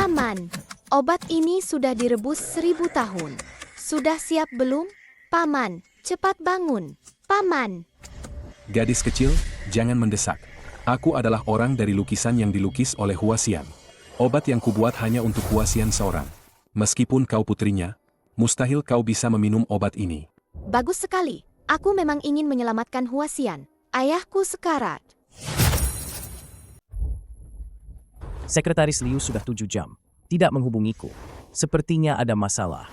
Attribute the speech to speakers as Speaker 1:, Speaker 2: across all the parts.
Speaker 1: Paman, obat ini sudah direbus 1000 tahun. Sudah siap belum? Paman, cepat bangun. Paman.
Speaker 2: Gadis kecil, jangan mendesak. Aku adalah orang dari lukisan yang dilukis oleh Huasian. Obat yang kubuat hanya untuk Huasian seorang. Meskipun kau putrinya, mustahil kau bisa meminum obat ini.
Speaker 1: Bagus sekali. Aku memang ingin menyelamatkan Huasian. Ayahku sekarat.
Speaker 3: Sekretaris Liu sudah 7 jam. Tidak menghubungiku. Sepertinya ada masalah.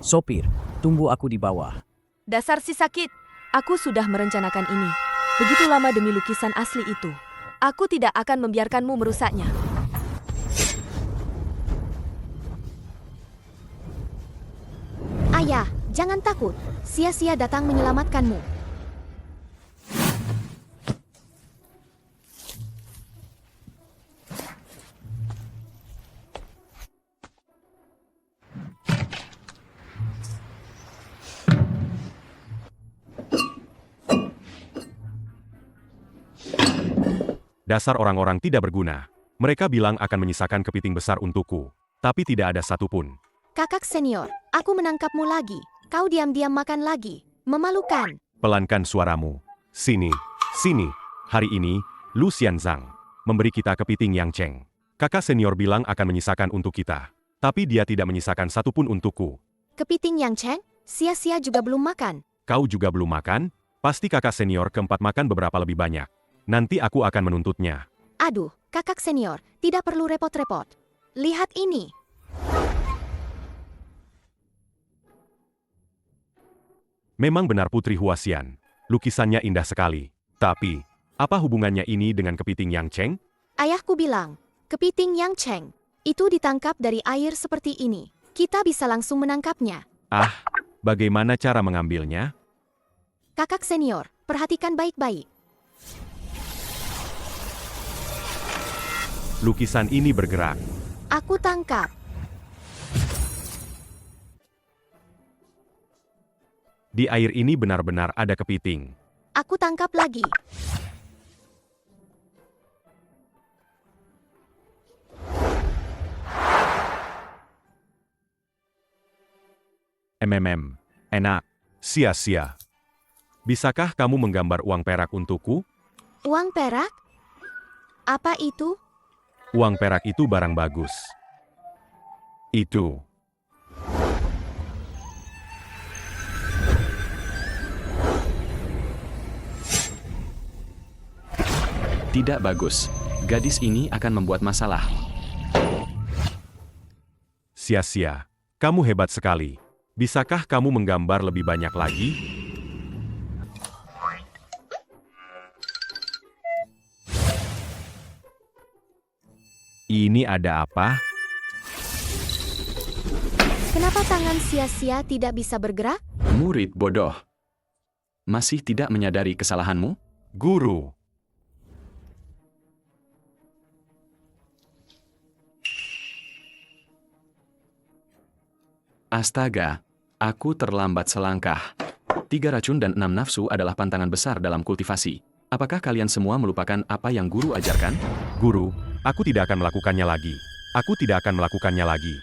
Speaker 3: Sopir, tunggu aku di bawah.
Speaker 4: Dasar si sakit. Aku sudah merencanakan ini. Begitu lama demi lukisan asli itu. Aku tidak akan membiarkanmu merusaknya.
Speaker 1: Ayah, jangan takut. Sia-sia datang menyelamatkanmu.
Speaker 5: Dasar orang-orang tidak berguna. Mereka bilang akan menyisakan kepiting besar untukku. Tapi tidak ada satupun.
Speaker 1: Kakak senior, aku menangkapmu lagi. Kau diam-diam makan lagi. Memalukan.
Speaker 5: Pelankan suaramu. Sini, sini. Hari ini, Lu Xianzang memberi kita kepiting yang ceng. Kakak senior bilang akan menyisakan untuk kita. Tapi dia tidak menyisakan satupun untukku.
Speaker 1: Kepiting yang ceng? Sia-sia juga belum makan.
Speaker 5: Kau juga belum makan? Pasti kakak senior keempat makan beberapa lebih banyak. Nanti aku akan menuntutnya.
Speaker 1: Aduh, kakak senior, tidak perlu repot-repot. Lihat ini.
Speaker 5: Memang benar Putri Huasian. Lukisannya indah sekali. Tapi, apa hubungannya ini dengan kepiting yang ceng?
Speaker 1: Ayahku bilang, kepiting yang ceng itu ditangkap dari air seperti ini. Kita bisa langsung menangkapnya.
Speaker 5: Ah, bagaimana cara mengambilnya?
Speaker 1: Kakak senior, perhatikan baik-baik.
Speaker 5: Lukisan ini bergerak.
Speaker 1: Aku tangkap.
Speaker 5: Di air ini benar-benar ada kepiting.
Speaker 1: Aku tangkap lagi.
Speaker 5: Enak. Sia-sia. Bisakah kamu menggambar uang perak untukku?
Speaker 1: Uang perak? Apa itu?
Speaker 5: Uang perak itu barang bagus. Itu.
Speaker 6: Tidak bagus. Gadis ini akan membuat masalah.
Speaker 5: Sia-sia. Kamu hebat sekali. Bisakah kamu menggambar lebih banyak lagi? Ini ada apa?
Speaker 1: Kenapa tangan sia-sia tidak bisa bergerak?
Speaker 6: Murid bodoh. Masih tidak menyadari kesalahanmu?
Speaker 5: Guru.
Speaker 6: Astaga, aku terlambat selangkah. 3 racun dan 6 nafsu adalah pantangan besar dalam kultivasi. Apakah kalian semua melupakan apa yang guru ajarkan?
Speaker 5: Guru, aku tidak akan melakukannya lagi. Aku tidak akan melakukannya lagi.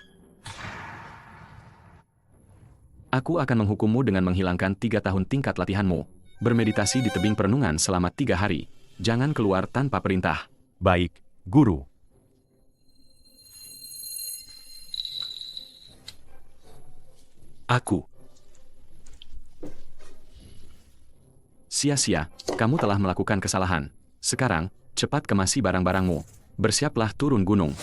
Speaker 6: Aku akan menghukummu dengan menghilangkan 3 tahun tingkat latihanmu. Bermeditasi di tebing perenungan selama 3 hari. Jangan keluar tanpa perintah.
Speaker 5: Baik, guru.
Speaker 6: Aku. Sia-sia, kamu telah melakukan kesalahan. Sekarang, cepat kemasi barang-barangmu. Bersiaplah turun gunung.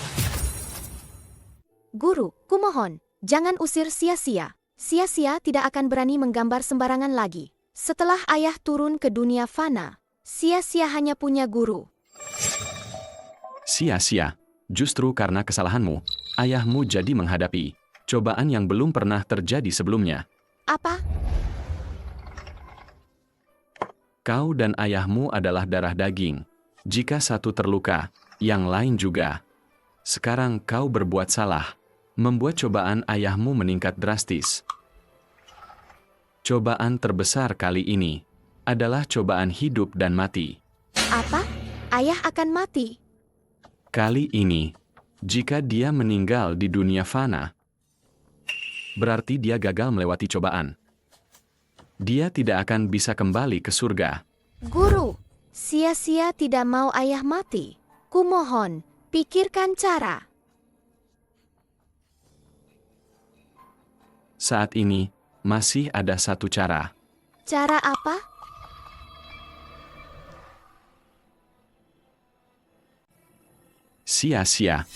Speaker 1: Guru, kumohon, jangan usir sia-sia. Sia-sia tidak akan berani menggambar sembarangan lagi. Setelah ayah turun ke dunia fana, sia-sia hanya punya guru.
Speaker 6: Sia-sia, justru karena kesalahanmu, ayahmu jadi menghadapi cobaan yang belum pernah terjadi sebelumnya.
Speaker 1: Apa?
Speaker 6: Kau dan ayahmu adalah darah daging. Jika satu terluka, yang lain juga. Sekarang kau berbuat salah, membuat cobaan ayahmu meningkat drastis. Cobaan terbesar kali ini adalah cobaan hidup dan mati.
Speaker 1: Apa? Ayah akan mati.
Speaker 6: Kali ini, jika dia meninggal di dunia fana, berarti dia gagal melewati cobaan. Dia tidak akan bisa kembali ke surga.
Speaker 1: Guru, sia-sia tidak mau ayah mati. Kumohon, pikirkan cara.
Speaker 6: Saat ini, masih ada satu cara.
Speaker 1: Cara apa?
Speaker 6: Sia-sia.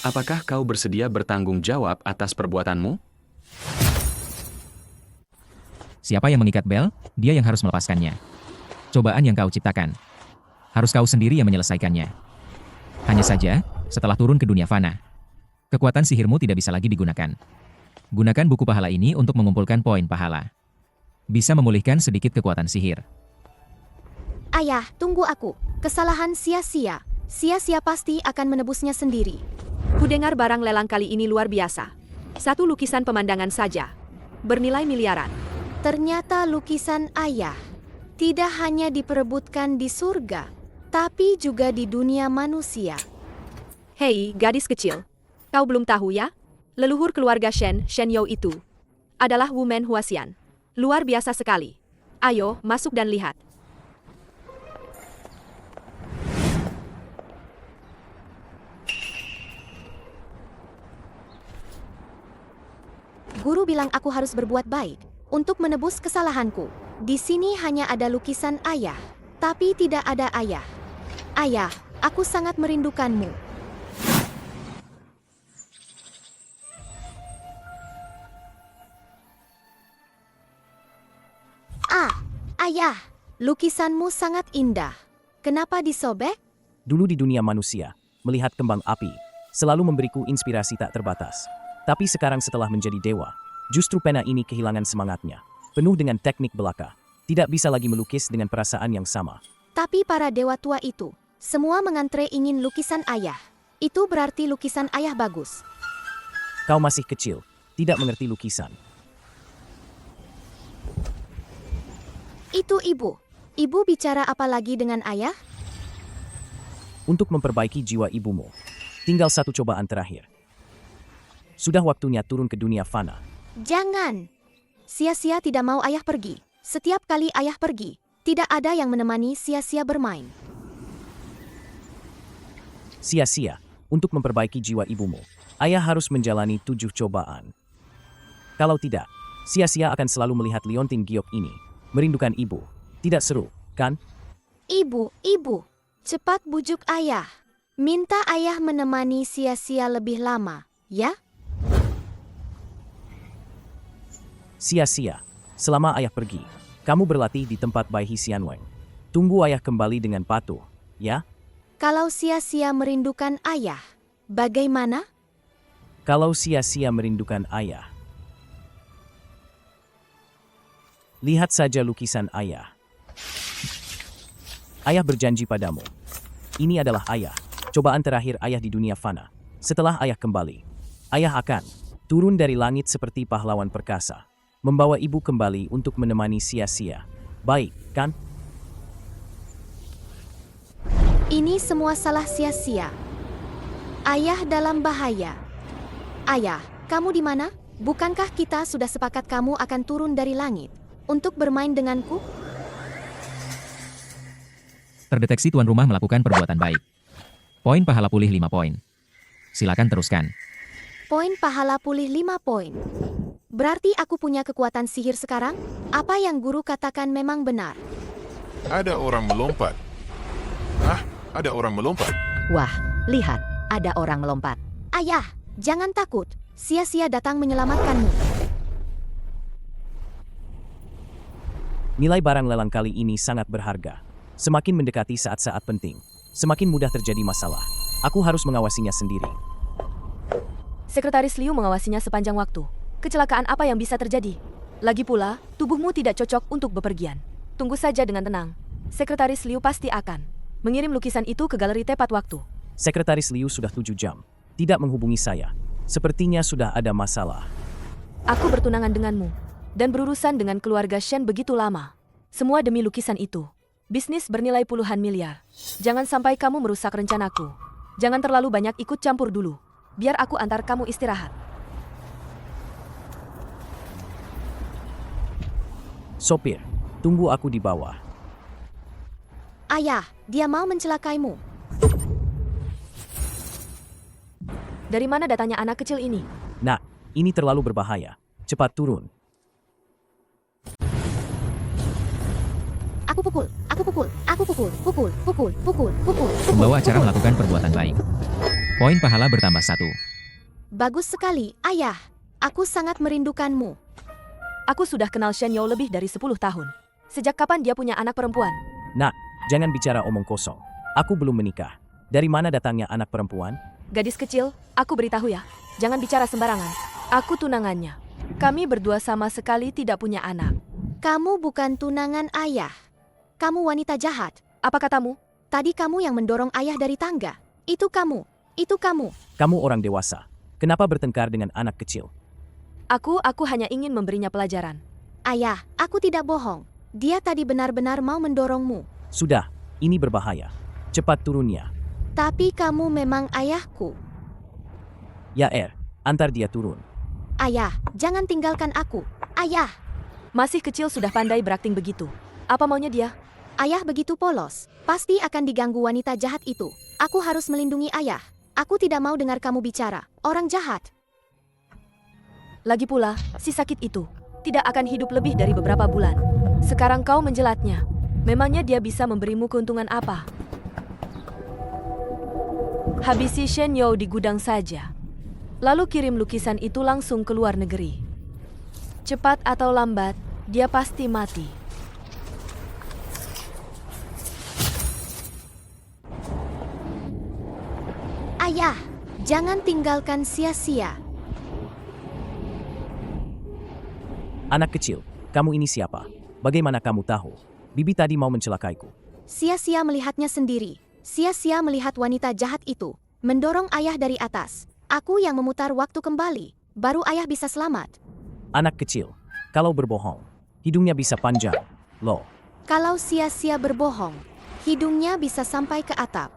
Speaker 6: Apakah kau bersedia bertanggung jawab atas perbuatanmu?
Speaker 7: Siapa yang mengikat bel, dia yang harus melepaskannya. Cobaan yang kau ciptakan, harus kau sendiri yang menyelesaikannya. Hanya saja, setelah turun ke dunia fana, kekuatan sihirmu tidak bisa lagi digunakan. Gunakan buku pahala ini untuk mengumpulkan poin pahala. Bisa memulihkan sedikit kekuatan sihir.
Speaker 1: Ayah, tunggu aku. Kesalahan sia-sia. Sia-sia pasti akan menebusnya sendiri.
Speaker 4: Kudengar barang lelang kali ini luar biasa. Satu lukisan pemandangan saja. Bernilai miliaran.
Speaker 1: Ternyata lukisan ayah tidak hanya diperebutkan di surga, tapi juga di dunia manusia.
Speaker 4: Hei, gadis kecil. Kau belum tahu ya? Leluhur keluarga Shen Yao itu adalah Wumen Huasian. Luar biasa sekali. Ayo, masuk dan lihat.
Speaker 1: Guru bilang aku harus berbuat baik untuk menebus kesalahanku. Di sini hanya ada lukisan ayah, tapi tidak ada ayah. Ayah, aku sangat merindukanmu. Ayah, lukisanmu sangat indah. Kenapa disobek?
Speaker 3: Dulu di dunia manusia, melihat kembang api selalu memberiku inspirasi tak terbatas. Tapi sekarang setelah menjadi dewa, justru pena ini kehilangan semangatnya. Penuh dengan teknik belaka, tidak bisa lagi melukis dengan perasaan yang sama.
Speaker 1: Tapi para dewa tua itu, semua mengantre ingin lukisan ayah. Itu berarti lukisan ayah bagus.
Speaker 3: Kau masih kecil, tidak mengerti lukisan.
Speaker 1: Itu ibu. Ibu bicara apa lagi dengan ayah?
Speaker 3: Untuk memperbaiki jiwa ibumu, tinggal satu cobaan terakhir. Sudah waktunya turun ke dunia fana.
Speaker 1: Jangan. Sia-sia tidak mau ayah pergi. Setiap kali ayah pergi, tidak ada yang menemani sia-sia bermain.
Speaker 3: Sia-sia, untuk memperbaiki jiwa ibumu, ayah harus menjalani 7 cobaan. Kalau tidak, sia-sia akan selalu melihat liontin giok ini. Merindukan ibu. Tidak seru, kan?
Speaker 1: Ibu, cepat bujuk ayah. Minta ayah menemani sia-sia lebih lama, ya?
Speaker 3: Sia-sia, selama ayah pergi, kamu berlatih di tempat Bai Hisianweng. Tunggu ayah kembali dengan patuh, ya?
Speaker 1: Kalau sia-sia merindukan ayah, bagaimana?
Speaker 3: Kalau sia-sia merindukan ayah, lihat saja lukisan ayah. Ayah berjanji padamu. Ini adalah ayah, cobaan terakhir ayah di dunia fana. Setelah ayah kembali, ayah akan turun dari langit seperti pahlawan perkasa, membawa ibu kembali untuk menemani sia-sia. Baik, kan?
Speaker 1: Ini semua salah sia-sia. Ayah dalam bahaya. Ayah, kamu di mana? Bukankah kita sudah sepakat kamu akan turun dari langit untuk bermain denganku?
Speaker 7: Terdeteksi tuan rumah melakukan perbuatan baik. Poin pahala pulih 5 poin. Silakan teruskan.
Speaker 1: Poin pahala pulih 5 poin. Berarti aku punya kekuatan sihir sekarang? Apa yang guru katakan memang benar.
Speaker 8: Ada orang melompat. Ada orang melompat.
Speaker 9: Wah, lihat, ada orang melompat.
Speaker 1: Ayah, jangan takut. Sia-sia datang menyelamatkanmu.
Speaker 3: Nilai barang lelang kali ini sangat berharga. Semakin mendekati saat-saat penting, semakin mudah terjadi masalah. Aku harus mengawasinya sendiri.
Speaker 4: Sekretaris Liu mengawasinya sepanjang waktu. Kecelakaan apa yang bisa terjadi? Lagi pula, tubuhmu tidak cocok untuk bepergian. Tunggu saja dengan tenang. Sekretaris Liu pasti akan mengirim lukisan itu ke galeri tepat waktu.
Speaker 3: Sekretaris Liu sudah 7 jam. Tidak menghubungi saya. Sepertinya sudah ada masalah.
Speaker 4: Aku bertunangan denganmu dan berurusan dengan keluarga Shen begitu lama. Semua demi lukisan itu. Bisnis bernilai puluhan miliar. Jangan sampai kamu merusak rencanaku. Jangan terlalu banyak ikut campur dulu. Biar aku antar kamu istirahat.
Speaker 3: Sopir, tunggu aku di bawah.
Speaker 1: Ayah, dia mau mencelakaimu.
Speaker 4: Dari mana datangnya anak kecil ini?
Speaker 3: Nak, ini terlalu berbahaya. Cepat turun.
Speaker 1: Aku pukul.
Speaker 7: Pembawa acara melakukan perbuatan baik. Poin pahala bertambah 1.
Speaker 1: Bagus sekali, ayah. Aku sangat merindukanmu.
Speaker 4: Aku sudah kenal Shen Yao lebih dari 10 tahun. Sejak kapan dia punya anak perempuan?
Speaker 3: Nak, jangan bicara omong kosong. Aku belum menikah. Dari mana datangnya anak perempuan?
Speaker 4: Gadis kecil, aku beritahu ya. Jangan bicara sembarangan. Aku tunangannya. Kami berdua sama sekali tidak punya anak.
Speaker 1: Kamu bukan tunangan ayah. Kamu wanita jahat.
Speaker 4: Apa katamu?
Speaker 1: Tadi kamu yang mendorong ayah dari tangga. Itu kamu.
Speaker 3: Kamu orang dewasa. Kenapa bertengkar dengan anak kecil?
Speaker 4: Aku hanya ingin memberinya pelajaran.
Speaker 1: Ayah, aku tidak bohong. Dia tadi benar-benar mau mendorongmu.
Speaker 3: Sudah, ini berbahaya. Cepat turunnya.
Speaker 1: Tapi kamu memang ayahku.
Speaker 3: Ya antar dia turun.
Speaker 1: Ayah, jangan tinggalkan aku. Ayah.
Speaker 4: Masih kecil sudah pandai berakting begitu. Apa maunya dia?
Speaker 1: Ayah begitu polos. Pasti akan diganggu wanita jahat itu. Aku harus melindungi ayah. Aku tidak mau dengar kamu bicara. Orang jahat.
Speaker 4: Lagi pula, si sakit itu tidak akan hidup lebih dari beberapa bulan. Sekarang kau menjelatnya. Memangnya dia bisa memberimu keuntungan apa? Habisi Shen Yao di gudang saja. Lalu kirim lukisan itu langsung ke luar negeri. Cepat atau lambat, dia pasti mati.
Speaker 1: Ayah, jangan tinggalkan sia-sia.
Speaker 3: Anak kecil, kamu ini siapa? Bagaimana kamu tahu? Bibi tadi mau mencelakaiku.
Speaker 1: Sia-sia melihatnya sendiri. Sia-sia melihat wanita jahat itu. Mendorong ayah dari atas. Aku yang memutar waktu kembali. Baru ayah bisa selamat.
Speaker 3: Anak kecil, kalau berbohong, hidungnya bisa panjang. Loh,
Speaker 1: Kalau sia-sia berbohong, hidungnya bisa sampai ke atap.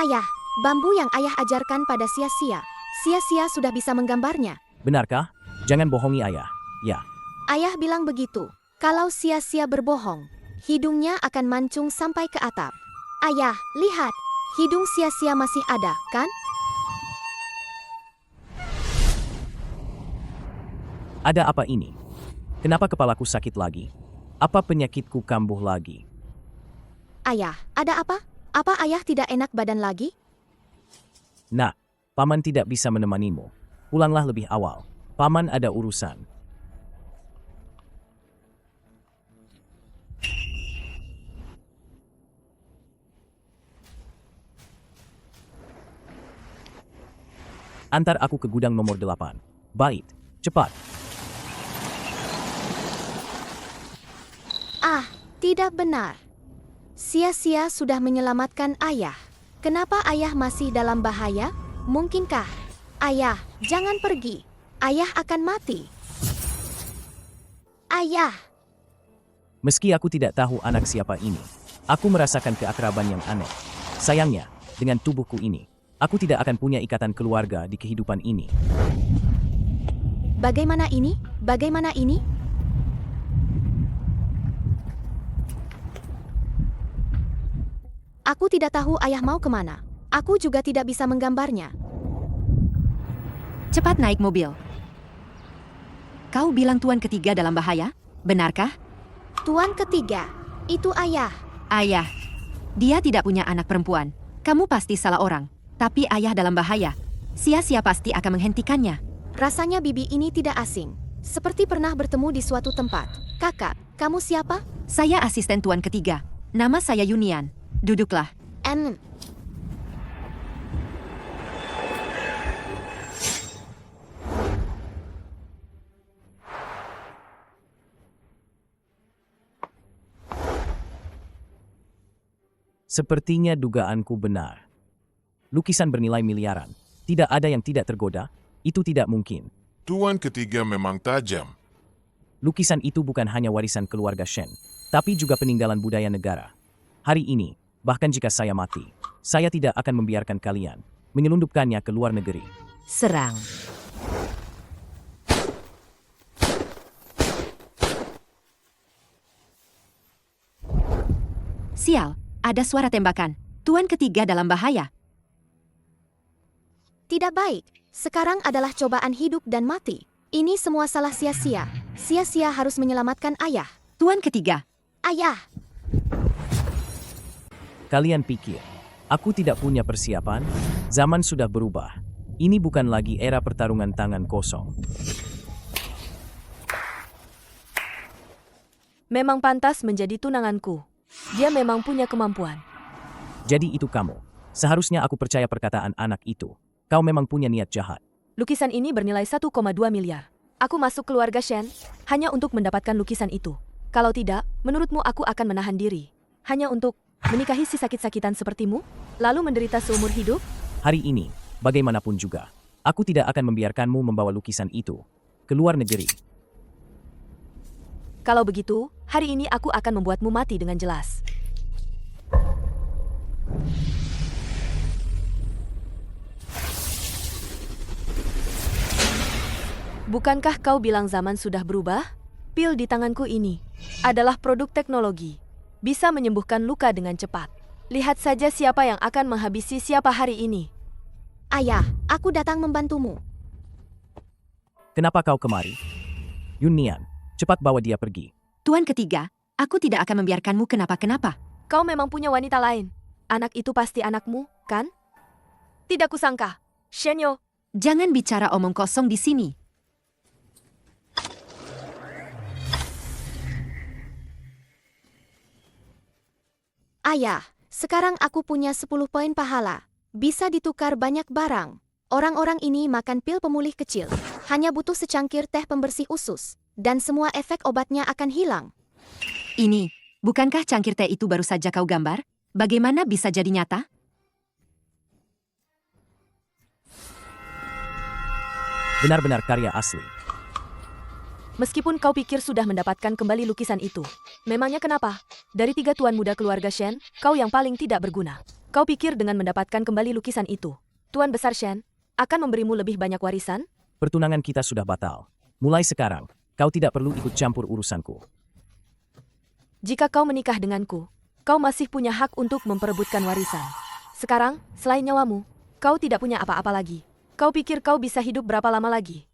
Speaker 1: Ayah, bambu yang ayah ajarkan pada sia-sia. Sia-sia sudah bisa menggambarnya.
Speaker 3: benarkah? Jangan bohongi ayah. Ya,
Speaker 1: Ayah bilang begitu. Kalau sia-sia berbohong, hidungnya akan mancung sampai ke atap. Ayah, lihat. Hidung sia-sia masih ada, kan?
Speaker 3: ada apa ini? Kenapa kepalaku sakit lagi? Apa penyakitku kambuh lagi?
Speaker 1: Ayah, ada apa? Apa ayah tidak enak badan lagi?
Speaker 3: Nak, paman tidak bisa menemanimu. Pulanglah lebih awal. Paman ada urusan. Antar aku ke gudang nomor 8. Baik, cepat.
Speaker 1: Ah, tidak benar. Sia-sia sudah menyelamatkan ayah. Kenapa ayah masih dalam bahaya? Mungkinkah? Ayah, jangan pergi. Ayah akan mati. Ayah.
Speaker 3: Meski aku tidak tahu anak siapa ini, aku merasakan keakraban yang aneh. Sayangnya, dengan tubuhku ini, aku tidak akan punya ikatan keluarga di kehidupan ini.
Speaker 1: Bagaimana ini? Bagaimana ini? Aku tidak tahu ayah mau kemana. Aku juga tidak bisa menggambarnya.
Speaker 9: Cepat naik mobil. Kau bilang tuan ketiga dalam bahaya? Benarkah?
Speaker 1: Tuan ketiga, itu ayah.
Speaker 9: Ayah. Dia tidak punya anak perempuan. Kamu pasti salah orang. Tapi ayah dalam bahaya. Sia-sia pasti akan menghentikannya.
Speaker 1: Rasanya bibi ini tidak asing. Seperti pernah bertemu di suatu tempat. Kakak, kamu siapa?
Speaker 9: Saya asisten tuan ketiga. Nama saya Yunian. Duduklah.
Speaker 3: Sepertinya dugaanku benar. Lukisan bernilai miliaran. Tidak ada yang tidak tergoda. Itu tidak mungkin.
Speaker 8: Tuan ketiga memang tajam.
Speaker 3: Lukisan itu bukan hanya warisan keluarga Shen, tapi juga peninggalan budaya negara. Hari ini, bahkan jika saya mati, saya tidak akan membiarkan kalian menyelundupkannya ke luar negeri.
Speaker 9: Serang. Sial, ada suara tembakan. Tuan ketiga dalam bahaya.
Speaker 1: Tidak baik. Sekarang adalah cobaan hidup dan mati. Ini semua salah sia-sia. Sia-sia harus menyelamatkan ayah.
Speaker 9: Tuan ketiga.
Speaker 1: Ayah!
Speaker 3: Kalian pikir, aku tidak punya persiapan? Zaman sudah berubah. Ini bukan lagi era pertarungan tangan kosong.
Speaker 4: Memang pantas menjadi tunanganku. Dia memang punya kemampuan.
Speaker 3: Jadi itu kamu. Seharusnya aku percaya perkataan anak itu. Kau memang punya niat jahat.
Speaker 4: Lukisan ini bernilai 1,2 miliar. Aku masuk keluarga Shen hanya untuk mendapatkan lukisan itu. Kalau tidak, menurutmu aku akan menahan diri. Hanya untuk menikahi si sakit-sakitan sepertimu? Lalu menderita seumur hidup?
Speaker 3: Hari ini, bagaimanapun juga, aku tidak akan membiarkanmu membawa lukisan itu ke luar negeri.
Speaker 4: Kalau begitu, hari ini aku akan membuatmu mati dengan jelas. Bukankah kau bilang zaman sudah berubah? Pil di tanganku ini adalah produk teknologi. Bisa menyembuhkan luka dengan cepat. Lihat saja siapa yang akan menghabisi siapa hari ini.
Speaker 1: Ayah, aku datang membantumu.
Speaker 3: Kenapa kau kemari? Yunnian, cepat bawa dia pergi.
Speaker 9: Tuan ketiga, aku tidak akan membiarkanmu kenapa-kenapa.
Speaker 4: Kau memang punya wanita lain. Anak itu pasti anakmu, kan? Tidak kusangka. Shenyo,
Speaker 9: Jangan bicara omong kosong di sini.
Speaker 1: Ayah, sekarang aku punya 10 poin pahala. Bisa ditukar banyak barang. Orang-orang ini makan pil pemulih kecil. Hanya butuh secangkir teh pembersih usus. Dan semua efek obatnya akan hilang.
Speaker 9: Ini, bukankah cangkir teh itu baru saja kau gambar? Bagaimana bisa jadi nyata?
Speaker 3: Benar-benar karya asli.
Speaker 4: meskipun kau pikir sudah mendapatkan kembali lukisan itu. Memangnya kenapa? Dari 3 tuan muda keluarga Shen, kau yang paling tidak berguna. Kau pikir dengan mendapatkan kembali lukisan itu, Tuan Besar Shen akan memberimu lebih banyak warisan?
Speaker 3: Pertunangan kita sudah batal. Mulai sekarang, kau tidak perlu ikut campur urusanku.
Speaker 4: Jika kau menikah denganku, kau masih punya hak untuk memperebutkan warisan. Sekarang, selain nyawamu, kau tidak punya apa-apa lagi. Kau pikir kau bisa hidup berapa lama lagi?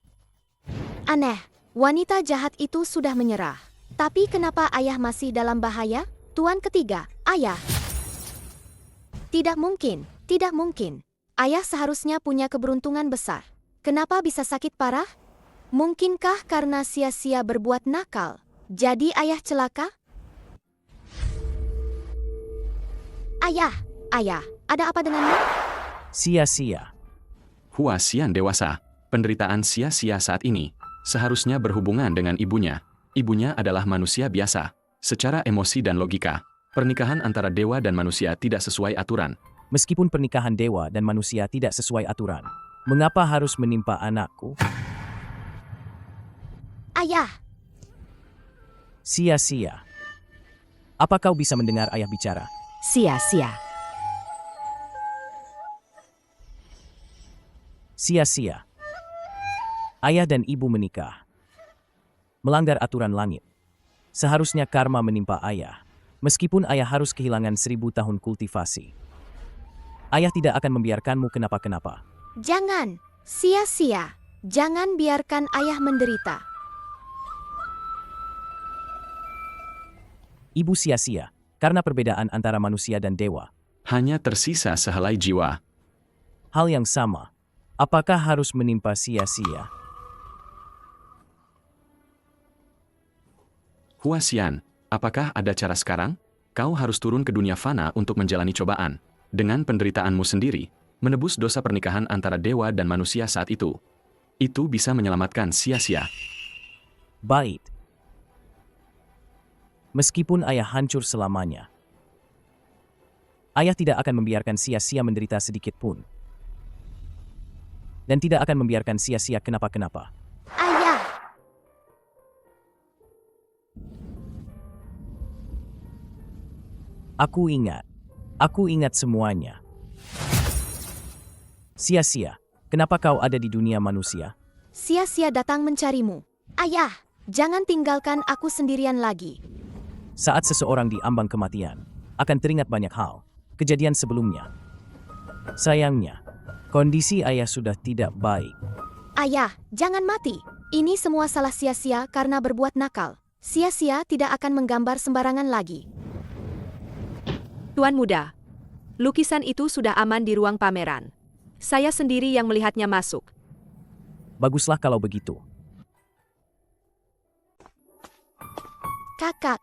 Speaker 1: Aneh, wanita jahat itu sudah menyerah. Tapi kenapa ayah masih dalam bahaya? Tuan ketiga, ayah. Tidak mungkin, tidak mungkin. Ayah seharusnya punya keberuntungan besar. Kenapa bisa sakit parah? Mungkinkah karena sia-sia berbuat nakal, jadi ayah celaka? Ayah, ayah, ada apa denganmu?
Speaker 3: Sia-sia.
Speaker 6: Hua Xian dewasa. Penderitaan sia-sia saat ini seharusnya berhubungan dengan ibunya. Ibunya adalah manusia biasa. Secara emosi dan logika, pernikahan antara dewa dan manusia tidak sesuai aturan.
Speaker 3: Meskipun pernikahan dewa dan manusia tidak sesuai aturan, mengapa harus menimpa anakku?
Speaker 1: Ayah,
Speaker 3: Sia-sia. Apa kau bisa mendengar ayah bicara?
Speaker 9: Sia-sia.
Speaker 3: Sia-sia. Ayah dan ibu menikah. Melanggar aturan langit. Seharusnya karma menimpa ayah. Meskipun ayah harus kehilangan 1000 tahun kultivasi. Ayah tidak akan membiarkanmu kenapa-kenapa.
Speaker 1: jangan, sia-sia. Jangan biarkan ayah menderita.
Speaker 3: Ibu sia-sia, karena perbedaan antara manusia dan dewa.
Speaker 6: Hanya tersisa sehelai jiwa.
Speaker 3: Hal yang sama, apakah harus menimpa sia-sia?
Speaker 6: Hua Xian, apakah ada cara sekarang? Kau harus turun ke dunia fana untuk menjalani cobaan. Dengan penderitaanmu sendiri, menebus dosa pernikahan antara dewa dan manusia saat itu. Itu bisa menyelamatkan sia-sia.
Speaker 3: Baik. Meskipun ayah hancur selamanya, ayah tidak akan membiarkan sia-sia menderita sedikit pun. Dan tidak akan membiarkan sia-sia kenapa-kenapa. Aku ingat semuanya. Sia-sia, kenapa kau ada di dunia manusia?
Speaker 1: Sia-sia datang mencarimu. Ayah, jangan tinggalkan aku sendirian lagi.
Speaker 3: Saat seseorang di ambang kematian, akan teringat banyak hal, kejadian sebelumnya. Sayangnya, kondisi ayah sudah tidak baik.
Speaker 1: Ayah, jangan mati. Ini semua salah sia-sia karena berbuat nakal. Sia-sia tidak akan menggambar sembarangan lagi.
Speaker 4: Tuan Muda, lukisan itu sudah aman di ruang pameran. Saya sendiri yang melihatnya masuk.
Speaker 3: Baguslah kalau begitu.
Speaker 1: Kakak,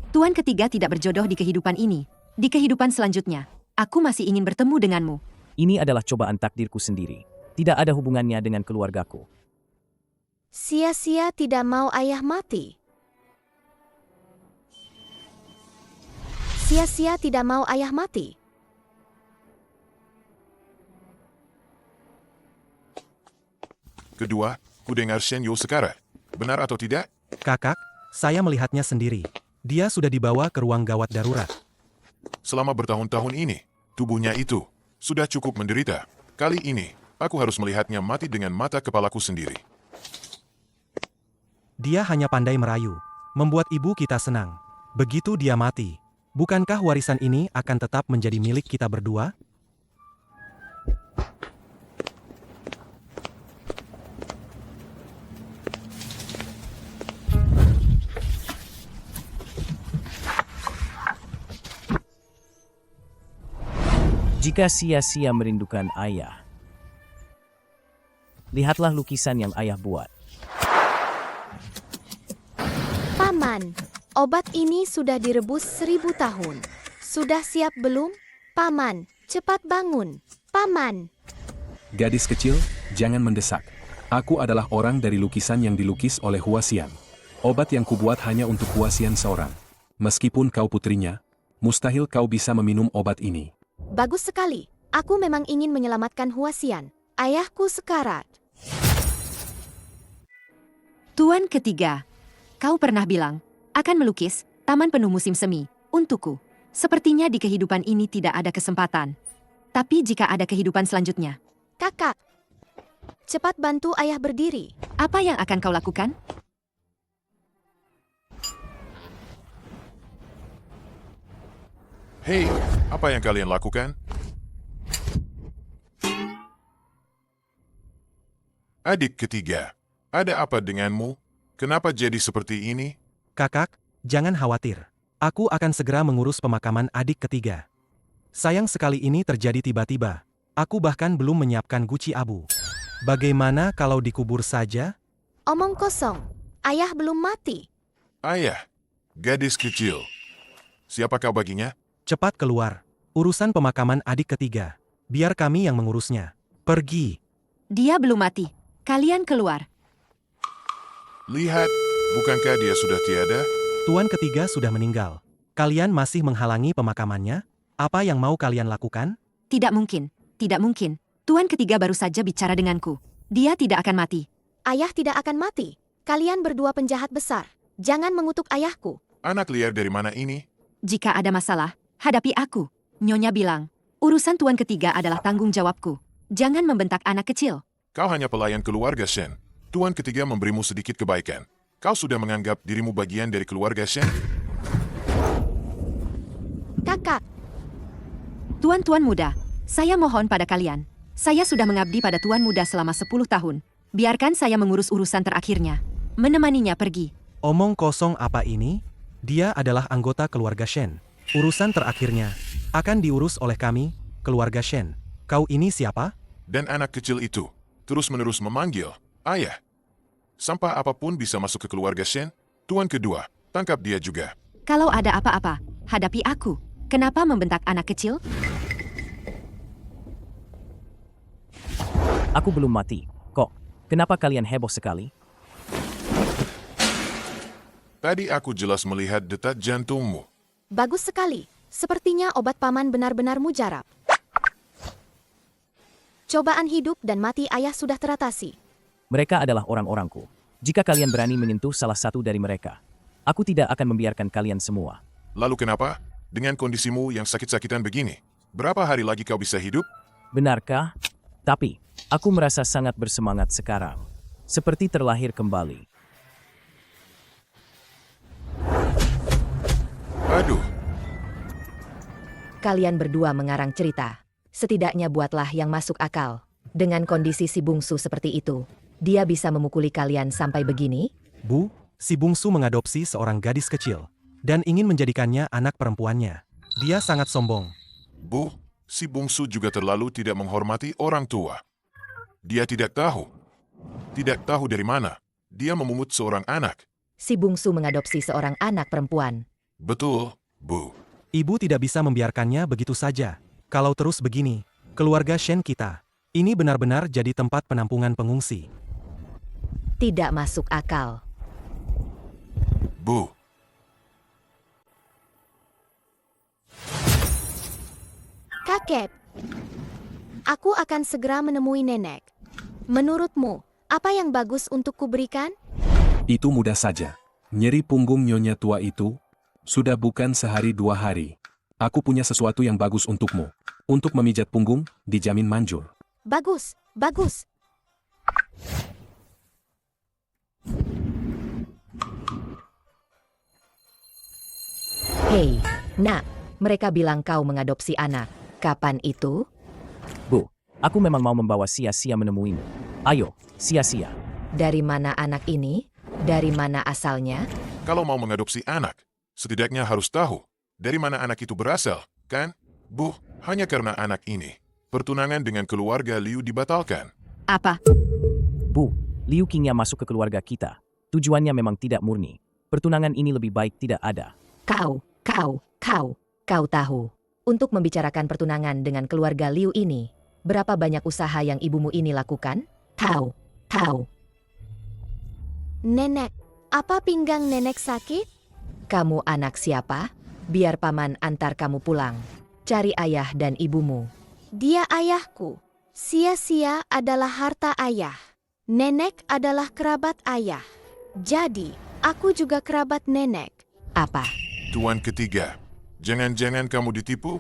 Speaker 9: Tuan ketiga tidak berjodoh di kehidupan ini. Di kehidupan selanjutnya, aku masih ingin bertemu denganmu.
Speaker 3: Ini adalah cobaan takdirku sendiri. Tidak ada hubungannya dengan keluargaku.
Speaker 1: sia-sia tidak mau ayah mati. Sia-sia tidak mau ayah mati.
Speaker 8: Kedua, ku dengar Shen Yu sekarang. Benar atau tidak?
Speaker 10: Kakak, saya melihatnya sendiri. Dia sudah dibawa ke ruang gawat darurat.
Speaker 8: Selama bertahun-tahun ini, tubuhnya itu sudah cukup menderita. Kali ini, aku harus melihatnya mati dengan mata kepalaku sendiri.
Speaker 10: Dia hanya pandai merayu, membuat ibu kita senang. Begitu dia mati, bukankah warisan ini akan tetap menjadi milik kita berdua?
Speaker 3: Jika sia-sia merindukan ayah, lihatlah lukisan yang ayah buat.
Speaker 1: Paman, obat ini sudah direbus 1000 tahun. Sudah siap belum? Paman, cepat bangun. Paman.
Speaker 2: Gadis kecil, jangan mendesak. Aku adalah orang dari lukisan yang dilukis oleh Huasian. Obat yang kubuat hanya untuk Huasian seorang. Meskipun kau putrinya, mustahil kau bisa meminum obat ini.
Speaker 1: Bagus sekali. Aku memang ingin menyelamatkan Huasian. Ayahku sekarat.
Speaker 9: Tuan ketiga, kau pernah bilang akan melukis taman penuh musim semi untukku. Sepertinya di kehidupan ini tidak ada kesempatan. Tapi jika ada kehidupan selanjutnya,
Speaker 1: Kakak, cepat bantu ayah berdiri.
Speaker 9: apa yang akan kau lakukan?
Speaker 8: Hei, apa yang kalian lakukan? Adik ketiga, ada apa denganmu? Kenapa jadi seperti ini?
Speaker 10: Kakak, jangan khawatir. Aku akan segera mengurus pemakaman adik ketiga. Sayang sekali ini terjadi tiba-tiba. Aku bahkan belum menyiapkan guci abu. Bagaimana kalau dikubur saja?
Speaker 1: Omong kosong. Ayah belum mati.
Speaker 8: Ayah, gadis kecil. Siapa kau baginya?
Speaker 10: Cepat keluar. Urusan pemakaman adik ketiga. Biar kami yang mengurusnya. Pergi.
Speaker 9: Dia belum mati. Kalian keluar.
Speaker 8: Lihat, bukankah dia sudah tiada?
Speaker 10: Tuan ketiga sudah meninggal. Kalian masih menghalangi pemakamannya? Apa yang mau kalian lakukan?
Speaker 9: Tidak mungkin. Tidak mungkin. Tuan ketiga baru saja bicara denganku. Dia tidak akan mati.
Speaker 1: Ayah tidak akan mati. Kalian berdua penjahat besar. Jangan mengutuk ayahku.
Speaker 8: Anak liar dari mana ini?
Speaker 9: Jika ada masalah, hadapi aku. Nyonya bilang, urusan tuan ketiga adalah tanggung jawabku. Jangan membentak anak kecil.
Speaker 8: Kau hanya pelayan keluarga Shen. Tuan ketiga memberimu sedikit kebaikan. Kau sudah menganggap dirimu bagian dari keluarga Shen?
Speaker 1: Kakak,
Speaker 9: Tuan-tuan muda, saya mohon pada kalian. Saya sudah mengabdi pada tuan muda selama 10 tahun. Biarkan saya mengurus urusan terakhirnya. Menemaninya pergi.
Speaker 10: Omong kosong apa ini? Dia adalah anggota keluarga Shen. Urusan terakhirnya akan diurus oleh kami, keluarga Shen. Kau ini siapa?
Speaker 8: Dan anak kecil itu terus-menerus memanggil, Ayah. Sampah apapun bisa masuk ke keluarga Shen. Tuan kedua, tangkap dia juga.
Speaker 9: Kalau ada apa-apa, hadapi aku. Kenapa membentak anak kecil?
Speaker 3: Aku belum mati. Kok, kenapa kalian heboh sekali?
Speaker 8: Tadi aku jelas melihat detak jantungmu.
Speaker 1: bagus sekali. Sepertinya obat paman benar-benar mujarab. Cobaan hidup dan mati ayah sudah teratasi.
Speaker 3: Mereka adalah orang-orangku. Jika kalian berani menyentuh salah satu dari mereka, aku tidak akan membiarkan kalian semua.
Speaker 8: Lalu kenapa? Dengan kondisimu yang sakit-sakitan begini, berapa hari lagi kau bisa hidup?
Speaker 3: Benarkah? Tapi, aku merasa sangat bersemangat sekarang. Seperti terlahir kembali.
Speaker 8: Aduh,
Speaker 9: Kalian berdua mengarang cerita. Setidaknya buatlah yang masuk akal. Dengan kondisi si bungsu seperti itu, dia bisa memukuli kalian sampai begini?
Speaker 10: Bu, si bungsu mengadopsi seorang gadis kecil dan ingin menjadikannya anak perempuannya. Dia sangat sombong.
Speaker 8: Bu, si bungsu juga terlalu tidak menghormati orang tua. Dia tidak tahu dari mana dia memungut seorang anak.
Speaker 9: Si bungsu mengadopsi seorang anak perempuan.
Speaker 8: Betul, Bu.
Speaker 10: Ibu tidak bisa membiarkannya begitu saja. Kalau terus begini, keluarga Shen kita, ini benar-benar jadi tempat penampungan pengungsi.
Speaker 9: Tidak masuk akal.
Speaker 8: Bu,
Speaker 1: Kakek, aku akan segera menemui nenek. Menurutmu, apa yang bagus untuk kuberikan?
Speaker 2: Itu mudah saja. Nyeri punggung nyonya tua itu sudah bukan sehari 2 hari. Aku punya sesuatu yang bagus untukmu. Untuk memijat punggung, dijamin manjur.
Speaker 1: Bagus, bagus.
Speaker 9: Hei, nak, mereka bilang kau mengadopsi anak. Kapan itu?
Speaker 3: Bu, aku memang mau membawa Sia-Sia menemuimu. Ayo, Sia-Sia.
Speaker 9: Dari mana anak ini? Dari mana asalnya?
Speaker 8: kalau mau mengadopsi anak, setidaknya harus tahu dari mana anak itu berasal, kan? Bu, hanya karena anak ini, pertunangan dengan keluarga Liu dibatalkan.
Speaker 9: Apa?
Speaker 3: Bu, Liu Qingya masuk ke keluarga kita. Tujuannya memang tidak murni. Pertunangan ini lebih baik tidak ada.
Speaker 9: Kau tahu. Untuk membicarakan pertunangan dengan keluarga Liu ini, berapa banyak usaha yang ibumu ini lakukan? Tahu.
Speaker 1: Nenek, apa pinggang nenek sakit?
Speaker 9: Kamu anak siapa? Biar paman antar kamu pulang. Cari ayah dan ibumu.
Speaker 1: Dia ayahku. Sia-Sia adalah harta ayah. Nenek adalah kerabat ayah. Jadi, aku juga kerabat nenek.
Speaker 9: Apa?
Speaker 8: Tuan ketiga, jangan-jangan kamu ditipu?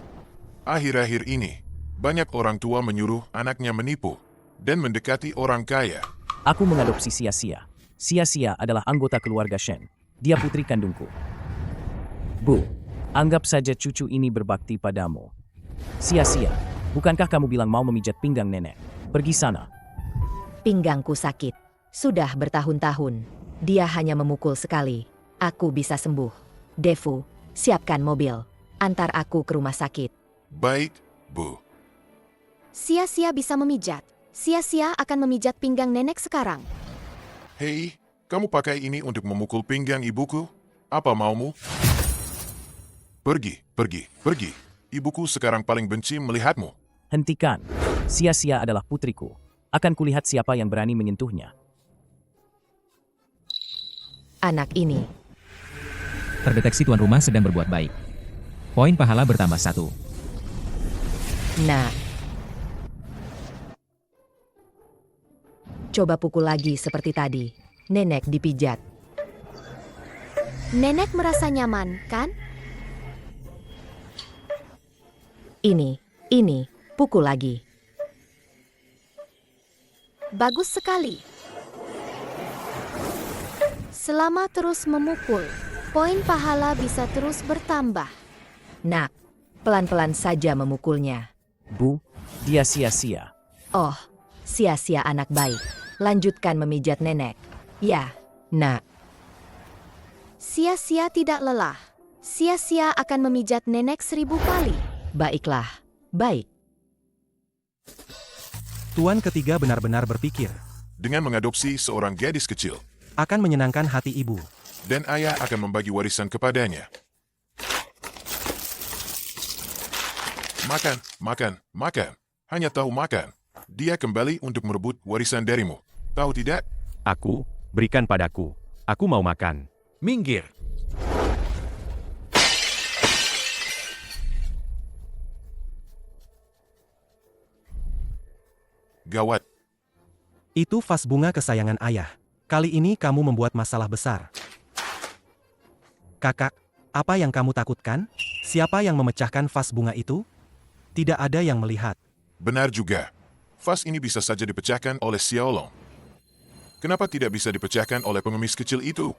Speaker 8: Akhir-akhir ini, banyak orang tua menyuruh anaknya menipu dan mendekati orang kaya.
Speaker 3: Aku mengadopsi Sia-Sia. Sia-Sia adalah anggota keluarga Shen. Dia putri kandungku. Bu, anggap saja cucu ini berbakti padamu. Sia-Sia, bukankah kamu bilang mau memijat pinggang nenek? Pergi sana.
Speaker 9: Pinggangku sakit. Sudah bertahun-tahun. Dia hanya memukul sekali. Aku bisa sembuh. Defu, siapkan mobil. Antar aku ke rumah sakit.
Speaker 8: Baik, Bu.
Speaker 1: Sia-Sia bisa memijat. Sia-Sia akan memijat pinggang nenek sekarang.
Speaker 8: Hei, kamu pakai ini untuk memukul pinggang ibuku? Apa maumu? Pergi. Ibuku sekarang paling benci melihatmu.
Speaker 3: Hentikan. Sia-Sia adalah putriku. Akan kulihat siapa yang berani menyentuhnya.
Speaker 9: Anak ini.
Speaker 7: Terdeteksi tuan rumah sedang berbuat baik. Poin pahala bertambah 1.
Speaker 9: Nah. Coba pukul lagi seperti tadi. Nenek dipijat.
Speaker 1: Nenek merasa nyaman, kan?
Speaker 9: Ini. Pukul lagi.
Speaker 1: Bagus sekali. Selama terus memukul, poin pahala bisa terus bertambah.
Speaker 9: Nak, pelan-pelan saja memukulnya.
Speaker 3: Bu, dia Sia-Sia.
Speaker 9: Oh, Sia-Sia anak baik. Lanjutkan memijat nenek. Ya, nak.
Speaker 1: Sia-Sia tidak lelah. Sia-Sia akan memijat nenek 1000 kali.
Speaker 9: Baiklah, baik.
Speaker 10: Tuan ketiga benar-benar berpikir.
Speaker 8: Dengan mengadopsi seorang gadis kecil,
Speaker 10: Akan menyenangkan hati ibu.
Speaker 8: dan ayah akan membagi warisan kepadanya. Makan. Hanya tahu makan. Dia kembali untuk merebut warisan darimu. Tahu tidak?
Speaker 5: Aku, berikan padaku. Aku mau makan.
Speaker 10: Minggir.
Speaker 8: Gawat.
Speaker 10: Itu vas bunga kesayangan ayah. Kali ini kamu membuat masalah besar. Kakak, Apa yang kamu takutkan? Siapa yang memecahkan vas bunga itu? Tidak ada yang melihat.
Speaker 8: Benar juga. Vas ini bisa saja dipecahkan oleh Xiaolong. Kenapa tidak bisa dipecahkan oleh pengemis kecil itu?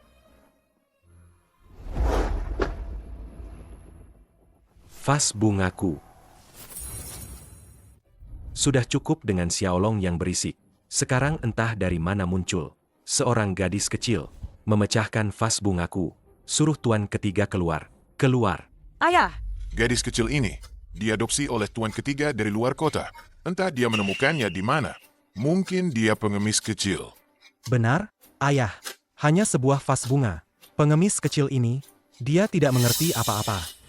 Speaker 5: Vas bungaku. Sudah cukup dengan Xiaolong yang berisik. Sekarang entah dari mana muncul seorang gadis kecil memecahkan vas bungaku. Suruh tuan ketiga keluar. Keluar.
Speaker 4: Ayah,
Speaker 8: Gadis kecil ini diadopsi oleh tuan ketiga dari luar kota. Entah dia menemukannya di mana. Mungkin dia pengemis kecil.
Speaker 10: Benar, ayah. Hanya sebuah vas bunga. Pengemis kecil ini, dia tidak mengerti apa-apa.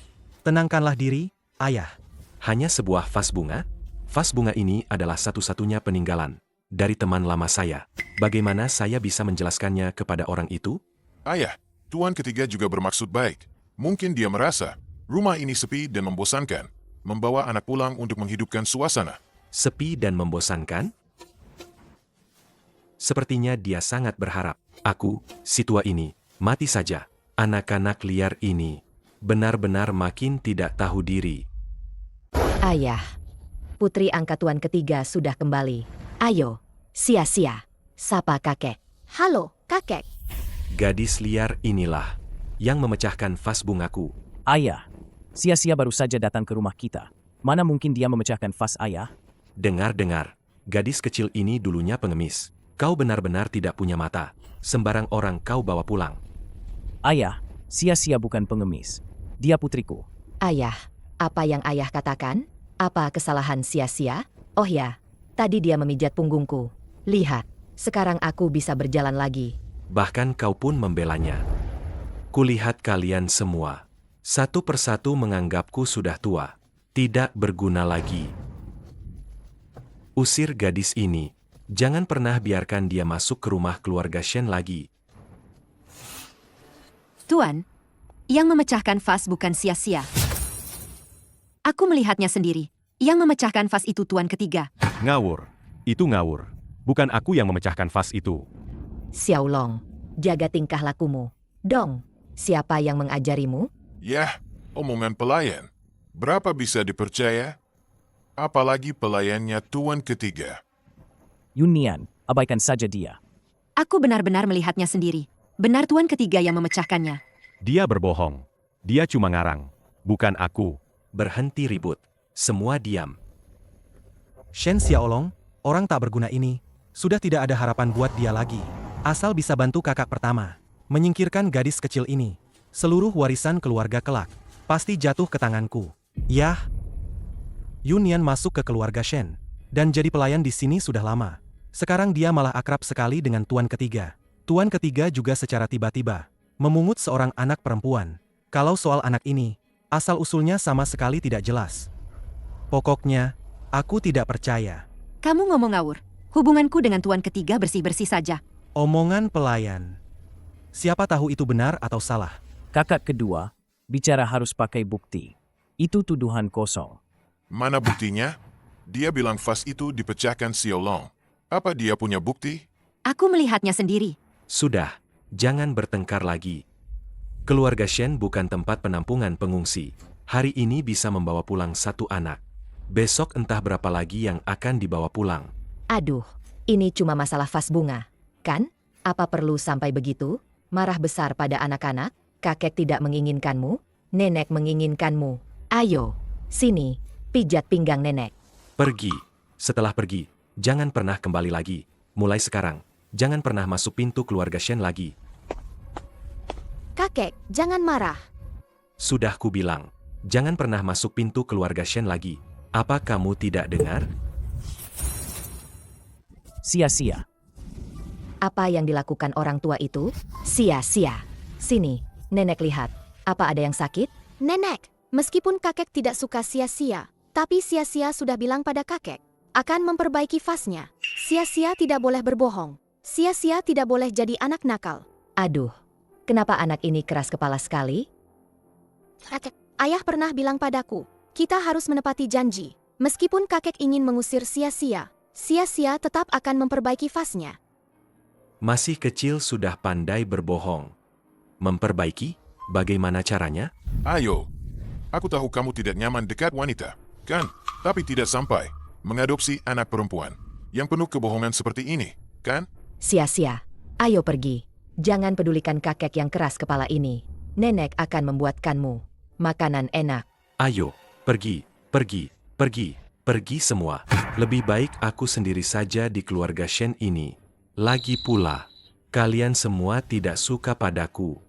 Speaker 10: Tenangkanlah diri, ayah.
Speaker 5: Hanya sebuah vas bunga? Vas bunga ini adalah satu-satunya peninggalan dari teman lama saya. Bagaimana saya bisa menjelaskannya kepada orang itu?
Speaker 8: Ayah, tuan ketiga juga bermaksud baik. Mungkin dia merasa rumah ini sepi dan membosankan. Membawa anak pulang untuk menghidupkan suasana.
Speaker 5: Sepi dan membosankan? Sepertinya dia sangat berharap aku, si tua ini, mati saja. Anak-anak liar ini benar-benar makin tidak tahu diri.
Speaker 9: Ayah, putri angkat tuan ketiga sudah kembali. Ayo, sia-sia, sapa kakek.
Speaker 1: Halo, kakek.
Speaker 5: Gadis liar inilah yang memecahkan vas bungaku.
Speaker 3: Ayah, sia-sia baru saja datang ke rumah kita. Mana mungkin dia memecahkan vas ayah?
Speaker 5: Dengar-dengar, gadis kecil ini dulunya pengemis. Kau benar-benar tidak punya mata. Sembarang orang kau bawa pulang.
Speaker 3: Ayah, sia-sia bukan pengemis. Dia putriku.
Speaker 9: Ayah, apa yang ayah katakan? Apa kesalahan sia-sia? Oh ya, tadi dia memijat punggungku. Lihat, sekarang aku bisa berjalan lagi.
Speaker 5: Bahkan kau pun membelanya. Kulihat kalian semua. Satu persatu menganggapku sudah tua. Tidak berguna lagi. Usir gadis ini. Jangan pernah biarkan dia masuk ke rumah keluarga Shen lagi.
Speaker 9: Tuan, yang memecahkan vas bukan sia-sia. Aku melihatnya sendiri. Yang memecahkan vas itu tuan ketiga.
Speaker 5: Ngawur. Itu ngawur. Bukan aku yang memecahkan vas itu.
Speaker 9: Xiaolong, jaga tingkah lakumu. Dong, siapa yang mengajarimu?
Speaker 8: Yah, omongan pelayan. Berapa bisa dipercaya? Apalagi pelayannya tuan ketiga.
Speaker 3: Yunian, abaikan saja dia.
Speaker 9: Aku benar-benar melihatnya sendiri. Benar tuan ketiga yang memecahkannya.
Speaker 5: Dia berbohong. Dia cuma ngarang. Bukan aku. Berhenti ribut. Semua diam.
Speaker 10: Shen Xiaolong, orang tak berguna ini, sudah tidak ada harapan buat dia lagi. Asal bisa bantu kakak pertama. Menyingkirkan gadis kecil ini. Seluruh warisan keluarga kelak. Pasti jatuh ke tanganku. Yah. Yunian masuk ke keluarga Shen. Dan jadi pelayan di sini sudah lama. Sekarang dia malah akrab sekali dengan tuan ketiga. Tuan ketiga juga secara tiba-tiba memungut seorang anak perempuan. Kalau soal anak ini, asal-usulnya sama sekali tidak jelas. Pokoknya, aku tidak percaya.
Speaker 9: Kamu ngomong ngawur. Hubunganku dengan tuan ketiga bersih-bersih saja.
Speaker 10: Omongan pelayan. Siapa tahu itu benar atau salah.
Speaker 3: Kakak kedua, bicara harus pakai bukti. Itu tuduhan kosong.
Speaker 8: Mana buktinya? Dia bilang vas itu dipecahkan Xiaolong. Apa dia punya bukti?
Speaker 9: Aku melihatnya sendiri.
Speaker 5: Sudah, jangan bertengkar lagi. Keluarga Shen bukan tempat penampungan pengungsi. Hari ini bisa membawa pulang satu anak. Besok entah berapa lagi yang akan dibawa pulang.
Speaker 9: Aduh, ini cuma masalah vas bunga. Kan? Apa perlu sampai begitu? Marah besar pada anak-anak? Kakek tidak menginginkanmu? Nenek menginginkanmu? Ayo, sini, pijat pinggang nenek.
Speaker 5: Pergi. Setelah pergi, jangan pernah kembali lagi. Mulai sekarang, jangan pernah masuk pintu keluarga Shen lagi.
Speaker 1: Kakek, jangan marah.
Speaker 5: Sudah ku bilang, jangan pernah masuk pintu keluarga Shen lagi. Apa kamu tidak dengar?
Speaker 3: Sia-sia.
Speaker 9: Apa yang dilakukan orang tua itu? Sia-sia. Sini, nenek lihat. Apa ada yang sakit?
Speaker 1: Nenek, meskipun kakek tidak suka sia-sia, tapi sia-sia sudah bilang pada kakek, akan memperbaiki vasnya. Sia-sia tidak boleh berbohong. Sia-sia tidak boleh jadi anak nakal.
Speaker 9: Aduh, kenapa anak ini keras kepala sekali?
Speaker 1: Kakek, ayah pernah bilang padaku, kita harus menepati janji. Meskipun kakek ingin mengusir sia-sia, sia-sia tetap akan memperbaiki vasnya.
Speaker 5: Masih kecil sudah pandai berbohong. Memperbaiki? Bagaimana caranya?
Speaker 8: Ayo. Aku tahu kamu tidak nyaman dekat wanita, kan? Tapi tidak sampai mengadopsi anak perempuan yang penuh kebohongan seperti ini, kan?
Speaker 9: Sia-sia. Ayo pergi. Jangan pedulikan kakek yang keras kepala ini. Nenek akan membuatkanmu makanan enak.
Speaker 5: Ayo, pergi, pergi, pergi, pergi semua. Lebih baik aku sendiri saja di keluarga Shen ini. Lagi pula, kalian semua tidak suka padaku.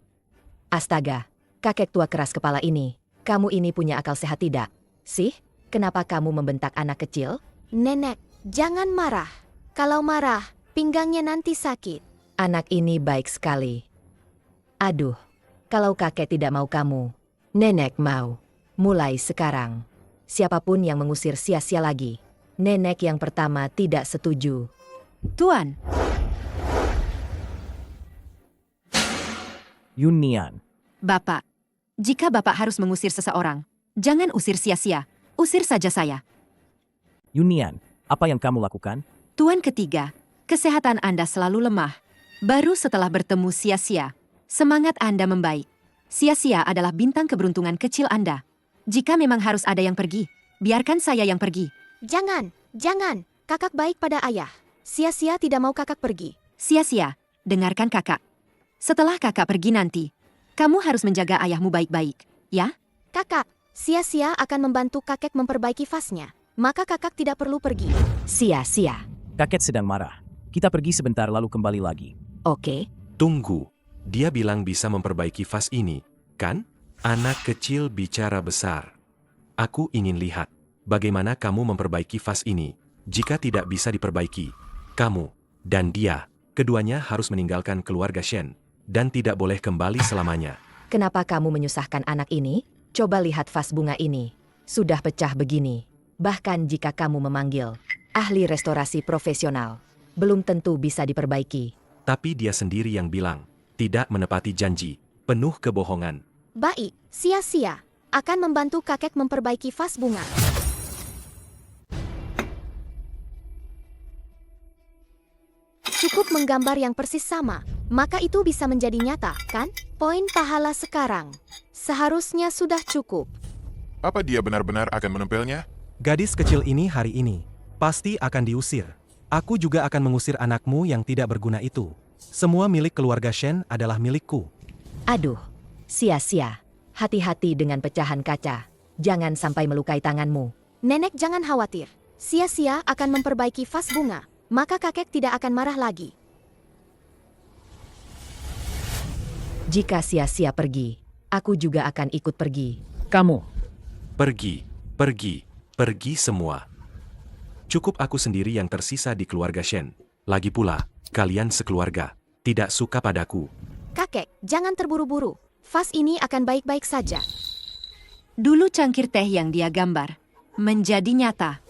Speaker 9: Astaga, kakek tua keras kepala ini. Kamu ini punya akal sehat tidak? Sih, kenapa kamu membentak anak kecil?
Speaker 1: Nenek, jangan marah. Kalau marah, pinggangnya nanti sakit.
Speaker 9: Anak ini baik sekali. Aduh, kalau kakek tidak mau kamu, nenek mau. Mulai sekarang, siapapun yang mengusir sia-sia lagi, nenek yang pertama tidak setuju. Tuan,
Speaker 3: Yunian,
Speaker 9: Bapak, jika Bapak harus mengusir seseorang, jangan usir sia-sia, usir saja saya.
Speaker 3: Yunian, apa yang kamu lakukan?
Speaker 9: Tuan ketiga, kesehatan Anda selalu lemah. Baru setelah bertemu sia-sia, semangat Anda membaik. Sia-sia adalah bintang keberuntungan kecil Anda. Jika memang harus ada yang pergi, biarkan saya yang pergi.
Speaker 1: Jangan, jangan. Kakak baik pada ayah. Sia-sia tidak mau kakak pergi.
Speaker 9: Sia-sia, dengarkan kakak. Setelah kakak pergi nanti, kamu harus menjaga ayahmu baik-baik, ya?
Speaker 1: Kakak, sia-sia akan membantu kakek memperbaiki vasnya. Maka kakak tidak perlu pergi.
Speaker 9: Sia-sia.
Speaker 3: Kakek sedang marah. Kita pergi sebentar lalu kembali lagi.
Speaker 9: Oke.
Speaker 5: Tunggu, dia bilang bisa memperbaiki vas ini, kan? Anak kecil bicara besar. Aku ingin lihat bagaimana kamu memperbaiki vas ini. Jika tidak bisa diperbaiki, kamu dan dia, keduanya harus meninggalkan keluarga Shen dan tidak boleh kembali selamanya.
Speaker 9: Kenapa kamu menyusahkan anak ini? Coba lihat vas bunga ini. Sudah pecah begini. Bahkan jika kamu memanggil ahli restorasi profesional, belum tentu bisa diperbaiki.
Speaker 5: Tapi dia sendiri yang bilang, tidak menepati janji, penuh kebohongan.
Speaker 1: Baik, sia-sia akan membantu kakek memperbaiki vas bunga. Cukup menggambar yang persis sama, maka itu bisa menjadi nyata, kan? Poin pahala sekarang. Seharusnya sudah cukup.
Speaker 8: Apa dia benar-benar akan menempelnya?
Speaker 10: Gadis kecil ini hari ini pasti akan diusir. Aku juga akan mengusir anakmu yang tidak berguna itu. Semua milik keluarga Shen adalah milikku.
Speaker 9: Aduh, sia-sia. Hati-hati dengan pecahan kaca. Jangan sampai melukai tanganmu.
Speaker 1: Nenek jangan khawatir. Sia-sia akan memperbaiki vas bunga, maka kakek tidak akan marah lagi.
Speaker 9: Jika sia-sia pergi, aku juga akan ikut pergi.
Speaker 3: Kamu.
Speaker 5: Pergi, pergi, pergi semua. Cukup aku sendiri yang tersisa di keluarga Shen. Lagi pula, kalian sekeluarga tidak suka padaku.
Speaker 1: Kakek, jangan terburu-buru. Vas ini akan baik-baik saja.
Speaker 9: Dulu cangkir teh yang dia gambar menjadi nyata.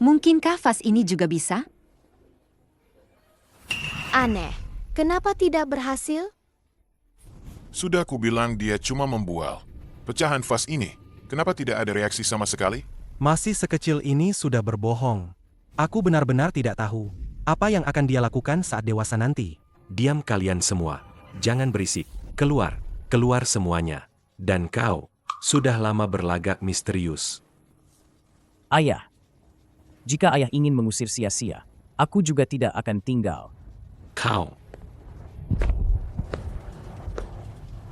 Speaker 9: Mungkinkah vas ini juga bisa?
Speaker 1: Aneh, kenapa tidak berhasil?
Speaker 8: Sudah kubilang dia cuma membual. Pecahan vas ini, kenapa tidak ada reaksi sama sekali?
Speaker 10: Masih sekecil ini sudah berbohong. Aku benar-benar tidak tahu apa yang akan dia lakukan saat dewasa nanti.
Speaker 5: Diam kalian semua, jangan berisik, keluar, keluar semuanya. Dan kau, sudah lama berlagak misterius.
Speaker 3: Ayah. Jika ayah ingin mengusir sia-sia, aku juga tidak akan tinggal.
Speaker 5: Kau,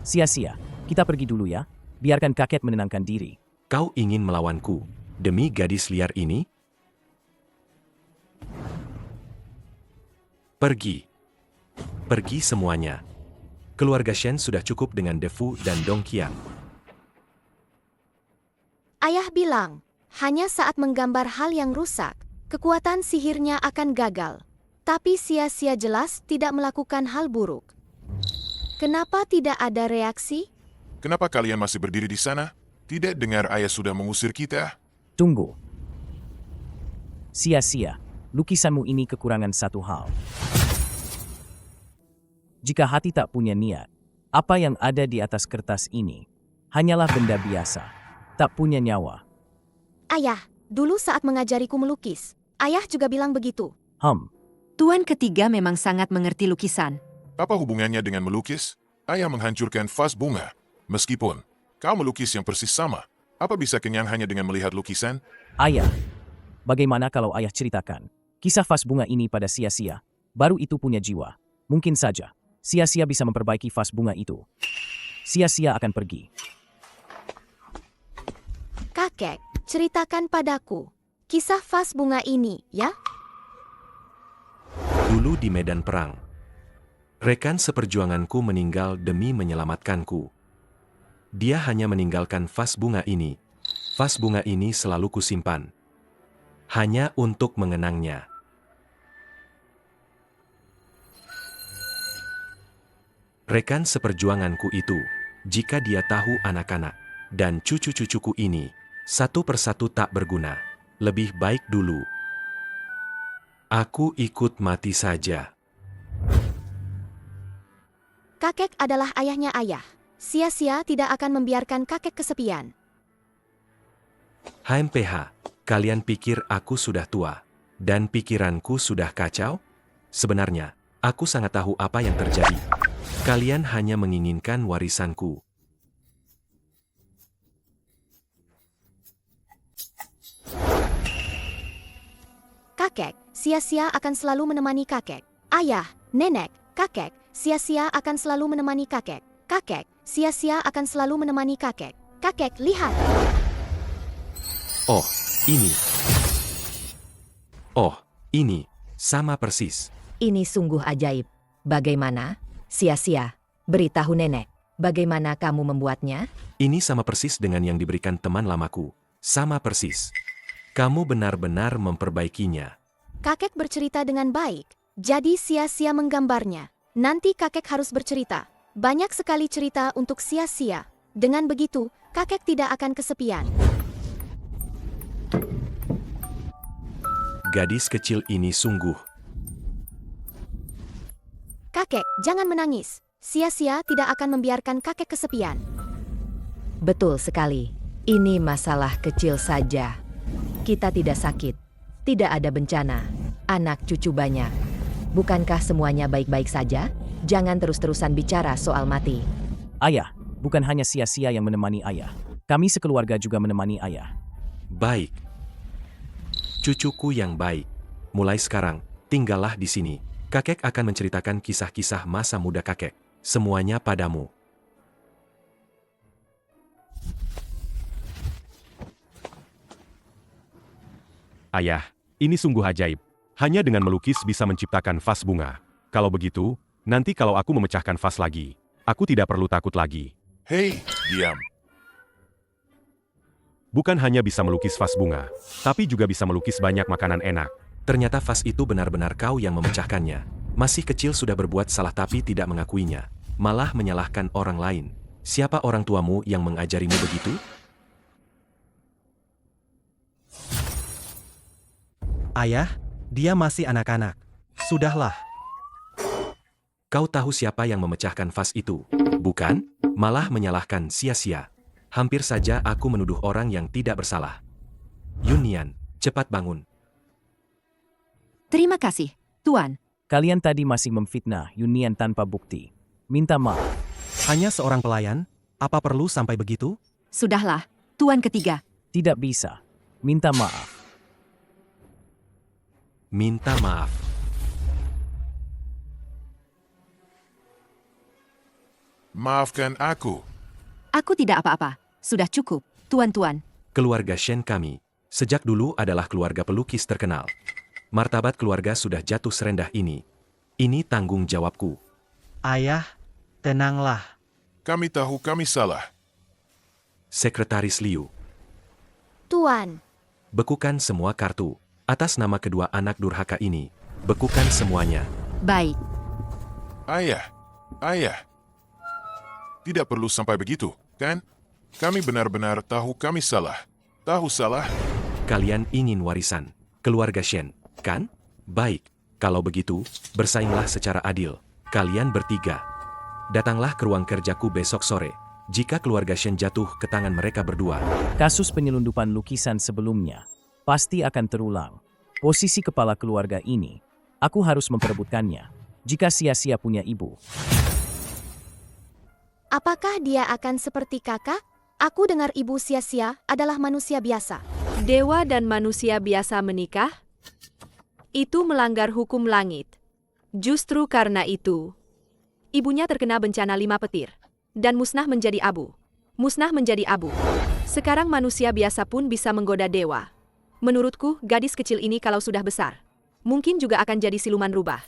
Speaker 3: Sia-sia, kita pergi dulu ya. Biarkan kakek menenangkan diri.
Speaker 5: kau ingin melawanku demi gadis liar ini? Pergi. Pergi semuanya. Keluarga Shen sudah cukup dengan Defu dan Dong Qiang.
Speaker 1: Ayah bilang, hanya saat menggambar hal yang rusak, kekuatan sihirnya akan gagal. Tapi sia-sia jelas tidak melakukan hal buruk. Kenapa tidak ada reaksi?
Speaker 8: Kenapa kalian masih berdiri di sana? Tidak dengar ayah sudah mengusir kita?
Speaker 3: Tunggu. Sia-sia, lukisanmu ini kekurangan satu hal. Jika hati tak punya niat, apa yang ada di atas kertas ini hanyalah benda biasa, tak punya nyawa.
Speaker 1: Ayah, dulu saat mengajariku melukis, ayah juga bilang begitu.
Speaker 9: Tuan ketiga memang sangat mengerti lukisan.
Speaker 8: Apa hubungannya dengan melukis? Ayah menghancurkan vas bunga. Meskipun kau melukis yang persis sama. Apa bisa kenyang hanya dengan melihat lukisan?
Speaker 3: Ayah, bagaimana kalau ayah ceritakan kisah vas bunga ini pada sia-sia? Baru itu punya jiwa. Mungkin saja, sia-sia bisa memperbaiki vas bunga itu. Sia-sia akan pergi.
Speaker 1: Kakek, ceritakan padaku kisah vas bunga ini, ya?
Speaker 5: Dulu di medan perang, rekan seperjuanganku meninggal demi menyelamatkanku. Dia hanya meninggalkan vas bunga ini. Vas bunga ini selalu kusimpan. Hanya untuk mengenangnya. Rekan seperjuanganku itu, jika dia tahu anak-anak dan cucu-cucuku ini, satu persatu tak berguna, lebih baik dulu aku ikut mati saja.
Speaker 1: Kakek adalah ayahnya ayah. Sia-sia tidak akan membiarkan kakek kesepian.
Speaker 5: HMPH, kalian pikir aku sudah tua dan pikiranku sudah kacau? Sebenarnya, aku sangat tahu apa yang terjadi. Kalian hanya menginginkan warisanku.
Speaker 1: Kakek, sia-sia akan selalu menemani kakek. Ayah, nenek, kakek, sia-sia akan selalu menemani kakek. Kakek, sia-sia akan selalu menemani kakek. Kakek, lihat.
Speaker 5: Oh, ini. Oh, ini. Sama persis.
Speaker 9: Ini sungguh ajaib. Bagaimana? Sia-sia. Beritahu nenek. Bagaimana kamu membuatnya?
Speaker 5: Ini sama persis dengan yang diberikan teman lamaku. Sama persis. Kamu benar-benar memperbaikinya.
Speaker 1: Kakek bercerita dengan baik. Jadi sia-sia menggambarnya. Nanti kakek harus bercerita. Banyak sekali cerita untuk sia-sia. Dengan begitu, kakek tidak akan kesepian.
Speaker 5: Gadis kecil ini sungguh.
Speaker 1: Kakek, jangan menangis. Sia-sia tidak akan membiarkan kakek kesepian.
Speaker 9: Betul sekali. Ini masalah kecil saja. Kita tidak sakit. Tidak ada bencana. Anak cucu banyak. Bukankah semuanya baik-baik saja? Jangan terus-terusan bicara soal mati.
Speaker 3: Ayah, bukan hanya sia-sia yang menemani ayah. Kami sekeluarga juga menemani ayah.
Speaker 5: Baik. Cucuku yang baik. Mulai sekarang, tinggallah di sini. Kakek akan menceritakan kisah-kisah masa muda kakek. Semuanya padamu. Ayah, ini sungguh ajaib. Hanya dengan melukis bisa menciptakan vas bunga. Kalau begitu, nanti kalau aku memecahkan vas lagi, aku tidak perlu takut lagi.
Speaker 8: Hei, diam.
Speaker 5: Bukan hanya bisa melukis vas bunga, tapi juga bisa melukis banyak makanan enak. Ternyata vas itu benar-benar kau yang memecahkannya. Masih kecil sudah berbuat salah tapi tidak mengakuinya. Malah menyalahkan orang lain. Siapa orang tuamu yang mengajarimu begitu?
Speaker 10: Ayah, dia masih anak-anak. Sudahlah.
Speaker 5: Kau tahu siapa yang memecahkan vas itu, bukan? Malah menyalahkan sia-sia. Hampir saja aku menuduh orang yang tidak bersalah. Yunian, cepat bangun.
Speaker 9: Terima kasih, Tuan.
Speaker 3: Kalian tadi masih memfitnah Yunian tanpa bukti. Minta maaf.
Speaker 10: Hanya seorang pelayan? Apa perlu sampai begitu?
Speaker 9: Sudahlah, Tuan ketiga.
Speaker 3: Tidak bisa. Minta maaf.
Speaker 5: Minta maaf.
Speaker 8: Maafkan aku.
Speaker 9: Aku tidak apa-apa. Sudah cukup, Tuan-tuan.
Speaker 5: Keluarga Shen kami, sejak dulu adalah keluarga pelukis terkenal. Martabat keluarga sudah jatuh serendah ini. Ini tanggung jawabku.
Speaker 10: Ayah, tenanglah.
Speaker 8: Kami tahu kami salah.
Speaker 5: Sekretaris Liu,
Speaker 1: Tuan,
Speaker 5: bekukan semua kartu. Atas nama kedua anak durhaka ini, bekukan semuanya.
Speaker 9: Baik.
Speaker 8: Ayah. Tidak perlu sampai begitu, kan? Kami benar-benar tahu kami salah. Tahu salah?
Speaker 5: Kalian ingin warisan keluarga Shen, kan? Baik, kalau begitu, bersainglah secara adil. Kalian bertiga. Datanglah ke ruang kerjaku besok sore. Jika keluarga Shen jatuh ke tangan mereka berdua,
Speaker 3: Kasus penyelundupan lukisan sebelumnya pasti akan terulang. Posisi kepala keluarga ini, aku harus memperebutkannya. Jika sia-sia punya ibu,
Speaker 1: apakah dia akan seperti kakak? Aku dengar ibu sia-sia adalah manusia biasa.
Speaker 4: Dewa dan manusia biasa menikah? Itu melanggar hukum langit. Justru karena itu, ibunya terkena bencana 5 petir. Dan musnah menjadi abu. Musnah menjadi abu. Sekarang manusia biasa pun bisa menggoda dewa. Menurutku, gadis kecil ini kalau sudah besar, mungkin juga akan jadi siluman rubah.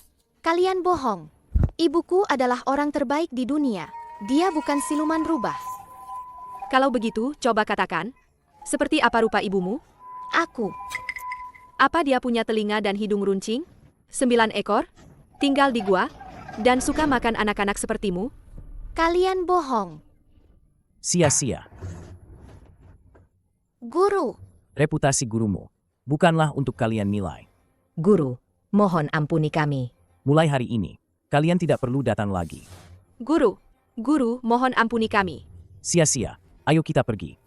Speaker 1: Kalian bohong. Ibuku adalah orang terbaik di dunia. Dia bukan siluman rubah.
Speaker 4: Kalau begitu, coba katakan, seperti apa rupa ibumu?
Speaker 1: Aku.
Speaker 4: Apa dia punya telinga dan hidung runcing? 9 ekor? Tinggal di gua? Dan suka makan anak-anak sepertimu?
Speaker 1: Kalian bohong.
Speaker 3: Sia-sia.
Speaker 1: Guru.
Speaker 3: Reputasi gurumu bukanlah untuk kalian nilai.
Speaker 11: Guru, mohon ampuni kami.
Speaker 3: Mulai hari ini, kalian tidak perlu datang lagi.
Speaker 4: Guru, mohon ampuni kami.
Speaker 3: Sia-sia, ayo kita pergi.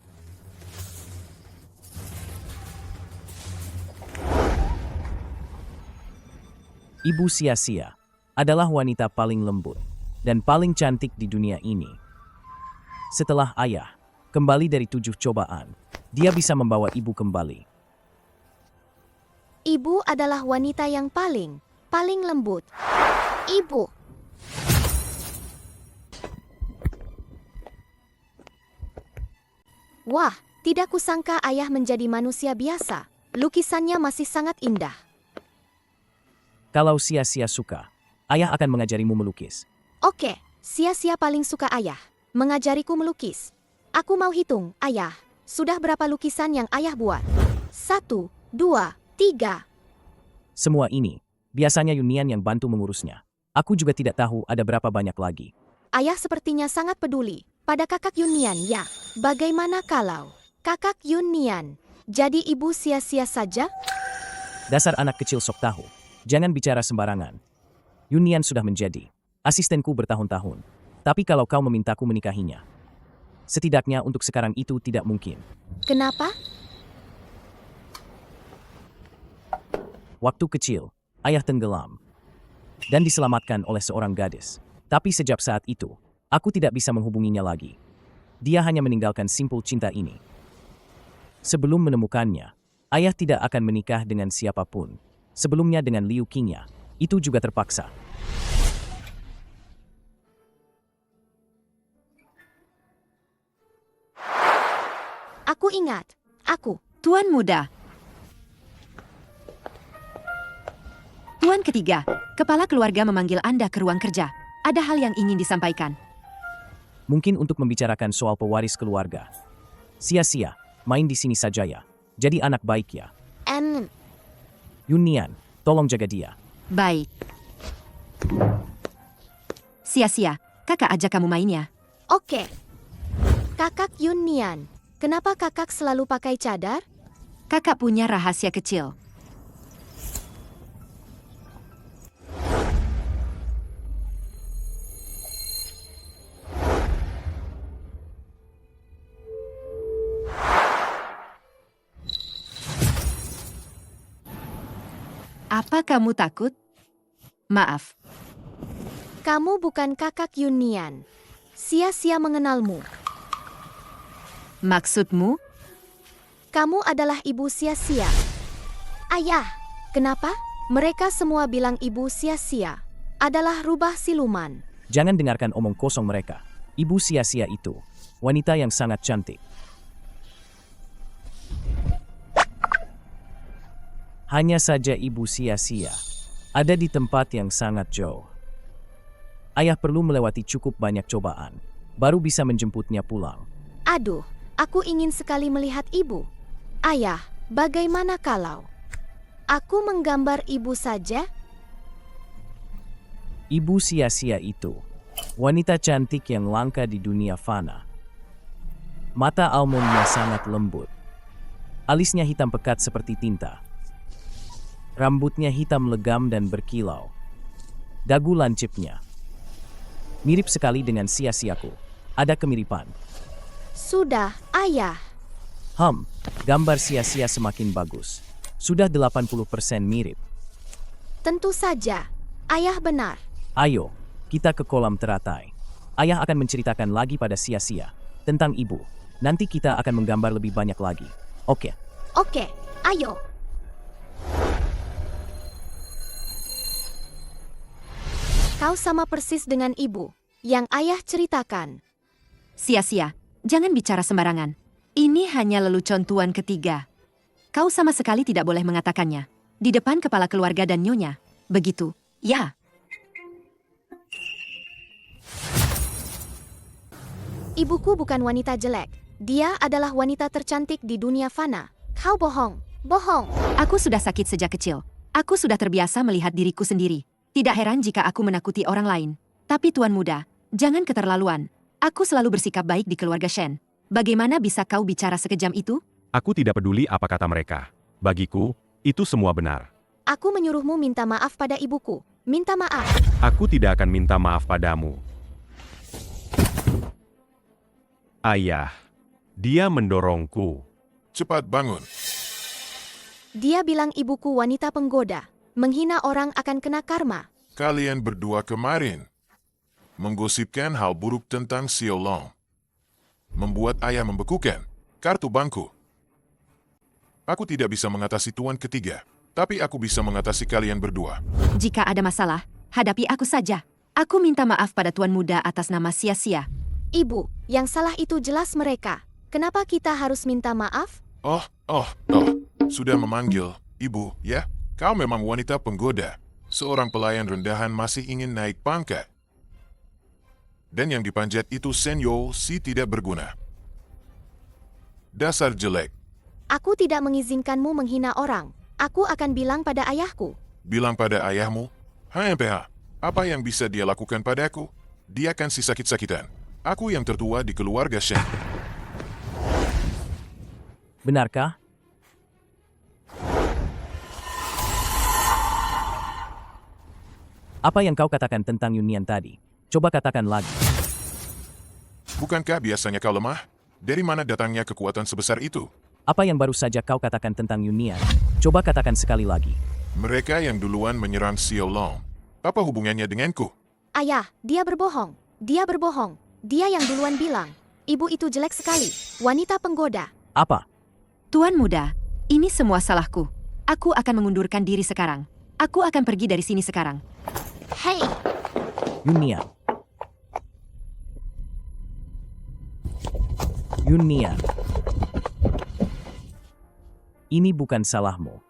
Speaker 3: Ibu sia-sia adalah wanita paling lembut dan paling cantik di dunia ini. Setelah ayah kembali dari 7 cobaan, dia bisa membawa ibu kembali.
Speaker 1: Ibu adalah wanita yang paling lembut. Ibu. Wah, tidak kusangka ayah menjadi manusia biasa. Lukisannya masih sangat indah.
Speaker 3: Kalau sia-sia suka, ayah akan mengajarimu melukis.
Speaker 1: Oke, sia-sia paling suka ayah mengajariku melukis. Aku mau hitung, ayah. Sudah berapa lukisan yang ayah buat? 1, 2, 3.
Speaker 3: Semua ini, biasanya Yunian yang bantu mengurusnya. Aku juga tidak tahu ada berapa banyak lagi.
Speaker 1: Ayah sepertinya sangat peduli pada kakak Yunian, ya. Bagaimana kalau kakak Yunian jadi ibu sia-sia saja?
Speaker 3: Dasar anak kecil sok tahu. Jangan bicara sembarangan. Yunian sudah menjadi asistenku bertahun-tahun. Tapi kalau kau memintaku menikahinya, setidaknya untuk sekarang itu tidak mungkin.
Speaker 1: Kenapa?
Speaker 3: Waktu kecil, ayah tenggelam dan diselamatkan oleh seorang gadis. Tapi sejak saat itu, aku tidak bisa menghubunginya lagi. Dia hanya meninggalkan simpul cinta ini. Sebelum menemukannya, ayah tidak akan menikah dengan siapapun. Sebelumnya dengan Liu Qingya, itu juga terpaksa.
Speaker 1: Aku ingat. Aku.
Speaker 9: Tuan muda. Tuan ketiga, kepala keluarga memanggil Anda ke ruang kerja. Ada hal yang ingin disampaikan.
Speaker 3: Mungkin untuk membicarakan soal pewaris keluarga. Sia-sia, main di sini saja ya. Jadi anak baik ya. Yunian, tolong jaga dia.
Speaker 9: Baik. Sia-sia, kakak ajak kamu mainnya.
Speaker 1: Oke. Kakak Yunian, kenapa kakak selalu pakai cadar?
Speaker 9: Kakak punya rahasia kecil. Apa kamu takut? Maaf.
Speaker 1: Kamu bukan kakak Yunian. Sia-sia mengenalmu.
Speaker 9: Maksudmu?
Speaker 1: Kamu adalah ibu sia-sia. Ayah, kenapa? Mereka semua bilang ibu sia-sia adalah rubah siluman.
Speaker 3: Jangan dengarkan omong kosong mereka. Ibu sia-sia itu, wanita yang sangat cantik. Hanya saja ibu sia-sia ada di tempat yang sangat jauh. Ayah perlu melewati cukup banyak cobaan, baru bisa menjemputnya pulang.
Speaker 1: Aduh, aku ingin sekali melihat ibu. Ayah, bagaimana kalau aku menggambar ibu saja?
Speaker 3: Ibu sia-sia itu, wanita cantik yang langka di dunia fana. Mata almondnya sangat lembut. Alisnya hitam pekat seperti tinta. Rambutnya hitam legam dan berkilau. Dagu lancipnya mirip sekali dengan sia-siaku. Ada kemiripan.
Speaker 1: Sudah, ayah.
Speaker 3: Gambar sia-sia semakin bagus. Sudah 80% mirip.
Speaker 1: Tentu saja, ayah benar.
Speaker 3: Ayo, kita ke kolam teratai. Ayah akan menceritakan lagi pada sia-sia tentang ibu Nanti kita akan menggambar lebih banyak lagi. Oke.
Speaker 1: Oke, ayo. Kau sama persis dengan ibu yang ayah ceritakan.
Speaker 9: Sia-sia, jangan bicara sembarangan. Ini hanya lelucon tuan ketiga. Kau sama sekali tidak boleh mengatakannya. Di depan kepala keluarga dan nyonya. Begitu, ya.
Speaker 1: Ibuku bukan wanita jelek. Dia adalah wanita tercantik di dunia fana. Kau bohong. Bohong.
Speaker 9: Aku sudah sakit sejak kecil. Aku sudah terbiasa melihat diriku sendiri. Tidak heran jika aku menakuti orang lain. Tapi tuan muda, jangan keterlaluan. Aku selalu bersikap baik di keluarga Shen. Bagaimana bisa kau bicara sekejam itu?
Speaker 5: Aku tidak peduli apa kata mereka. Bagiku, itu semua benar.
Speaker 1: Aku menyuruhmu minta maaf pada ibuku. Minta maaf.
Speaker 5: Aku tidak akan minta maaf padamu. Ayah, dia mendorongku.
Speaker 8: Cepat bangun.
Speaker 1: Dia bilang ibuku wanita penggoda. Menghina orang akan kena karma.
Speaker 8: Kalian berdua kemarin menggosipkan hal buruk tentang Xiao Long. Membuat ayah membekukan kartu bangku. Aku tidak bisa mengatasi tuan ketiga, tapi aku bisa mengatasi kalian berdua.
Speaker 9: Jika ada masalah, hadapi aku saja. Aku minta maaf pada tuan muda atas nama sia-sia.
Speaker 1: Ibu, yang salah itu jelas mereka. Kenapa kita harus minta maaf?
Speaker 8: Oh, sudah memanggil ibu, ya? Kau memang wanita penggoda. Seorang pelayan rendahan masih ingin naik pangkat. Dan yang dipanjat itu Senyo si tidak berguna. Dasar jelek.
Speaker 1: Aku tidak mengizinkanmu menghina orang. Aku akan bilang pada ayahku.
Speaker 8: Bilang pada ayahmu, HMPH, apa yang bisa dia lakukan padaku? Dia kan si sakit-sakitan. Aku yang tertua di keluarga Shen.
Speaker 3: Benarkah? Apa yang kau katakan tentang Yunian tadi? Coba katakan lagi.
Speaker 8: Bukankah biasanya kau lemah? Dari mana datangnya kekuatan sebesar itu?
Speaker 3: Apa yang baru saja kau katakan tentang Yunian? Coba katakan sekali lagi.
Speaker 8: Mereka yang duluan menyerang Xiao Long. Apa hubungannya denganku?
Speaker 1: Ayah, dia berbohong. Dia berbohong. Dia yang duluan bilang. Ibu itu jelek sekali. Wanita penggoda.
Speaker 3: Apa?
Speaker 9: Tuan muda, ini semua salahku. Aku akan mengundurkan diri sekarang. Aku akan pergi dari sini sekarang.
Speaker 1: Hei,
Speaker 3: Yunian. Yunian. Ini bukan salahmu.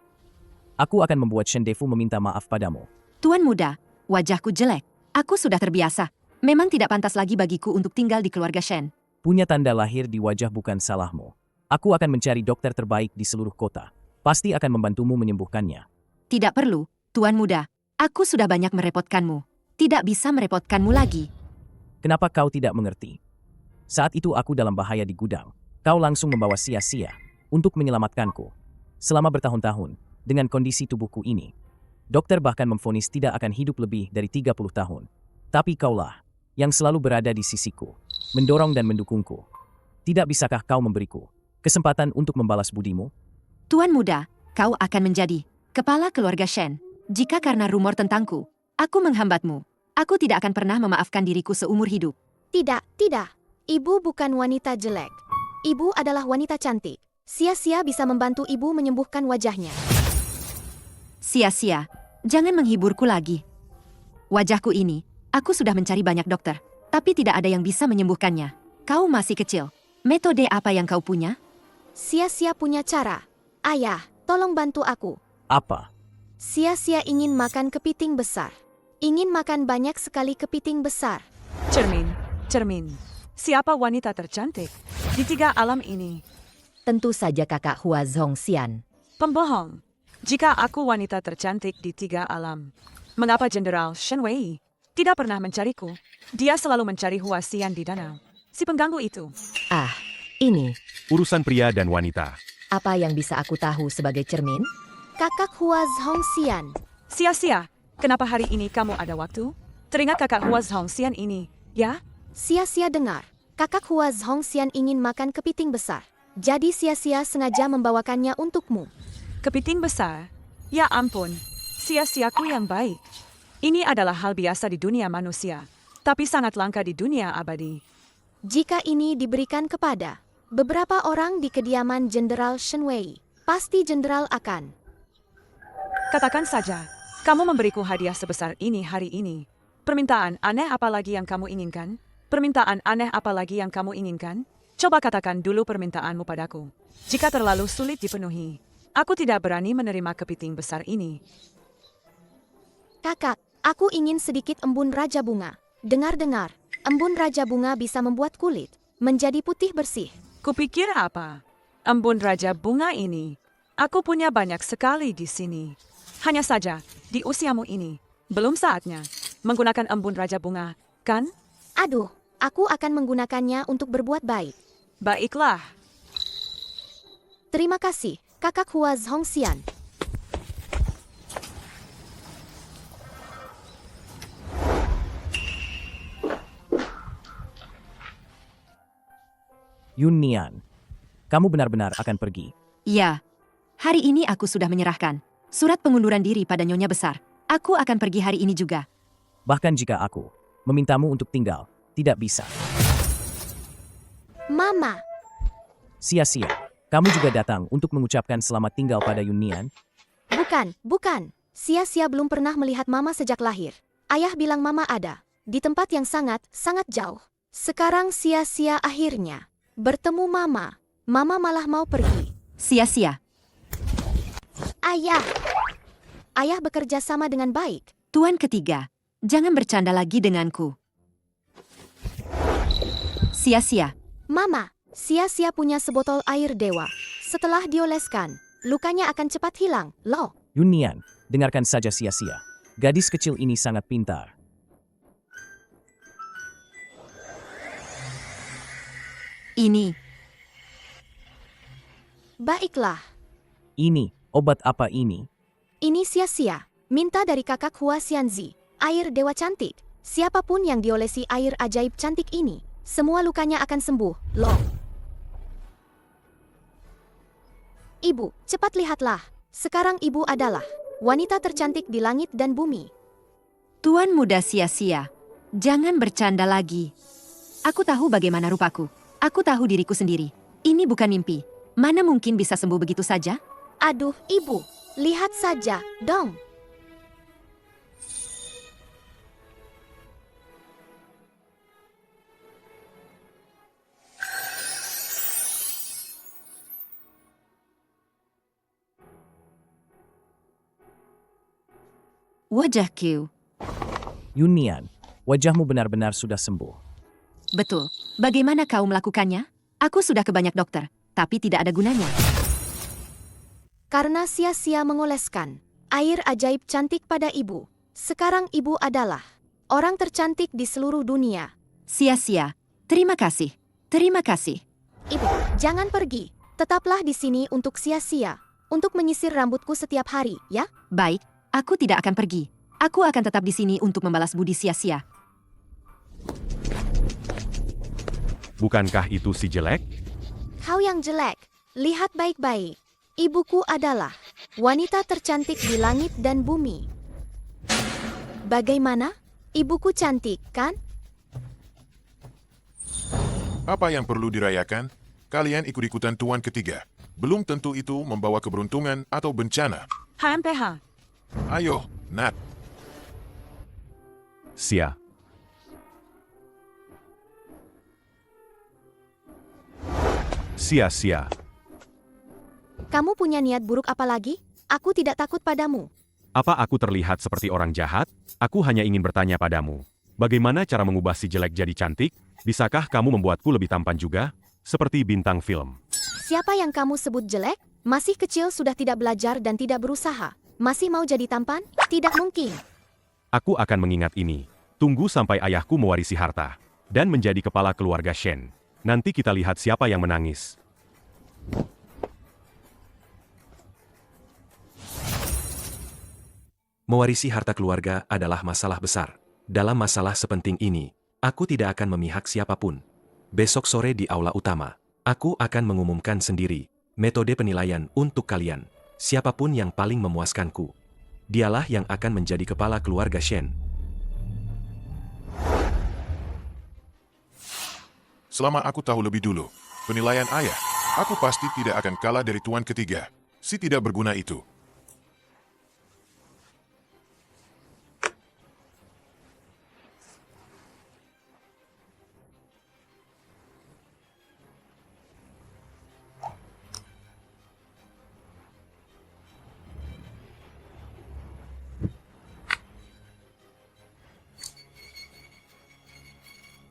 Speaker 3: Aku akan membuat Shen Defu meminta maaf padamu.
Speaker 9: Tuan muda, wajahku jelek. Aku sudah terbiasa. Memang tidak pantas lagi bagiku untuk tinggal di keluarga Shen.
Speaker 3: Punya tanda lahir di wajah bukan salahmu. Aku akan mencari dokter terbaik di seluruh kota. Pasti akan membantumu menyembuhkannya.
Speaker 9: Tidak perlu, tuan muda. Aku sudah banyak merepotkanmu. Tidak bisa merepotkanmu lagi.
Speaker 3: Kenapa kau tidak mengerti? Saat itu aku dalam bahaya di gudang. Kau langsung membawa sia-sia untuk menyelamatkanku. Selama bertahun-tahun, dengan kondisi tubuhku ini, dokter bahkan memvonis tidak akan hidup lebih dari 30 tahun. Tapi kaulah yang selalu berada di sisiku, mendorong dan mendukungku. Tidak bisakah kau memberiku kesempatan untuk membalas budimu?
Speaker 9: Tuan muda, kau akan menjadi kepala keluarga Shen. Jika karena rumor tentangku, aku menghambatmu, aku tidak akan pernah memaafkan diriku seumur hidup.
Speaker 1: tidak, tidak. Ibu bukan wanita jelek. Ibu adalah wanita cantik. Sia-sia bisa membantu ibu menyembuhkan wajahnya.
Speaker 9: Sia-sia, jangan menghiburku lagi. Wajahku ini, aku sudah mencari banyak dokter, tapi tidak ada yang bisa menyembuhkannya. Kau masih kecil. Metode apa yang kau punya?
Speaker 1: Sia-sia punya cara. Ayah, tolong bantu aku.
Speaker 3: Apa?
Speaker 1: Sia-sia ingin makan kepiting besar. Ingin makan banyak sekali kepiting besar.
Speaker 12: Cermin. Siapa wanita tercantik di 3 alam ini?
Speaker 11: Tentu saja kakak Hua Zhongxian.
Speaker 12: Pembohong. Jika aku wanita tercantik di 3 alam, mengapa Jenderal Shen Wei tidak pernah mencariku? Dia selalu mencari Hua Xian di danau. Si pengganggu itu.
Speaker 11: Ah, ini.
Speaker 5: Urusan pria dan wanita.
Speaker 11: Apa yang bisa aku tahu sebagai cermin?
Speaker 1: Kakak Hua Zhongxian.
Speaker 12: Sia-sia, kenapa hari ini kamu ada waktu? Teringat kakak Hua Zhongxian ini, ya?
Speaker 1: Sia-sia dengar. Kakak Hua Zhongxian ingin makan kepiting besar. Jadi sia-sia sengaja membawakannya untukmu.
Speaker 12: Kepiting besar? Ya ampun, sia-siaku yang baik. Ini adalah hal biasa di dunia manusia, tapi sangat langka di dunia abadi.
Speaker 1: Jika ini diberikan kepada beberapa orang di kediaman Jenderal Shen Wei. Pasti Jenderal akan.
Speaker 12: Katakan saja, kamu memberiku hadiah sebesar ini hari ini. Permintaan aneh apa lagi yang kamu inginkan? Permintaan aneh apa lagi yang kamu inginkan? Coba katakan dulu permintaanmu padaku. Jika terlalu sulit dipenuhi, aku tidak berani menerima kepiting besar ini.
Speaker 1: Kakak, aku ingin sedikit embun Raja Bunga. Dengar-dengar, embun Raja Bunga bisa membuat kulit menjadi putih bersih.
Speaker 12: Kupikir apa? Embun Raja Bunga ini, aku punya banyak sekali di sini. Hanya saja, di usiamu ini, belum saatnya menggunakan embun Raja Bunga, kan?
Speaker 1: Aduh, aku akan menggunakannya untuk berbuat baik.
Speaker 12: Baiklah.
Speaker 1: Terima kasih, Kakak Hua Zhongxian.
Speaker 3: Yun Nian, kamu benar-benar akan pergi.
Speaker 9: Ya, hari ini aku sudah menyerahkan surat pengunduran diri pada Nyonya Besar. Aku akan pergi hari ini juga.
Speaker 3: Bahkan jika aku memintamu untuk tinggal, tidak bisa.
Speaker 1: Mama,
Speaker 3: Sia-sia, kamu juga datang untuk mengucapkan selamat tinggal pada Yun Nian?
Speaker 1: bukan. Sia-sia belum pernah melihat Mama sejak lahir. Ayah bilang Mama ada di tempat yang sangat jauh. Sekarang sia-sia akhirnya bertemu Mama. Mama malah mau pergi.
Speaker 9: Sia-sia.
Speaker 1: Ayah bekerja sama dengan baik.
Speaker 9: Tuan ketiga, jangan bercanda lagi denganku. Sia-sia.
Speaker 1: Mama, sia-sia punya sebotol air dewa. Setelah dioleskan, lukanya akan cepat hilang, loh.
Speaker 3: Yun Nian, dengarkan saja sia-sia. Gadis kecil ini sangat pintar.
Speaker 9: Ini.
Speaker 1: Baiklah,
Speaker 3: Ini, obat apa ini?
Speaker 1: ini sia-sia. Minta dari kakak Hua Xianzi, air dewa cantik. Siapapun yang diolesi air ajaib cantik ini, semua lukanya akan sembuh, loh. Ibu, cepat lihatlah. Sekarang ibu adalah wanita tercantik di langit dan bumi.
Speaker 9: Tuan muda sia-sia. Jangan bercanda lagi. Aku tahu bagaimana rupaku. Aku tahu diriku sendiri. Ini bukan mimpi. Mana mungkin bisa sembuh begitu saja?
Speaker 1: Aduh, ibu, lihat saja, dong.
Speaker 9: Wajahku.
Speaker 3: Yun Nian, wajahmu benar-benar sudah sembuh.
Speaker 9: Betul. Bagaimana kau melakukannya? Aku sudah ke banyak dokter, tapi tidak ada gunanya.
Speaker 1: Karena sia-sia mengoleskan air ajaib cantik pada ibu. Sekarang ibu adalah orang tercantik di seluruh dunia.
Speaker 9: Sia-sia. Terima kasih. Terima kasih.
Speaker 1: Ibu, jangan pergi. Tetaplah di sini untuk sia-sia. Untuk menyisir rambutku setiap hari, ya?
Speaker 9: Baik, aku tidak akan pergi. Aku akan tetap di sini untuk membalas budi sia-sia.
Speaker 5: Bukankah itu si jelek?
Speaker 1: Kau yang jelek, lihat baik-baik. Ibuku adalah wanita tercantik di langit dan bumi. Bagaimana? Ibuku cantik, kan?
Speaker 8: Apa yang perlu dirayakan? Kalian ikut-ikutan tuan ketiga. Belum tentu itu membawa keberuntungan atau bencana.
Speaker 12: HMPH.
Speaker 8: Ayo, Nat.
Speaker 5: Sia. Sia-sia.
Speaker 1: Kamu punya niat buruk apa lagi? Aku tidak takut padamu.
Speaker 5: Apa aku terlihat seperti orang jahat? Aku hanya ingin bertanya padamu. Bagaimana cara mengubah si jelek jadi cantik? Bisakah kamu membuatku lebih tampan juga? Seperti bintang film.
Speaker 1: Siapa yang kamu sebut jelek? Masih kecil sudah tidak belajar dan tidak berusaha. Masih mau jadi tampan? Tidak mungkin.
Speaker 5: Aku akan mengingat ini. Tunggu sampai ayahku mewarisi harta. Dan menjadi kepala keluarga Shen. Nanti kita lihat siapa yang menangis.
Speaker 13: Mewarisi harta keluarga adalah masalah besar. Dalam masalah sepenting ini, aku tidak akan memihak siapapun. Besok sore di aula utama, aku akan mengumumkan sendiri metode penilaian untuk kalian. Siapapun yang paling memuaskanku, dialah yang akan menjadi kepala keluarga Shen.
Speaker 8: Selama aku tahu lebih dulu, penilaian ayah. Aku pasti tidak akan kalah dari tuan ketiga. Si tidak berguna itu.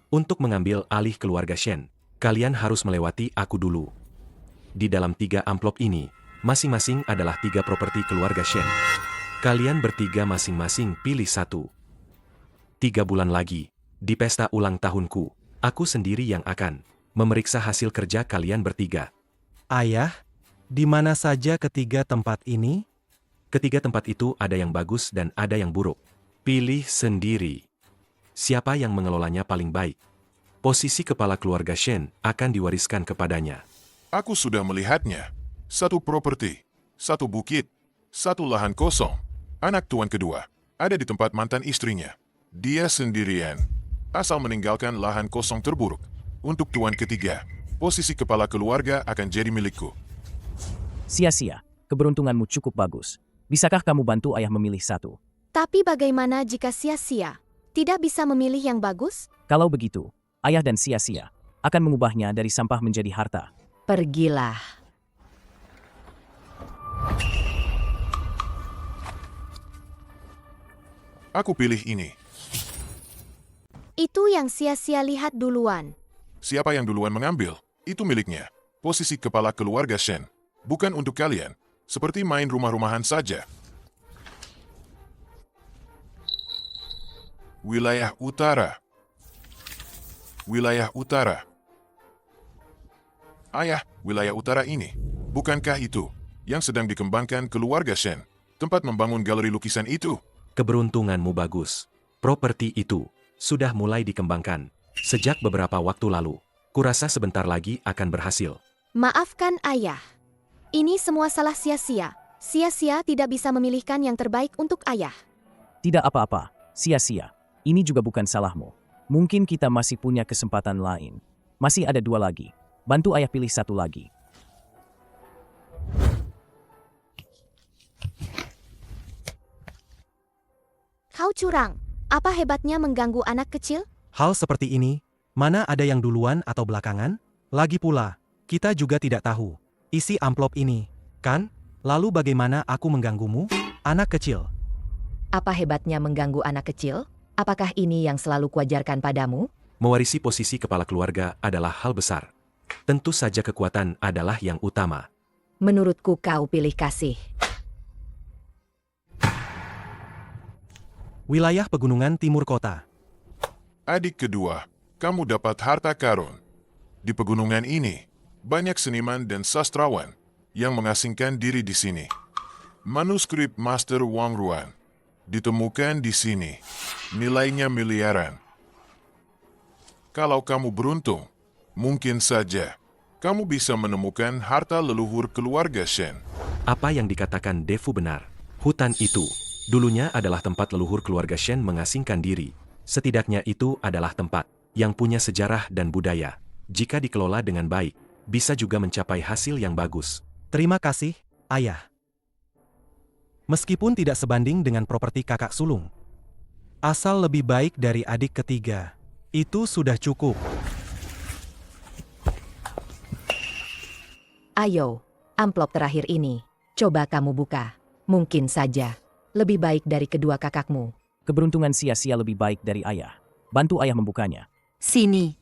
Speaker 13: Untuk mengambil alih keluarga Shen, kalian harus melewati aku dulu. Di dalam 3 amplop ini, masing-masing adalah 3 properti keluarga Shen. Kalian bertiga masing-masing pilih 1. 3 bulan lagi, di pesta ulang tahunku, aku sendiri yang akan memeriksa hasil kerja kalian bertiga.
Speaker 10: Ayah, di mana saja ketiga tempat ini?
Speaker 13: Ketiga tempat itu ada yang bagus dan ada yang buruk. Pilih sendiri. Siapa yang mengelolanya paling baik? Posisi kepala keluarga Shen akan diwariskan kepadanya.
Speaker 8: Aku sudah melihatnya. 1 properti, 1 bukit, 1 lahan kosong. Anak tuan kedua ada di tempat mantan istrinya. Dia sendirian. Asal meninggalkan lahan kosong terburuk. Untuk tuan ketiga, posisi kepala keluarga akan jadi milikku.
Speaker 3: Sia-sia, keberuntunganmu cukup bagus. Bisakah kamu bantu ayah memilih 1?
Speaker 1: Tapi bagaimana jika sia-sia? Tidak bisa memilih yang bagus?
Speaker 3: Kalau begitu, ayah dan sia-sia akan mengubahnya dari sampah menjadi harta.
Speaker 11: Pergilah.
Speaker 8: Aku pilih ini.
Speaker 1: Itu yang sia-sia lihat duluan.
Speaker 8: Siapa yang duluan mengambil, itu miliknya. Posisi kepala keluarga Shen. Bukan untuk kalian. Seperti main rumah-rumahan saja. Wilayah utara. Wilayah utara. Ayah, wilayah utara ini. Bukankah itu yang sedang dikembangkan keluarga Shen? Tempat membangun galeri lukisan itu.
Speaker 13: Keberuntunganmu bagus. Properti itu sudah mulai dikembangkan sejak beberapa waktu lalu. Kurasa sebentar lagi akan berhasil.
Speaker 1: Maafkan ayah. Ini semua salah sia-sia. Sia-sia tidak bisa memilihkan yang terbaik untuk ayah.
Speaker 3: Tidak apa-apa, sia-sia. Ini juga bukan salahmu. Mungkin kita masih punya kesempatan lain. Masih ada 2 lagi. Bantu ayah pilih 1 lagi.
Speaker 1: Kau curang. Apa hebatnya mengganggu anak kecil?
Speaker 10: Hal seperti ini, mana ada yang duluan atau belakangan? Lagi pula, kita juga tidak tahu isi amplop ini, kan? Lalu bagaimana aku mengganggumu, anak kecil?
Speaker 11: Apa hebatnya mengganggu anak kecil? Apakah ini yang selalu kuajarkan padamu?
Speaker 13: Mewarisi posisi kepala keluarga adalah hal besar. Tentu saja kekuatan adalah yang utama.
Speaker 11: Menurutku kau pilih kasih.
Speaker 10: Wilayah pegunungan timur kota.
Speaker 8: Adik kedua, kamu dapat harta karun. Di pegunungan ini, banyak seniman dan sastrawan yang mengasingkan diri di sini. Manuskrip Master Wang Ruan ditemukan di sini. Nilainya miliaran. Kalau kamu beruntung, mungkin saja kamu bisa menemukan harta leluhur keluarga Shen.
Speaker 13: Apa yang dikatakan Defu benar. Hutan itu dulunya adalah tempat leluhur keluarga Shen mengasingkan diri. Setidaknya itu adalah tempat yang punya sejarah dan budaya. Jika dikelola dengan baik, bisa juga mencapai hasil yang bagus.
Speaker 10: Terima kasih, ayah. Meskipun tidak sebanding dengan properti kakak sulung, asal lebih baik dari adik ketiga, itu sudah cukup.
Speaker 11: Ayo, amplop terakhir ini. Coba kamu buka. Mungkin saja lebih baik dari kedua kakakmu.
Speaker 3: Keberuntungan sia-sia lebih baik dari ayah. Bantu ayah membukanya.
Speaker 9: Sini.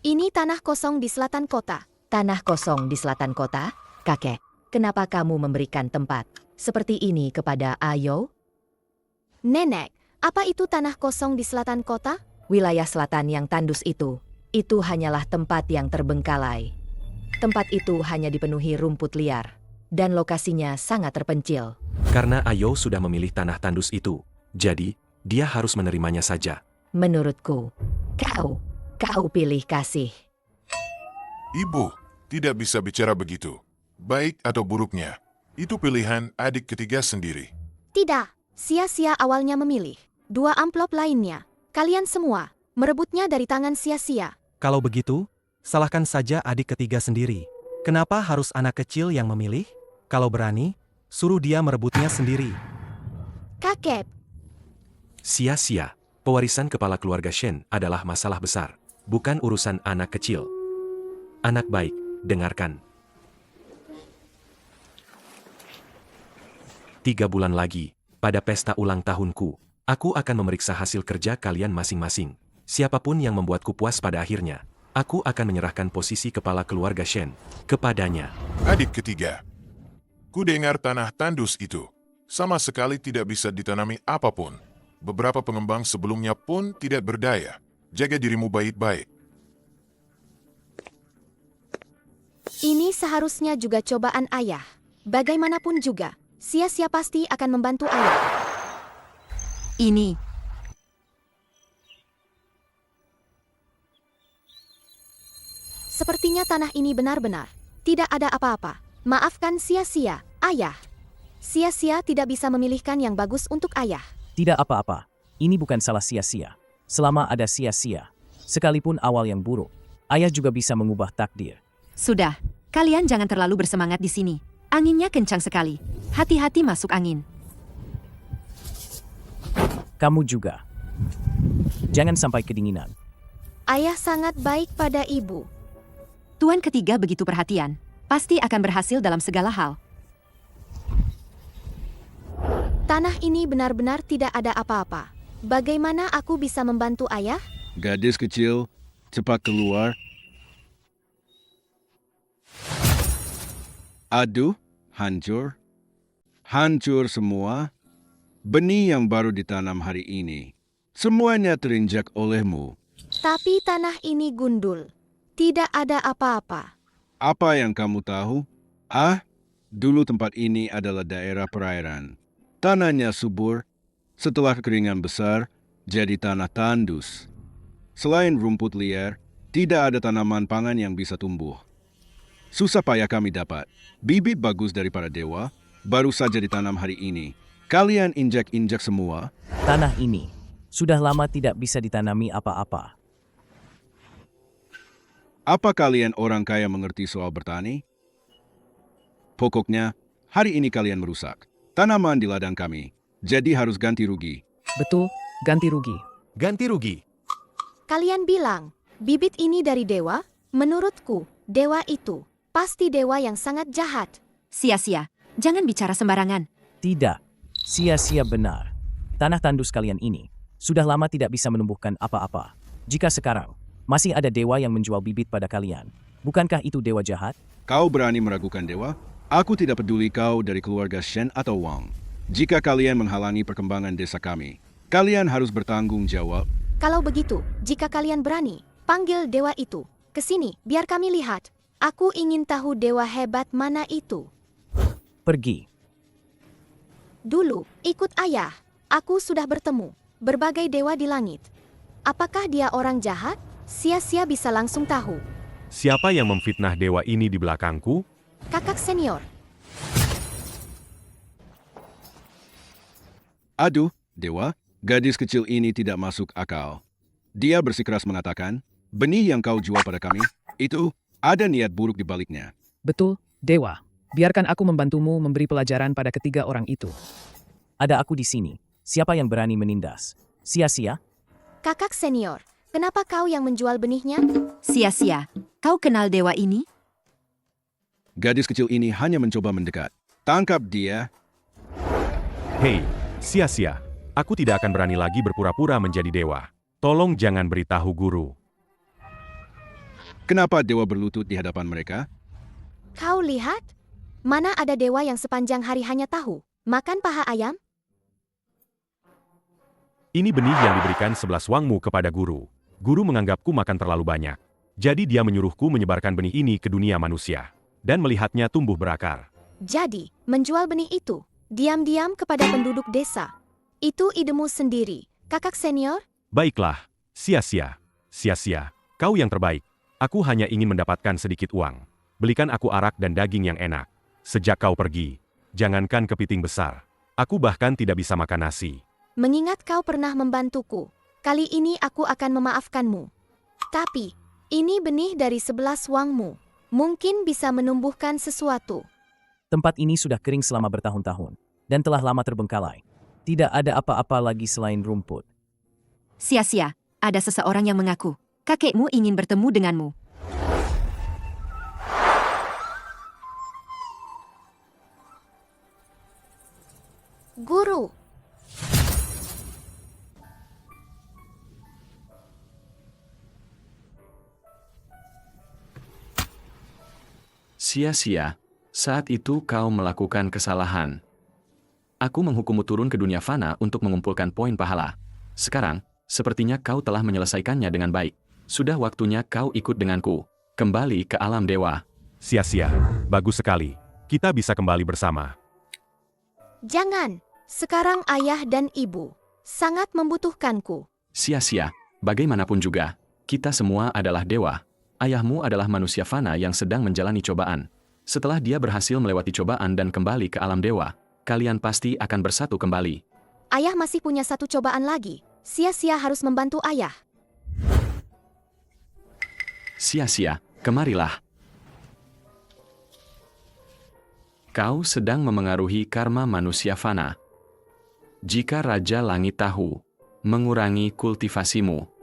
Speaker 1: Ini tanah kosong di selatan kota.
Speaker 11: Tanah kosong di selatan kota? Kakek, kenapa kamu memberikan tempat seperti ini kepada Ayo?
Speaker 1: Nenek, apa itu tanah kosong di selatan kota?
Speaker 11: Wilayah selatan yang tandus itu hanyalah tempat yang terbengkalai. Tempat itu hanya dipenuhi rumput liar, dan lokasinya sangat terpencil.
Speaker 13: Karena Ayo sudah memilih tanah tandus itu, jadi dia harus menerimanya saja.
Speaker 11: Menurutku, kau pilih kasih.
Speaker 8: Ibu, tidak bisa bicara begitu. Baik atau buruknya, itu pilihan adik ketiga sendiri.
Speaker 1: Tidak, sia-sia awalnya memilih. 2 amplop lainnya, kalian semua merebutnya dari tangan sia-sia.
Speaker 10: Kalau begitu, salahkan saja adik ketiga sendiri. Kenapa harus anak kecil yang memilih? Kalau berani, suruh dia merebutnya sendiri.
Speaker 1: Kakek,
Speaker 13: Sia-sia, pewarisan kepala keluarga Shen adalah masalah besar, bukan urusan anak kecil. Anak baik, dengarkan. 3 bulan lagi, pada pesta ulang tahunku, aku akan memeriksa hasil kerja kalian masing-masing. Siapapun yang membuatku puas pada akhirnya, aku akan menyerahkan posisi kepala keluarga Shen kepadanya.
Speaker 8: Adik ketiga, ku dengar tanah tandus itu sama sekali tidak bisa ditanami apapun. Beberapa pengembang sebelumnya pun tidak berdaya. Jaga dirimu baik-baik.
Speaker 1: ini seharusnya juga cobaan ayah. Bagaimanapun juga, sia-sia pasti akan membantu ayah.
Speaker 9: Ini.
Speaker 1: Sepertinya tanah ini benar-benar tidak ada apa-apa. Maafkan sia-sia, ayah. Sia-sia tidak bisa memilihkan yang bagus untuk ayah.
Speaker 3: Tidak apa-apa, ini bukan salah sia-sia. Selama ada sia-sia, sekalipun awal yang buruk, ayah juga bisa mengubah takdir.
Speaker 9: Sudah, kalian jangan terlalu bersemangat di sini. Anginnya kencang sekali. Hati-hati masuk angin.
Speaker 3: Kamu juga. Jangan sampai kedinginan.
Speaker 1: Ayah sangat baik pada ibu.
Speaker 9: Tuan ketiga begitu perhatian. Pasti akan berhasil dalam segala hal.
Speaker 1: Tanah ini benar-benar tidak ada apa-apa. Bagaimana aku bisa membantu ayah?
Speaker 14: Gadis kecil, cepat keluar. Aduh, hancur. Hancur semua. Benih yang baru ditanam hari ini. Semuanya terinjak olehmu.
Speaker 1: Tapi tanah ini gundul. Tidak ada apa-apa.
Speaker 14: Apa yang kamu tahu? Dulu tempat ini adalah daerah perairan. Tanahnya subur. Setelah kekeringan besar, jadi tanah tandus. Selain rumput liar, tidak ada tanaman pangan yang bisa tumbuh. Susah payah kami dapat. Bibit bagus daripada dewa, baru saja ditanam hari ini. Kalian injak-injak semua.
Speaker 3: Tanah ini sudah lama tidak bisa ditanami apa-apa.
Speaker 14: Apa kalian orang kaya mengerti soal bertani? Pokoknya, hari ini kalian merusak tanaman di ladang kami. Jadi harus ganti rugi.
Speaker 15: Betul, ganti rugi.
Speaker 5: Ganti rugi.
Speaker 1: Kalian bilang, bibit ini dari dewa? Menurutku, dewa itu pasti dewa yang sangat jahat.
Speaker 9: Sia-sia, jangan bicara sembarangan.
Speaker 3: Tidak, sia-sia benar. Tanah tandus kalian ini sudah lama tidak bisa menumbuhkan apa-apa. Jika sekarang masih ada dewa yang menjual bibit pada kalian, bukankah itu dewa jahat?
Speaker 14: Kau berani meragukan dewa? Aku tidak peduli kau dari keluarga Shen atau Wang. Jika kalian menghalangi perkembangan desa kami, kalian harus bertanggung jawab.
Speaker 1: Kalau begitu, jika kalian berani, panggil dewa itu ke sini, biar kami lihat. Aku ingin tahu dewa hebat mana itu.
Speaker 3: Pergi.
Speaker 1: Dulu, ikut ayah. Aku sudah bertemu berbagai dewa di langit. Apakah dia orang jahat? Sia-sia bisa langsung tahu.
Speaker 5: Siapa yang memfitnah dewa ini di belakangku?
Speaker 1: Kakak senior.
Speaker 14: Aduh, dewa, gadis kecil ini tidak masuk akal. Dia bersikeras mengatakan, benih yang kau jual pada kami, itu ada niat buruk di baliknya.
Speaker 15: Betul, Dewa. Biarkan aku membantumu memberi pelajaran pada ketiga orang itu.
Speaker 3: Ada aku di sini. Siapa yang berani menindas? Sia-sia?
Speaker 1: Kakak senior, kenapa kau yang menjual benihnya?
Speaker 9: Sia-sia, kau kenal dewa ini?
Speaker 14: Gadis kecil ini hanya mencoba mendekat. Tangkap dia.
Speaker 5: Hei, sia-sia. Aku tidak akan berani lagi berpura-pura menjadi dewa. Tolong jangan beritahu guru.
Speaker 14: Kenapa dewa berlutut di hadapan mereka?
Speaker 1: Kau lihat? Mana ada dewa yang sepanjang hari hanya tahu makan paha ayam?
Speaker 5: Ini benih yang diberikan 11 wangmu kepada guru. Guru menganggapku makan terlalu banyak. Jadi dia menyuruhku menyebarkan benih ini ke dunia manusia. Dan melihatnya tumbuh berakar.
Speaker 1: Jadi, menjual benih itu diam-diam kepada penduduk desa. Itu idemu sendiri, kakak senior?
Speaker 5: Baiklah, sia-sia. Sia-sia, kau yang terbaik. Aku hanya ingin mendapatkan sedikit uang. Belikan aku arak dan daging yang enak. Sejak kau pergi, jangankan kepiting besar. Aku bahkan tidak bisa makan nasi.
Speaker 1: Mengingat kau pernah membantuku, kali ini aku akan memaafkanmu. Tapi, ini benih dari 11 wangmu. Mungkin bisa menumbuhkan sesuatu.
Speaker 3: Tempat ini sudah kering selama bertahun-tahun dan telah lama terbengkalai. Tidak ada apa-apa lagi selain rumput.
Speaker 9: Sia-sia, ada seseorang yang mengaku, kakekmu ingin bertemu denganmu.
Speaker 1: Guru.
Speaker 6: Sia-sia, saat itu kau melakukan kesalahan. Aku menghukummu turun ke dunia fana untuk mengumpulkan poin pahala. Sekarang, sepertinya kau telah menyelesaikannya dengan baik. Sudah waktunya kau ikut denganku. Kembali ke alam dewa.
Speaker 5: Sia-sia, bagus sekali. Kita bisa kembali bersama.
Speaker 1: Jangan. Sekarang ayah dan ibu sangat membutuhkanku.
Speaker 6: Sia-sia, bagaimanapun juga, kita semua adalah dewa. Ayahmu adalah manusia fana yang sedang menjalani cobaan. Setelah dia berhasil melewati cobaan dan kembali ke alam dewa, kalian pasti akan bersatu kembali.
Speaker 1: Ayah masih punya satu cobaan lagi. Sia-sia harus membantu ayah.
Speaker 6: Sia-sia, kemarilah. Kau sedang memengaruhi karma manusia fana. Jika Raja Langit tahu, mengurangi kultivasimu.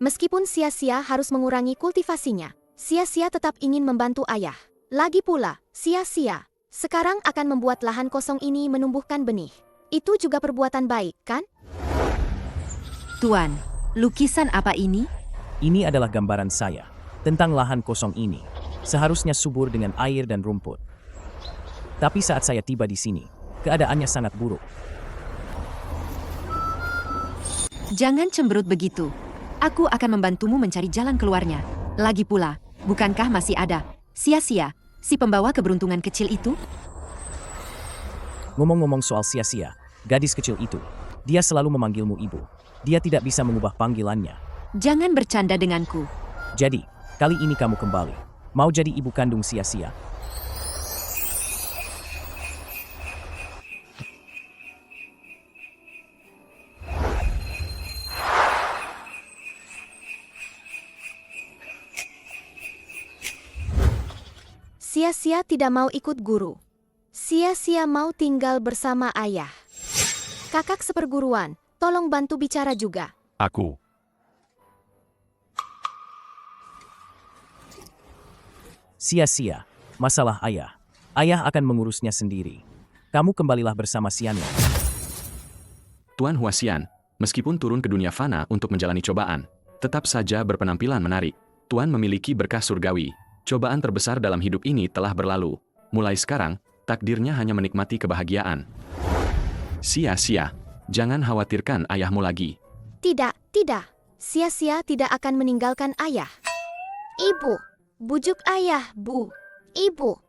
Speaker 1: Meskipun sia-sia harus mengurangi kultivasinya, sia-sia tetap ingin membantu ayah. Lagi pula, sia-sia sekarang akan membuat lahan kosong ini menumbuhkan benih. Itu juga perbuatan baik, kan?
Speaker 9: Tuan, lukisan apa ini?
Speaker 3: Ini adalah gambaran saya tentang lahan kosong ini. Seharusnya subur dengan air dan rumput. Tapi saat saya tiba di sini, keadaannya sangat buruk.
Speaker 9: Jangan cemberut begitu. Aku akan membantumu mencari jalan keluarnya. Lagi pula, bukankah masih ada sia-sia, si pembawa keberuntungan kecil itu?
Speaker 3: Ngomong-ngomong soal sia-sia, gadis kecil itu, dia selalu memanggilmu ibu. Dia tidak bisa mengubah panggilannya.
Speaker 9: Jangan bercanda denganku.
Speaker 3: Jadi, kali ini kamu kembali. Mau jadi ibu kandung sia-sia?
Speaker 1: Sia-sia tidak mau ikut guru. Sia-sia mau tinggal bersama ayah. Kakak seperguruan, tolong bantu bicara juga.
Speaker 5: Aku.
Speaker 3: Sia-sia, masalah ayah. Ayah akan mengurusnya sendiri. Kamu kembalilah bersama Xianle.
Speaker 6: Tuan Huasian, meskipun turun ke dunia fana untuk menjalani cobaan, tetap saja berpenampilan menarik. Tuan memiliki berkah surgawi. Cobaan terbesar dalam hidup ini telah berlalu. Mulai sekarang, takdirnya hanya menikmati kebahagiaan. Sia-sia, jangan khawatirkan ayahmu lagi.
Speaker 1: Tidak, tidak. Sia-sia tidak akan meninggalkan ayah. Ibu, bujuk ayah, Bu. Ibu.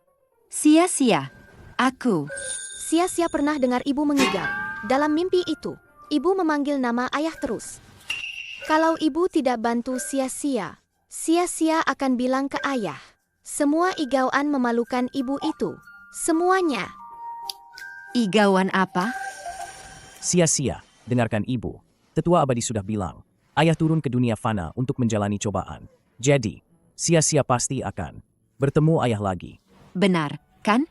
Speaker 9: Sia-sia, aku.
Speaker 1: Sia-sia pernah dengar ibu mengigau. Dalam mimpi itu, ibu memanggil nama ayah terus. Kalau ibu tidak bantu sia-sia, sia-sia akan bilang ke ayah. Semua igauan memalukan ibu itu. Semuanya.
Speaker 9: Igauan apa?
Speaker 3: Sia-sia, dengarkan ibu. Tetua abadi sudah bilang, ayah turun ke dunia fana untuk menjalani cobaan. Jadi, sia-sia pasti akan bertemu ayah lagi.
Speaker 9: Benar, kan?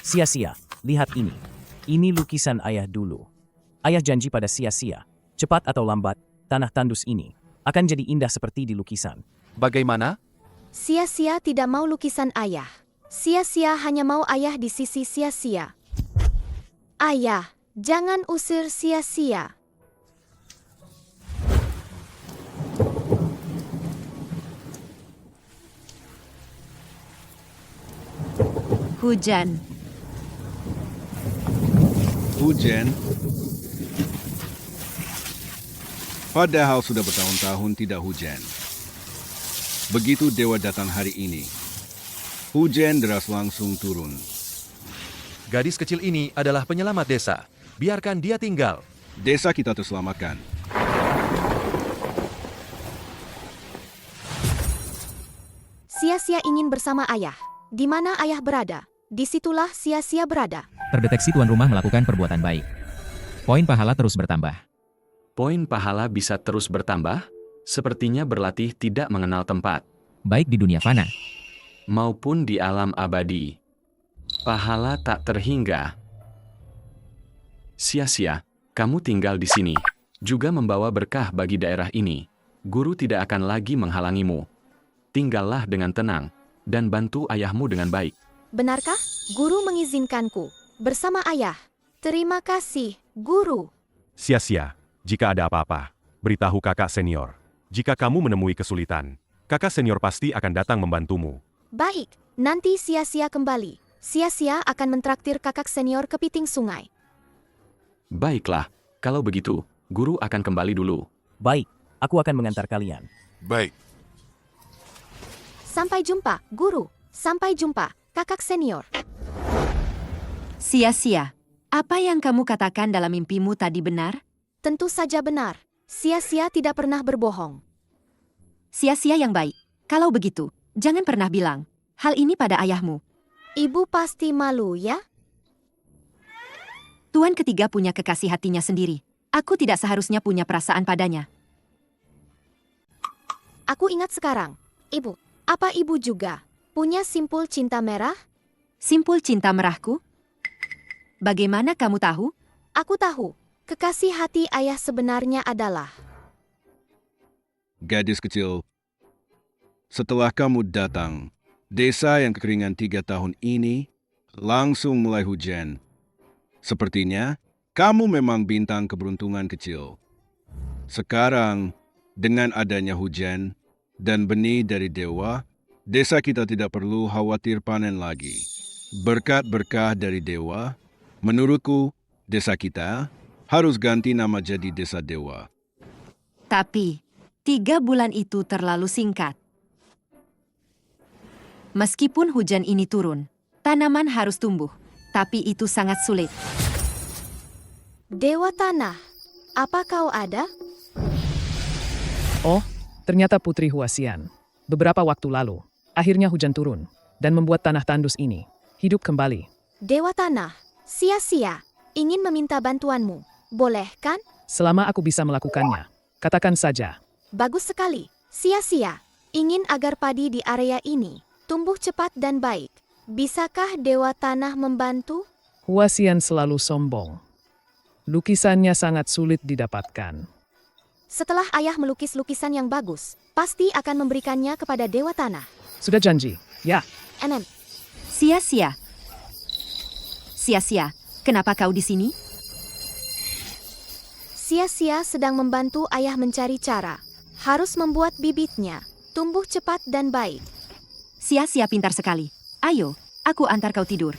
Speaker 3: Sia-sia, lihat ini. Ini lukisan ayah dulu. Ayah janji pada sia-sia, cepat atau lambat, tanah tandus ini akan jadi indah seperti di lukisan.
Speaker 16: Bagaimana?
Speaker 1: Sia-sia tidak mau lukisan ayah. Sia-sia hanya mau ayah di sisi sia-sia. Ayah, jangan usir sia-sia.
Speaker 9: Hujan.
Speaker 14: Hujan. Padahal sudah bertahun-tahun tidak hujan. Begitu dewa datang hari ini, hujan deras langsung turun.
Speaker 13: Gadis kecil ini adalah penyelamat desa. Biarkan dia tinggal.
Speaker 14: Desa kita terselamatkan.
Speaker 1: Sia-sia ingin bersama ayah. Di mana ayah berada, disitulah sia-sia berada.
Speaker 7: Terdeteksi tuan rumah melakukan perbuatan baik. Poin pahala terus bertambah.
Speaker 6: Poin pahala bisa terus bertambah, sepertinya berlatih tidak mengenal tempat.
Speaker 7: Baik di dunia fana
Speaker 6: maupun di alam abadi. Pahala tak terhingga. Sia-sia, kamu tinggal di sini, juga membawa berkah bagi daerah ini. Guru tidak akan lagi menghalangimu. Tinggallah dengan tenang, dan bantu ayahmu dengan baik.
Speaker 1: Benarkah? Guru mengizinkanku. Bersama ayah. Terima kasih, Guru.
Speaker 5: Sia-sia, jika ada apa-apa, beritahu kakak senior. Jika kamu menemui kesulitan, kakak senior pasti akan datang membantumu.
Speaker 1: Baik, nanti Sia-sia kembali. Sia-sia akan mentraktir kakak senior kepiting sungai.
Speaker 6: Baiklah, kalau begitu, guru akan kembali dulu.
Speaker 3: Baik, aku akan mengantar kalian.
Speaker 8: Baik.
Speaker 1: Sampai jumpa, Guru. Sampai jumpa, kakak senior.
Speaker 9: Sia-sia. Apa yang kamu katakan dalam mimpimu tadi benar?
Speaker 1: Tentu saja benar. Sia-sia tidak pernah berbohong.
Speaker 9: Sia-sia yang baik. Kalau begitu, jangan pernah bilang hal ini pada ayahmu.
Speaker 1: Ibu pasti malu, ya?
Speaker 9: Tuan ketiga punya kekasih hatinya sendiri. Aku tidak seharusnya punya perasaan padanya.
Speaker 1: Aku ingat sekarang. Ibu, apa ibu juga punya simpul cinta merah?
Speaker 9: Simpul cinta merahku? Bagaimana kamu tahu?
Speaker 1: Aku tahu. Kekasih hati ayah sebenarnya adalah...
Speaker 14: Gadis kecil, setelah kamu datang, desa yang kekeringan 3 tahun ini langsung mulai hujan. Sepertinya, kamu memang bintang keberuntungan kecil. Sekarang, dengan adanya hujan dan benih dari dewa, desa kita tidak perlu khawatir panen lagi. Berkat berkah dari dewa, menurutku, desa kita harus ganti nama jadi desa dewa.
Speaker 9: Tapi, 3 bulan itu terlalu singkat. Meskipun hujan ini turun, tanaman harus tumbuh, tapi itu sangat sulit.
Speaker 1: Dewa Tanah, apa kau ada?
Speaker 15: Oh, ternyata Putri Huasian. Beberapa waktu lalu, akhirnya hujan turun dan membuat tanah tandus ini hidup kembali.
Speaker 1: Dewa Tanah, Sia-sia ingin meminta bantuanmu. Boleh kan?
Speaker 15: Selama aku bisa melakukannya, katakan saja.
Speaker 1: Bagus sekali. Sia-sia ingin agar padi di area ini tumbuh cepat dan baik. Bisakah Dewa Tanah membantu?
Speaker 15: Huasian selalu sombong. Lukisannya sangat sulit didapatkan.
Speaker 1: Setelah ayah melukis lukisan yang bagus, pasti akan memberikannya kepada Dewa Tanah.
Speaker 15: Sudah janji, ya.
Speaker 9: Sia-sia. Sia-sia, kenapa kau di sini?
Speaker 1: Sia-sia sedang membantu ayah mencari cara. Harus membuat bibitnya tumbuh cepat dan baik.
Speaker 9: Sia-sia pintar sekali. Ayo, aku antar kau tidur.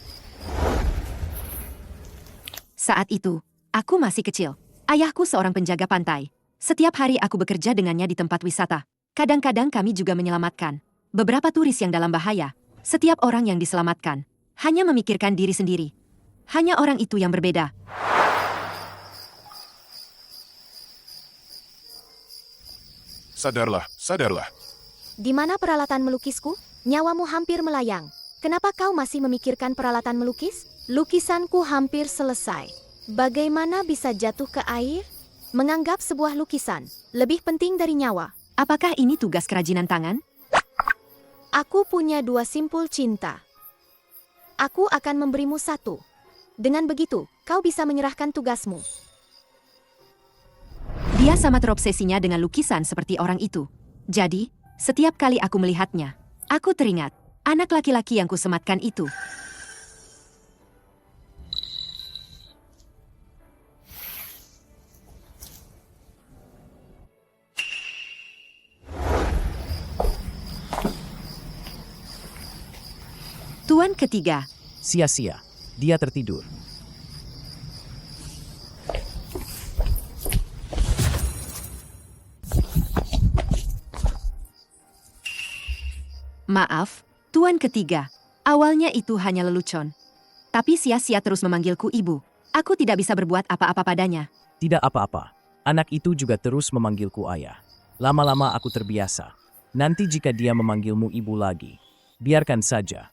Speaker 9: Saat itu, aku masih kecil. Ayahku seorang penjaga pantai. Setiap hari aku bekerja dengannya di tempat wisata. Kadang-kadang kami juga menyelamatkan beberapa turis yang dalam bahaya. Setiap orang yang diselamatkan hanya memikirkan diri sendiri. Hanya orang itu yang berbeda.
Speaker 8: Sadarlah, sadarlah.
Speaker 1: Di mana peralatan melukisku? Nyawamu hampir melayang. Kenapa kau masih memikirkan peralatan melukis? Lukisanku hampir selesai. Bagaimana bisa jatuh ke air? Menganggap sebuah lukisan lebih penting dari nyawa.
Speaker 9: Apakah ini tugas kerajinan tangan?
Speaker 1: Aku punya 2 simpul cinta. Aku akan memberimu 1. Dengan begitu, kau bisa menyerahkan tugasmu.
Speaker 9: Dia sama terobsesinya dengan lukisan seperti orang itu. Jadi, setiap kali aku melihatnya, aku teringat anak laki-laki yang kusematkan itu. Tuan ketiga.
Speaker 3: Sia-sia, dia tertidur.
Speaker 9: Maaf, Tuan ketiga. Awalnya itu hanya lelucon. Tapi Sia-sia terus memanggilku ibu. Aku tidak bisa berbuat apa-apa padanya.
Speaker 3: Tidak apa-apa. Anak itu juga terus memanggilku ayah. Lama-lama aku terbiasa. Nanti jika dia memanggilmu ibu lagi, biarkan saja.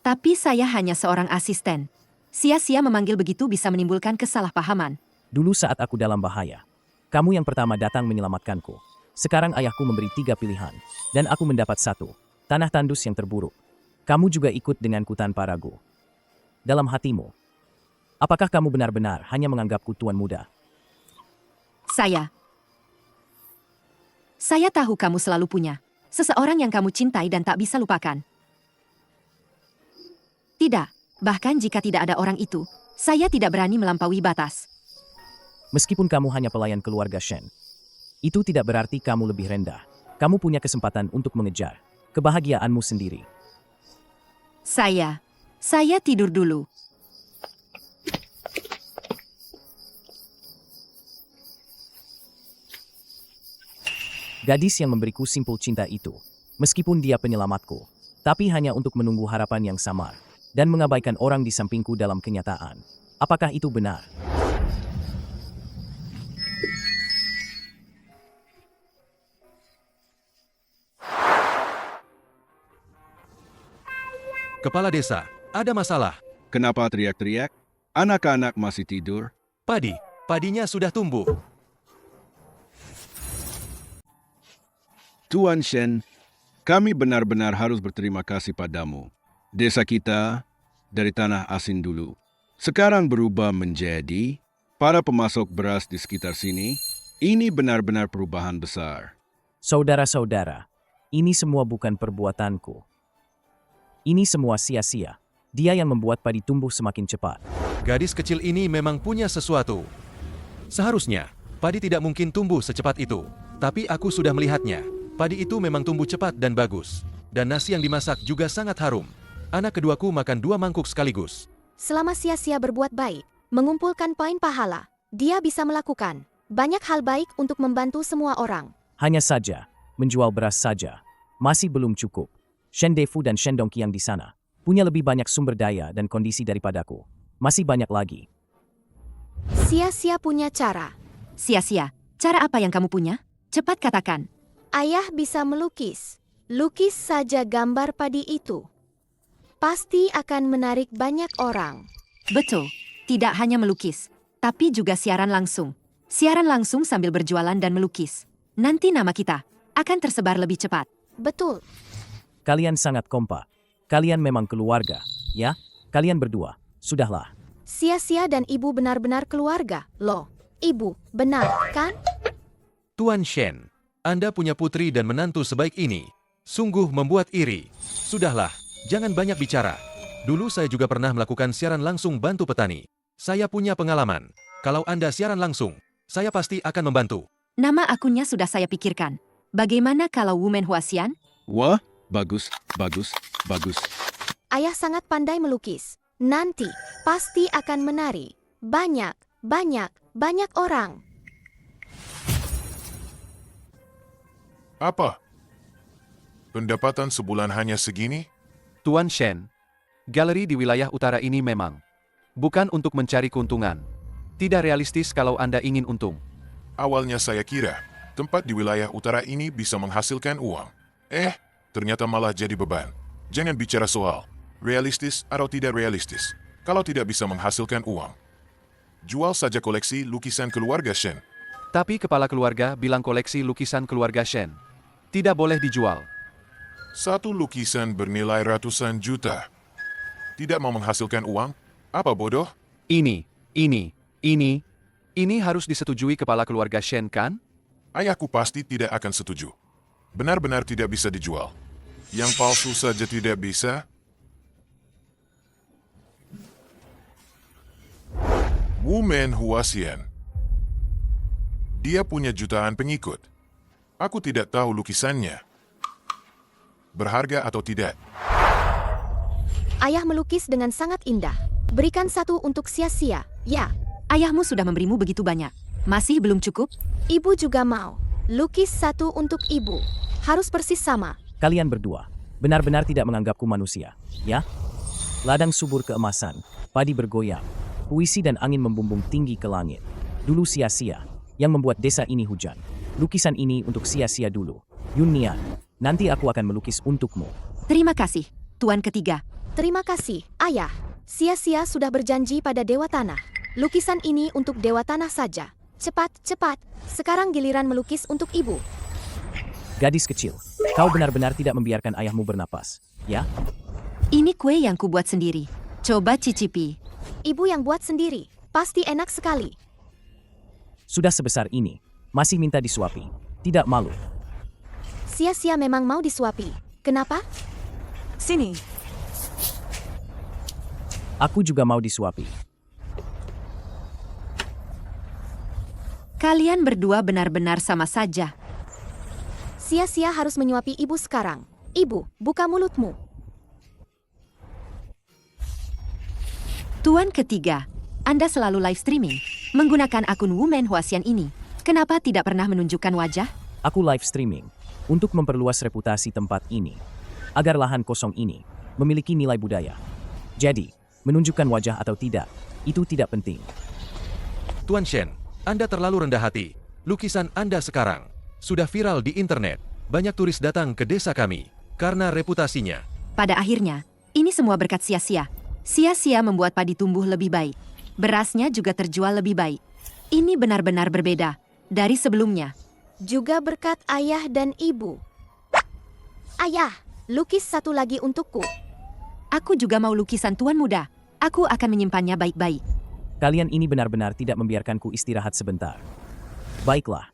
Speaker 9: Tapi saya hanya seorang asisten. Sia-sia memanggil begitu bisa menimbulkan kesalahpahaman.
Speaker 3: Dulu saat aku dalam bahaya, Kamu yang pertama datang menyelamatkanku. Sekarang ayahku memberi 3 pilihan, dan aku mendapat 1. Tanah tandus yang terburuk. Kamu juga ikut denganku tanpa ragu. Dalam hatimu, apakah kamu benar-benar hanya menganggapku tuan muda?
Speaker 9: Saya tahu kamu selalu punya seseorang yang kamu cintai dan tak bisa lupakan. Tidak, bahkan jika tidak ada orang itu, saya tidak berani melampaui batas.
Speaker 3: Meskipun kamu hanya pelayan keluarga Shen, itu tidak berarti kamu lebih rendah. Kamu punya kesempatan untuk mengejar kebahagiaanmu sendiri.
Speaker 9: Saya tidur dulu.
Speaker 3: Gadis yang memberiku simpul cinta itu, meskipun dia penyelamatku, tapi hanya untuk menunggu harapan yang samar, dan mengabaikan orang di sampingku dalam kenyataan. Apakah itu benar?
Speaker 10: Kepala desa, ada masalah.
Speaker 14: Kenapa teriak-teriak? Anak-anak masih tidur.
Speaker 10: Padinya sudah tumbuh.
Speaker 14: Tuan Shen, kami benar-benar harus berterima kasih padamu. Desa kita dari tanah asin dulu, sekarang berubah menjadi para pemasok beras di sekitar sini. Ini benar-benar perubahan besar.
Speaker 3: Saudara-saudara, ini semua bukan perbuatanku. Ini semua sia-sia. Dia yang membuat padi tumbuh semakin cepat.
Speaker 10: Gadis kecil ini memang punya sesuatu. Seharusnya, padi tidak mungkin tumbuh secepat itu. Tapi aku sudah melihatnya. Padi itu memang tumbuh cepat dan bagus. Dan nasi yang dimasak juga sangat harum. Anak keduaku makan 2 mangkuk sekaligus.
Speaker 1: Selama sia-sia berbuat baik, mengumpulkan poin pahala, dia bisa melakukan banyak hal baik untuk membantu semua orang.
Speaker 3: Hanya saja, menjual beras saja masih belum cukup. Shen Defu dan Shen Dongqiang di sana punya lebih banyak sumber daya dan kondisi daripadaku. Masih banyak lagi.
Speaker 1: Sia-sia punya cara.
Speaker 9: Sia-sia, cara apa yang kamu punya? Cepat katakan.
Speaker 1: Ayah bisa melukis. Lukis saja gambar padi itu. Pasti akan menarik banyak orang.
Speaker 9: Betul, tidak hanya melukis, tapi juga siaran langsung. Siaran langsung sambil berjualan dan melukis. Nanti nama kita akan tersebar lebih cepat.
Speaker 1: Betul.
Speaker 3: Kalian sangat kompak. Kalian memang keluarga, ya? Kalian berdua, sudahlah.
Speaker 1: Sia-sia dan ibu benar-benar keluarga, loh. Ibu, benar, kan?
Speaker 10: Tuan Shen, Anda punya putri dan menantu sebaik ini. Sungguh membuat iri. Sudahlah, jangan banyak bicara. Dulu saya juga pernah melakukan siaran langsung bantu petani. Saya punya pengalaman. Kalau Anda siaran langsung, saya pasti akan membantu.
Speaker 9: Nama akunnya sudah saya pikirkan. Bagaimana kalau Woman Huasian?
Speaker 14: Wah, bagus, bagus, bagus.
Speaker 1: Ayah sangat pandai melukis. Nanti pasti akan menari. Banyak orang.
Speaker 8: Apa? Pendapatan sebulan hanya segini?
Speaker 16: Tuan Shen, galeri di wilayah utara ini memang bukan untuk mencari keuntungan. Tidak realistis kalau Anda ingin untung.
Speaker 8: Awalnya saya kira tempat di wilayah utara ini bisa menghasilkan uang. Ternyata malah jadi beban. Jangan bicara soal realistis atau tidak realistis. Kalau tidak bisa menghasilkan uang, jual saja koleksi lukisan keluarga Shen.
Speaker 16: Tapi kepala keluarga bilang koleksi lukisan keluarga Shen tidak boleh dijual.
Speaker 8: Satu lukisan bernilai ratusan juta. Tidak mau menghasilkan uang? Apa bodoh?
Speaker 16: Ini harus disetujui kepala keluarga Shen, kan?
Speaker 8: Ayahku pasti tidak akan setuju. Benar-benar tidak bisa dijual. Yang palsu saja tidak bisa. Woman Huasian. Dia punya jutaan pengikut. Aku tidak tahu lukisannya berharga atau tidak.
Speaker 1: Ayah melukis dengan sangat indah. Berikan 1 untuk sia-sia, ya.
Speaker 9: Ayahmu sudah memberimu begitu banyak. Masih belum cukup?
Speaker 1: Ibu juga mau. Lukis 1 untuk ibu. Harus persis sama.
Speaker 3: Kalian berdua benar-benar tidak menganggapku manusia, ya? Ladang subur keemasan, padi bergoyang, puisi dan angin membumbung tinggi ke langit. Dulu sia-sia yang membuat desa ini hujan. Lukisan ini untuk sia-sia dulu. Yun Nian, nanti aku akan melukis untukmu.
Speaker 9: Terima kasih, Tuan ketiga.
Speaker 1: Terima kasih, Ayah. Sia-sia sudah berjanji pada Dewa Tanah. Lukisan ini untuk Dewa Tanah saja. cepat, cepat. Sekarang giliran melukis untuk ibu.
Speaker 3: Gadis kecil, kau benar-benar tidak membiarkan ayahmu bernapas, ya?
Speaker 9: Ini kue yang kubuat sendiri. Coba cicipi.
Speaker 1: Ibu yang buat sendiri. Pasti enak sekali.
Speaker 3: Sudah sebesar ini, masih minta disuapi. Tidak malu.
Speaker 1: Sia-sia memang mau disuapi. Kenapa?
Speaker 12: Sini.
Speaker 3: Aku juga mau disuapi.
Speaker 9: Kalian berdua benar-benar sama saja.
Speaker 1: Sia-sia harus menyuapi ibu sekarang. Ibu, buka mulutmu.
Speaker 9: Tuan ketiga, Anda selalu live streaming menggunakan akun Woman Huasian ini. Kenapa tidak pernah menunjukkan wajah?
Speaker 3: Aku live streaming untuk memperluas reputasi tempat ini, agar lahan kosong ini memiliki nilai budaya. Jadi, menunjukkan wajah atau tidak, itu tidak penting.
Speaker 16: Tuan Shen, Anda terlalu rendah hati. Lukisan Anda sekarang sudah viral di internet. Banyak turis datang ke desa kami karena reputasinya.
Speaker 9: Pada akhirnya, ini semua berkat sia-sia. Sia-sia membuat padi tumbuh lebih baik. Berasnya juga terjual lebih baik. Ini benar-benar berbeda dari sebelumnya.
Speaker 1: Juga berkat ayah dan ibu. Ayah, lukis satu lagi untukku.
Speaker 9: Aku juga mau lukisan tuan muda. Aku akan menyimpannya baik-baik.
Speaker 3: Kalian ini benar-benar tidak membiarkanku istirahat sebentar. Baiklah.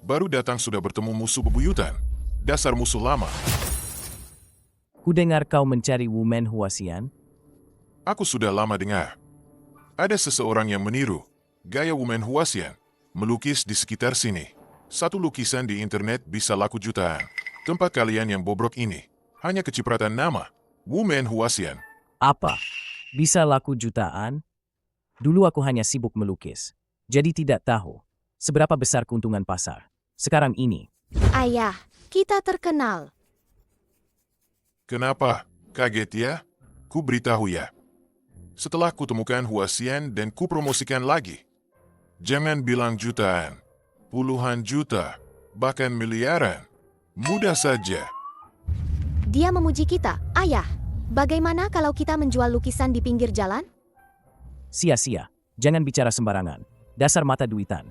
Speaker 8: Baru datang sudah bertemu musuh bebuyutan. Dasar musuh lama.
Speaker 3: Kudengar kau mencari Woman Huasian?
Speaker 8: Aku sudah lama dengar. Ada seseorang yang meniru gaya Woman Huasian melukis di sekitar sini. Satu lukisan di internet bisa laku jutaan. Tempat kalian yang bobrok ini hanya kecipratan nama Woman Huasian.
Speaker 3: Apa? Bisa laku jutaan? Dulu aku hanya sibuk melukis, jadi tidak tahu seberapa besar keuntungan pasar. Sekarang ini.
Speaker 1: Ayah, kita terkenal.
Speaker 8: Kenapa? Kaget ya? Ku beritahu ya. Setelah kutemukan Huasian dan ku promosikan lagi. Jangan bilang jutaan, puluhan juta, bahkan miliaran. Mudah saja.
Speaker 1: Dia memuji kita. Ayah, bagaimana kalau kita menjual lukisan di pinggir jalan?
Speaker 3: Sia-sia. Jangan bicara sembarangan. Dasar mata duitan.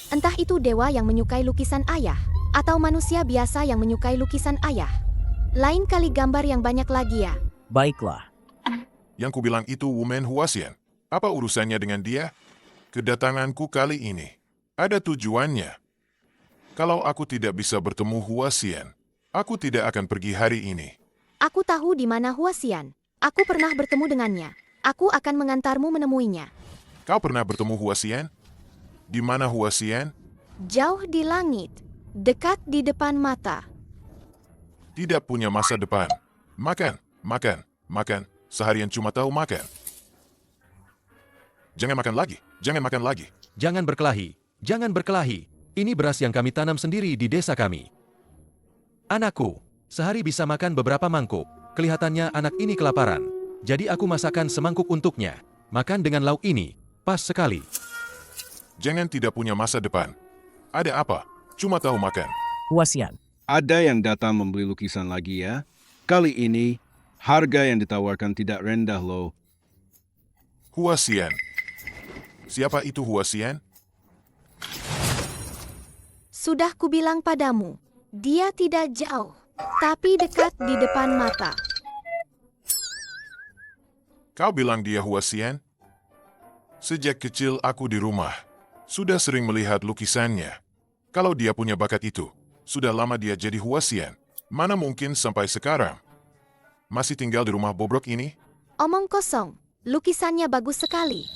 Speaker 1: Entah itu dewa yang menyukai lukisan ayah, atau manusia biasa yang menyukai lukisan ayah. Lain kali gambar yang banyak lagi ya.
Speaker 3: Baiklah.
Speaker 8: Yang ku bilang itu Woman Huasian. Apa urusannya dengan dia? Kedatanganku kali ini ada tujuannya. Kalau aku tidak bisa bertemu Huasian, aku tidak akan pergi hari ini.
Speaker 1: Aku tahu di mana Huasian. Aku pernah bertemu dengannya. Aku akan mengantarmu menemuinya.
Speaker 8: Kau pernah bertemu Huasian? Di mana Huasian?
Speaker 1: Jauh di langit, dekat di depan mata.
Speaker 8: Tidak punya masa depan. Makan, makan, makan. Seharian cuma tahu makan. Jangan makan lagi. Jangan makan lagi.
Speaker 16: Jangan berkelahi. Jangan berkelahi. Ini beras yang kami tanam sendiri di desa kami. Anakku, sehari bisa makan beberapa mangkuk. Kelihatannya anak ini kelaparan. Jadi aku masakkan semangkuk untuknya. Makan dengan lauk ini. Pas sekali.
Speaker 8: Jangan tidak punya masa depan. Ada apa? Cuma tahu makan.
Speaker 3: Huasian.
Speaker 14: Ada yang datang membeli lukisan lagi ya? Kali ini, harga yang ditawarkan tidak rendah loh.
Speaker 8: Huasian. Siapa itu Huasian?
Speaker 1: Sudah kubilang padamu, dia tidak jauh, tapi dekat di depan mata.
Speaker 8: Kau bilang dia Huasian? Sejak kecil aku di rumah, sudah sering melihat lukisannya. Kalau dia punya bakat itu, sudah lama dia jadi Huasian. Mana mungkin sampai sekarang? Masih tinggal di rumah bobrok ini?
Speaker 1: Omong kosong, lukisannya bagus sekali.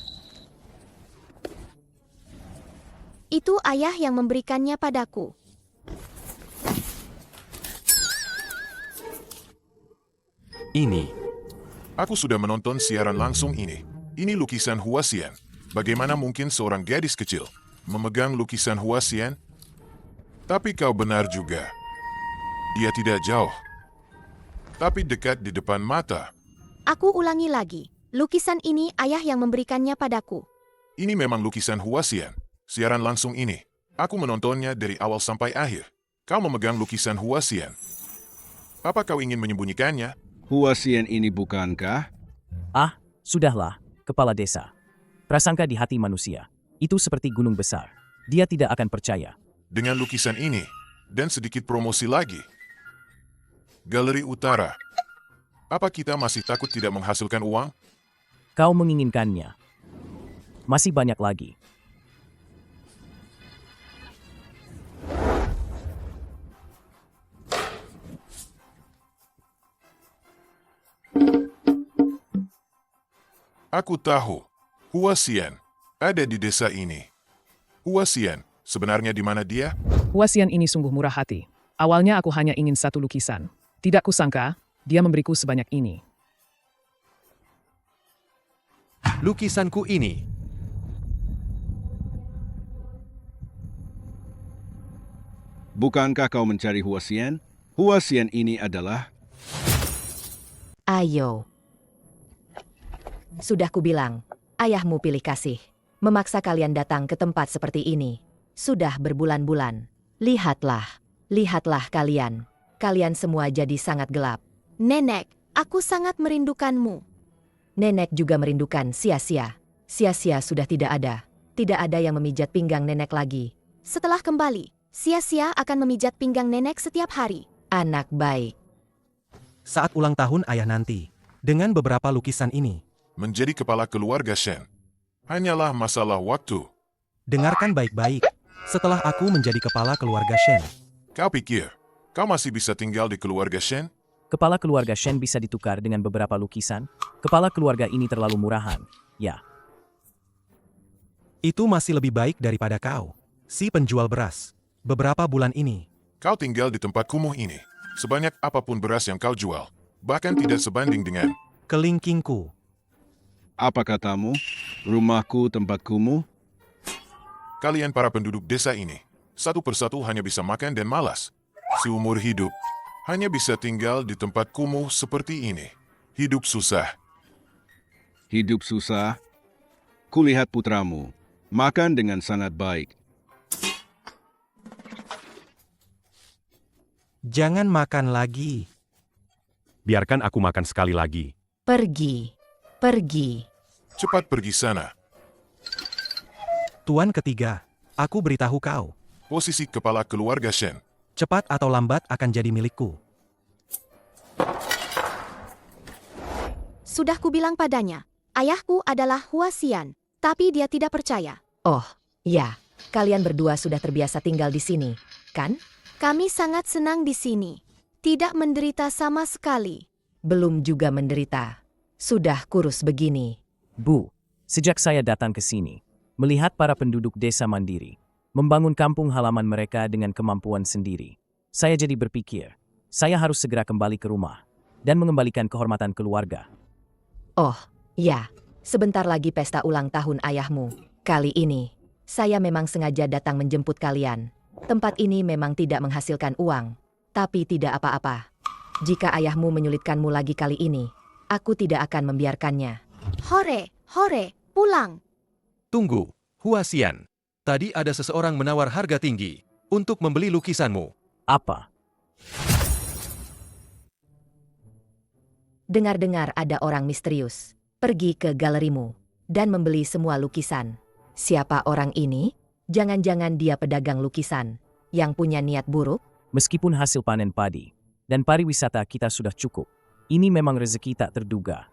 Speaker 1: Itu ayah yang memberikannya padaku.
Speaker 5: Ini.
Speaker 8: Aku sudah menonton siaran langsung ini. Ini lukisan Huasian. Bagaimana mungkin seorang gadis kecil memegang lukisan Huasian? Tapi kau benar juga. Dia tidak jauh, tapi dekat di depan mata.
Speaker 1: Aku ulangi lagi. Lukisan ini ayah yang memberikannya padaku.
Speaker 8: Ini memang lukisan Huasian. Siaran langsung ini, aku menontonnya dari awal sampai akhir. Kau memegang lukisan Huasian. Apa kau ingin menyembunyikannya?
Speaker 14: Huasian ini bukankah?
Speaker 3: Ah, sudahlah, kepala desa. Prasangka di hati manusia, itu seperti gunung besar. Dia tidak akan percaya.
Speaker 8: Dengan lukisan ini, dan sedikit promosi lagi. Galeri Utara. Apa kita masih takut tidak menghasilkan uang?
Speaker 3: Kau menginginkannya. Masih banyak lagi.
Speaker 8: Aku tahu, Huasian ada di desa ini. Huasian, sebenarnya di mana dia?
Speaker 15: Huasian ini sungguh murah hati. Awalnya aku hanya ingin satu lukisan. Tidak kusangka, dia memberiku sebanyak ini.
Speaker 16: Lukisanku ini.
Speaker 14: Bukankah kau mencari Huasian? Huasian ini adalah...
Speaker 11: Ayo. Sudah kubilang, ayahmu pilih kasih. Memaksa kalian datang ke tempat seperti ini. Sudah berbulan-bulan. Lihatlah kalian. Kalian semua jadi sangat gelap.
Speaker 1: Nenek, aku sangat merindukanmu.
Speaker 11: Nenek juga merindukan Sia-Sia. Sia-Sia sudah tidak ada. Tidak ada yang memijat pinggang nenek lagi.
Speaker 1: Setelah kembali, Sia-Sia akan memijat pinggang nenek setiap hari.
Speaker 11: Anak baik.
Speaker 10: Saat ulang tahun ayah nanti, dengan beberapa lukisan ini.
Speaker 8: Menjadi kepala keluarga Shen hanyalah masalah waktu.
Speaker 10: Dengarkan baik-baik. Setelah aku menjadi kepala keluarga Shen.
Speaker 8: Kau pikir, kau masih bisa tinggal di keluarga Shen?
Speaker 3: Kepala keluarga Shen bisa ditukar dengan beberapa lukisan. Kepala keluarga ini terlalu murahan. Ya.
Speaker 10: Itu masih lebih baik daripada kau, si penjual beras. Beberapa bulan ini.
Speaker 8: Kau tinggal di tempat kumuh ini. Sebanyak apapun beras yang kau jual, bahkan tidak sebanding dengan
Speaker 10: kelingkingku.
Speaker 14: Apa katamu? Rumahku tempat kumuh?
Speaker 8: Kalian para penduduk desa ini, satu persatu hanya bisa makan dan malas. Seumur hidup, hanya bisa tinggal di tempat kumuh seperti ini. Hidup susah.
Speaker 14: Hidup susah? Kulihat putramu, makan dengan sangat baik.
Speaker 10: Jangan makan lagi.
Speaker 5: Biarkan aku makan sekali lagi.
Speaker 11: Pergi.
Speaker 8: Cepat pergi sana.
Speaker 10: Tuan ketiga, aku beritahu kau.
Speaker 8: Posisi kepala keluarga Shen.
Speaker 10: Cepat atau lambat akan jadi milikku.
Speaker 1: Sudah kubilang padanya, ayahku adalah Huasian, tapi dia tidak percaya.
Speaker 11: Oh, ya. Kalian berdua sudah terbiasa tinggal di sini, kan?
Speaker 1: Kami sangat senang di sini. Tidak menderita sama sekali.
Speaker 11: Belum juga menderita. Sudah kurus begini.
Speaker 3: Bu, sejak saya datang ke sini, melihat para penduduk desa mandiri, membangun kampung halaman mereka dengan kemampuan sendiri, saya jadi berpikir, saya harus segera kembali ke rumah dan mengembalikan kehormatan keluarga.
Speaker 11: Oh, ya. Sebentar lagi pesta ulang tahun ayahmu. Kali ini, saya memang sengaja datang menjemput kalian. Tempat ini memang tidak menghasilkan uang, tapi tidak apa-apa. Jika ayahmu menyulitkanmu lagi kali ini, aku tidak akan membiarkannya.
Speaker 1: Hore, pulang.
Speaker 16: Tunggu, Huasian. Tadi ada seseorang menawar harga tinggi untuk membeli lukisanmu.
Speaker 3: Apa?
Speaker 11: Dengar-dengar ada orang misterius pergi ke galerimu dan membeli semua lukisan. Siapa orang ini? Jangan-jangan dia pedagang lukisan yang punya niat buruk?
Speaker 3: Meskipun hasil panen padi dan pariwisata kita sudah cukup, ini memang rezeki tak terduga.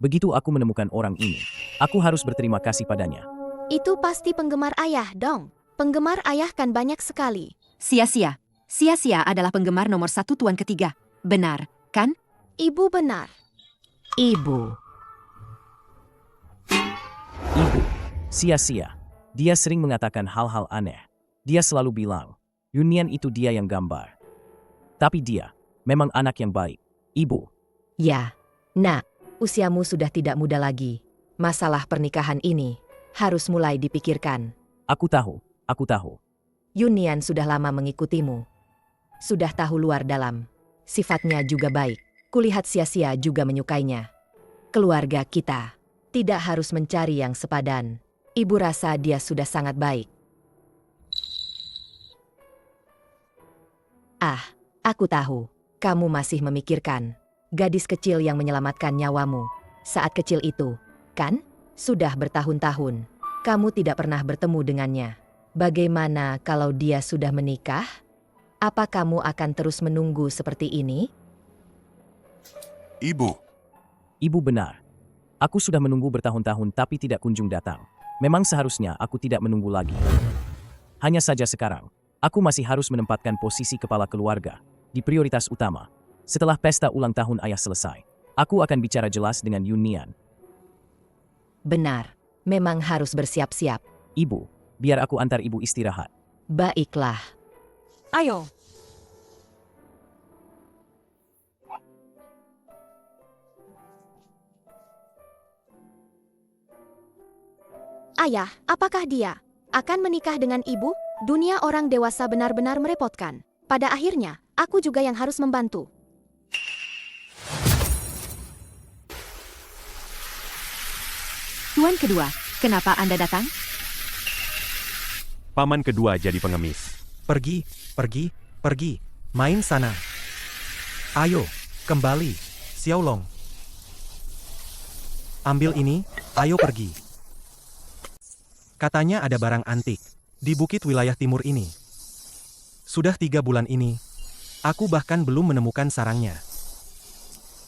Speaker 3: Begitu aku menemukan orang ini, aku harus berterima kasih padanya.
Speaker 1: Itu pasti penggemar ayah dong. Penggemar ayah kan banyak sekali.
Speaker 9: Sia-Sia. Sia-Sia adalah penggemar nomor 1 tuan ketiga. Benar, kan?
Speaker 1: Ibu benar.
Speaker 11: Ibu,
Speaker 3: Sia-Sia. Dia sering mengatakan hal-hal aneh. Dia selalu bilang, Yunian itu dia yang gambar. Tapi dia memang anak yang baik. Ibu.
Speaker 11: ya. Nak, usiamu sudah tidak muda lagi. Masalah pernikahan ini harus mulai dipikirkan.
Speaker 3: Aku tahu.
Speaker 11: Yunian sudah lama mengikutimu. Sudah tahu luar dalam. Sifatnya juga baik. Kulihat Sia-Sia juga menyukainya. Keluarga kita tidak harus mencari yang sepadan. Ibu rasa dia sudah sangat baik. Ah, aku tahu. Kamu masih memikirkan gadis kecil yang menyelamatkan nyawamu saat kecil itu, kan? Sudah bertahun-tahun. Kamu tidak pernah bertemu dengannya. Bagaimana kalau dia sudah menikah? Apa kamu akan terus menunggu seperti ini?
Speaker 8: Ibu,
Speaker 3: Ibu benar. Aku sudah menunggu bertahun-tahun tapi tidak kunjung datang. Memang seharusnya aku tidak menunggu lagi. Hanya saja sekarang, aku masih harus menempatkan posisi kepala keluarga di prioritas utama. Setelah pesta ulang tahun ayah selesai, aku akan bicara jelas dengan Yunian.
Speaker 11: Benar, memang harus bersiap-siap.
Speaker 3: Ibu, biar aku antar ibu istirahat.
Speaker 11: Baiklah.
Speaker 12: Ayo.
Speaker 1: Ayah, apakah dia akan menikah dengan ibu? Dunia orang dewasa benar-benar merepotkan. Pada akhirnya, aku juga yang harus membantu.
Speaker 9: Tuan kedua, kenapa Anda datang?
Speaker 5: Paman kedua jadi pengemis.
Speaker 10: Pergi, pergi, pergi. Main sana. Ayo, kembali. Xiaolong. Ambil ini, ayo pergi. Katanya ada barang antik di bukit wilayah timur ini. Sudah 3 bulan ini, aku bahkan belum menemukan sarangnya.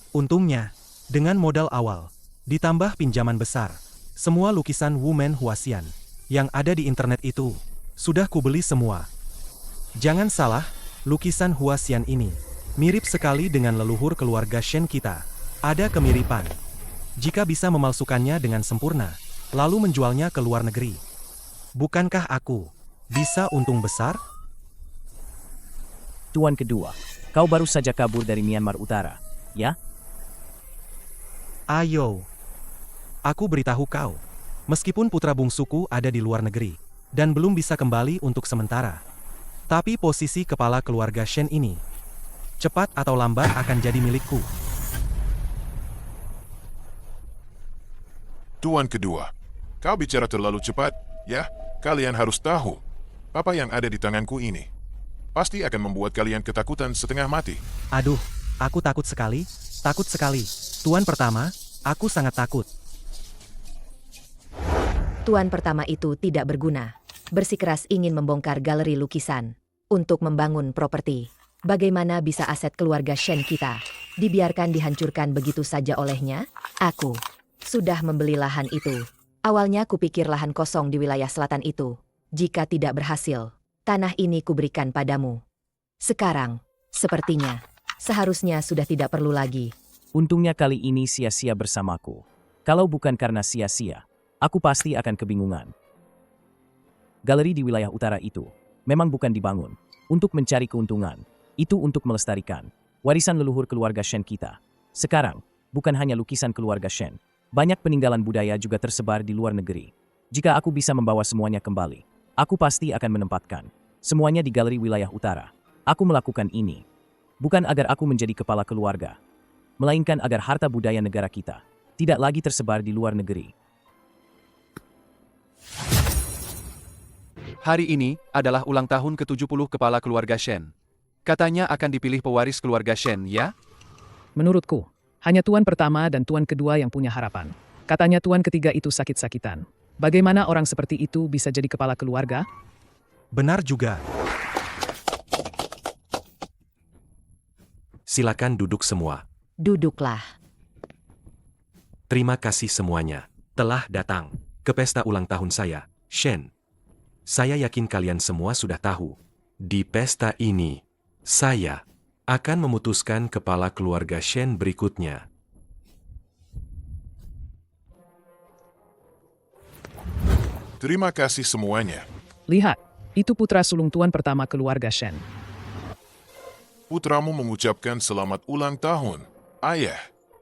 Speaker 10: Untungnya, dengan modal awal, ditambah pinjaman besar, semua lukisan Wumen Huasian yang ada di internet itu sudah kubeli semua. Jangan salah, lukisan Huasian ini mirip sekali dengan leluhur keluarga Shen kita. Ada kemiripan. Jika bisa memalsukannya dengan sempurna, lalu menjualnya ke luar negeri, bukankah aku bisa untung besar?
Speaker 3: Tuan kedua, kau baru saja kabur dari Myanmar Utara, ya?
Speaker 10: Ayo, aku beritahu kau, meskipun putra bungsuku ada di luar negeri dan belum bisa kembali untuk sementara, tapi posisi kepala keluarga Shen ini cepat atau lambat akan jadi milikku.
Speaker 8: Tuan kedua, kau bicara terlalu cepat, ya? Kalian harus tahu, apa yang ada di tanganku ini pasti akan membuat kalian ketakutan setengah mati.
Speaker 10: Aduh, aku takut sekali, takut sekali. Tuan pertama, aku sangat takut.
Speaker 11: Tuan pertama itu tidak berguna. Bersikeras ingin membongkar galeri lukisan untuk membangun properti. Bagaimana bisa aset keluarga Shen kita dibiarkan dihancurkan begitu saja olehnya? Aku sudah membeli lahan itu. Awalnya kupikir lahan kosong di wilayah selatan itu. Jika tidak berhasil, tanah ini kuberikan padamu. Sekarang, sepertinya, seharusnya sudah tidak perlu lagi.
Speaker 3: Untungnya kali ini sia-sia bersamaku. Kalau bukan karena sia-sia, aku pasti akan kebingungan. Galeri di wilayah utara itu memang bukan dibangun untuk mencari keuntungan. Itu untuk melestarikan warisan leluhur keluarga Shen kita. Sekarang, bukan hanya lukisan keluarga Shen. Banyak peninggalan budaya juga tersebar di luar negeri. Jika aku bisa membawa semuanya kembali, aku pasti akan menempatkan semuanya di galeri wilayah utara. Aku melakukan ini bukan agar aku menjadi kepala keluarga, melainkan agar harta budaya negara kita tidak lagi tersebar di luar negeri.
Speaker 16: Hari ini adalah ulang tahun ke-70 kepala keluarga Shen. Katanya akan dipilih pewaris keluarga Shen, ya?
Speaker 15: Menurutku, hanya tuan pertama dan tuan kedua yang punya harapan. Katanya tuan ketiga itu sakit-sakitan. Bagaimana orang seperti itu bisa jadi kepala keluarga?
Speaker 10: Benar juga.
Speaker 13: Silakan duduk semua.
Speaker 11: Duduklah.
Speaker 13: Terima kasih semuanya telah datang ke pesta ulang tahun saya, Shen. Saya yakin kalian semua sudah tahu. Di pesta ini, saya akan memutuskan kepala keluarga Shen berikutnya.
Speaker 8: Terima kasih semuanya.
Speaker 15: Lihat, itu putra sulung tuan pertama keluarga Shen.
Speaker 8: Putramu mengucapkan selamat ulang tahun, Ayah.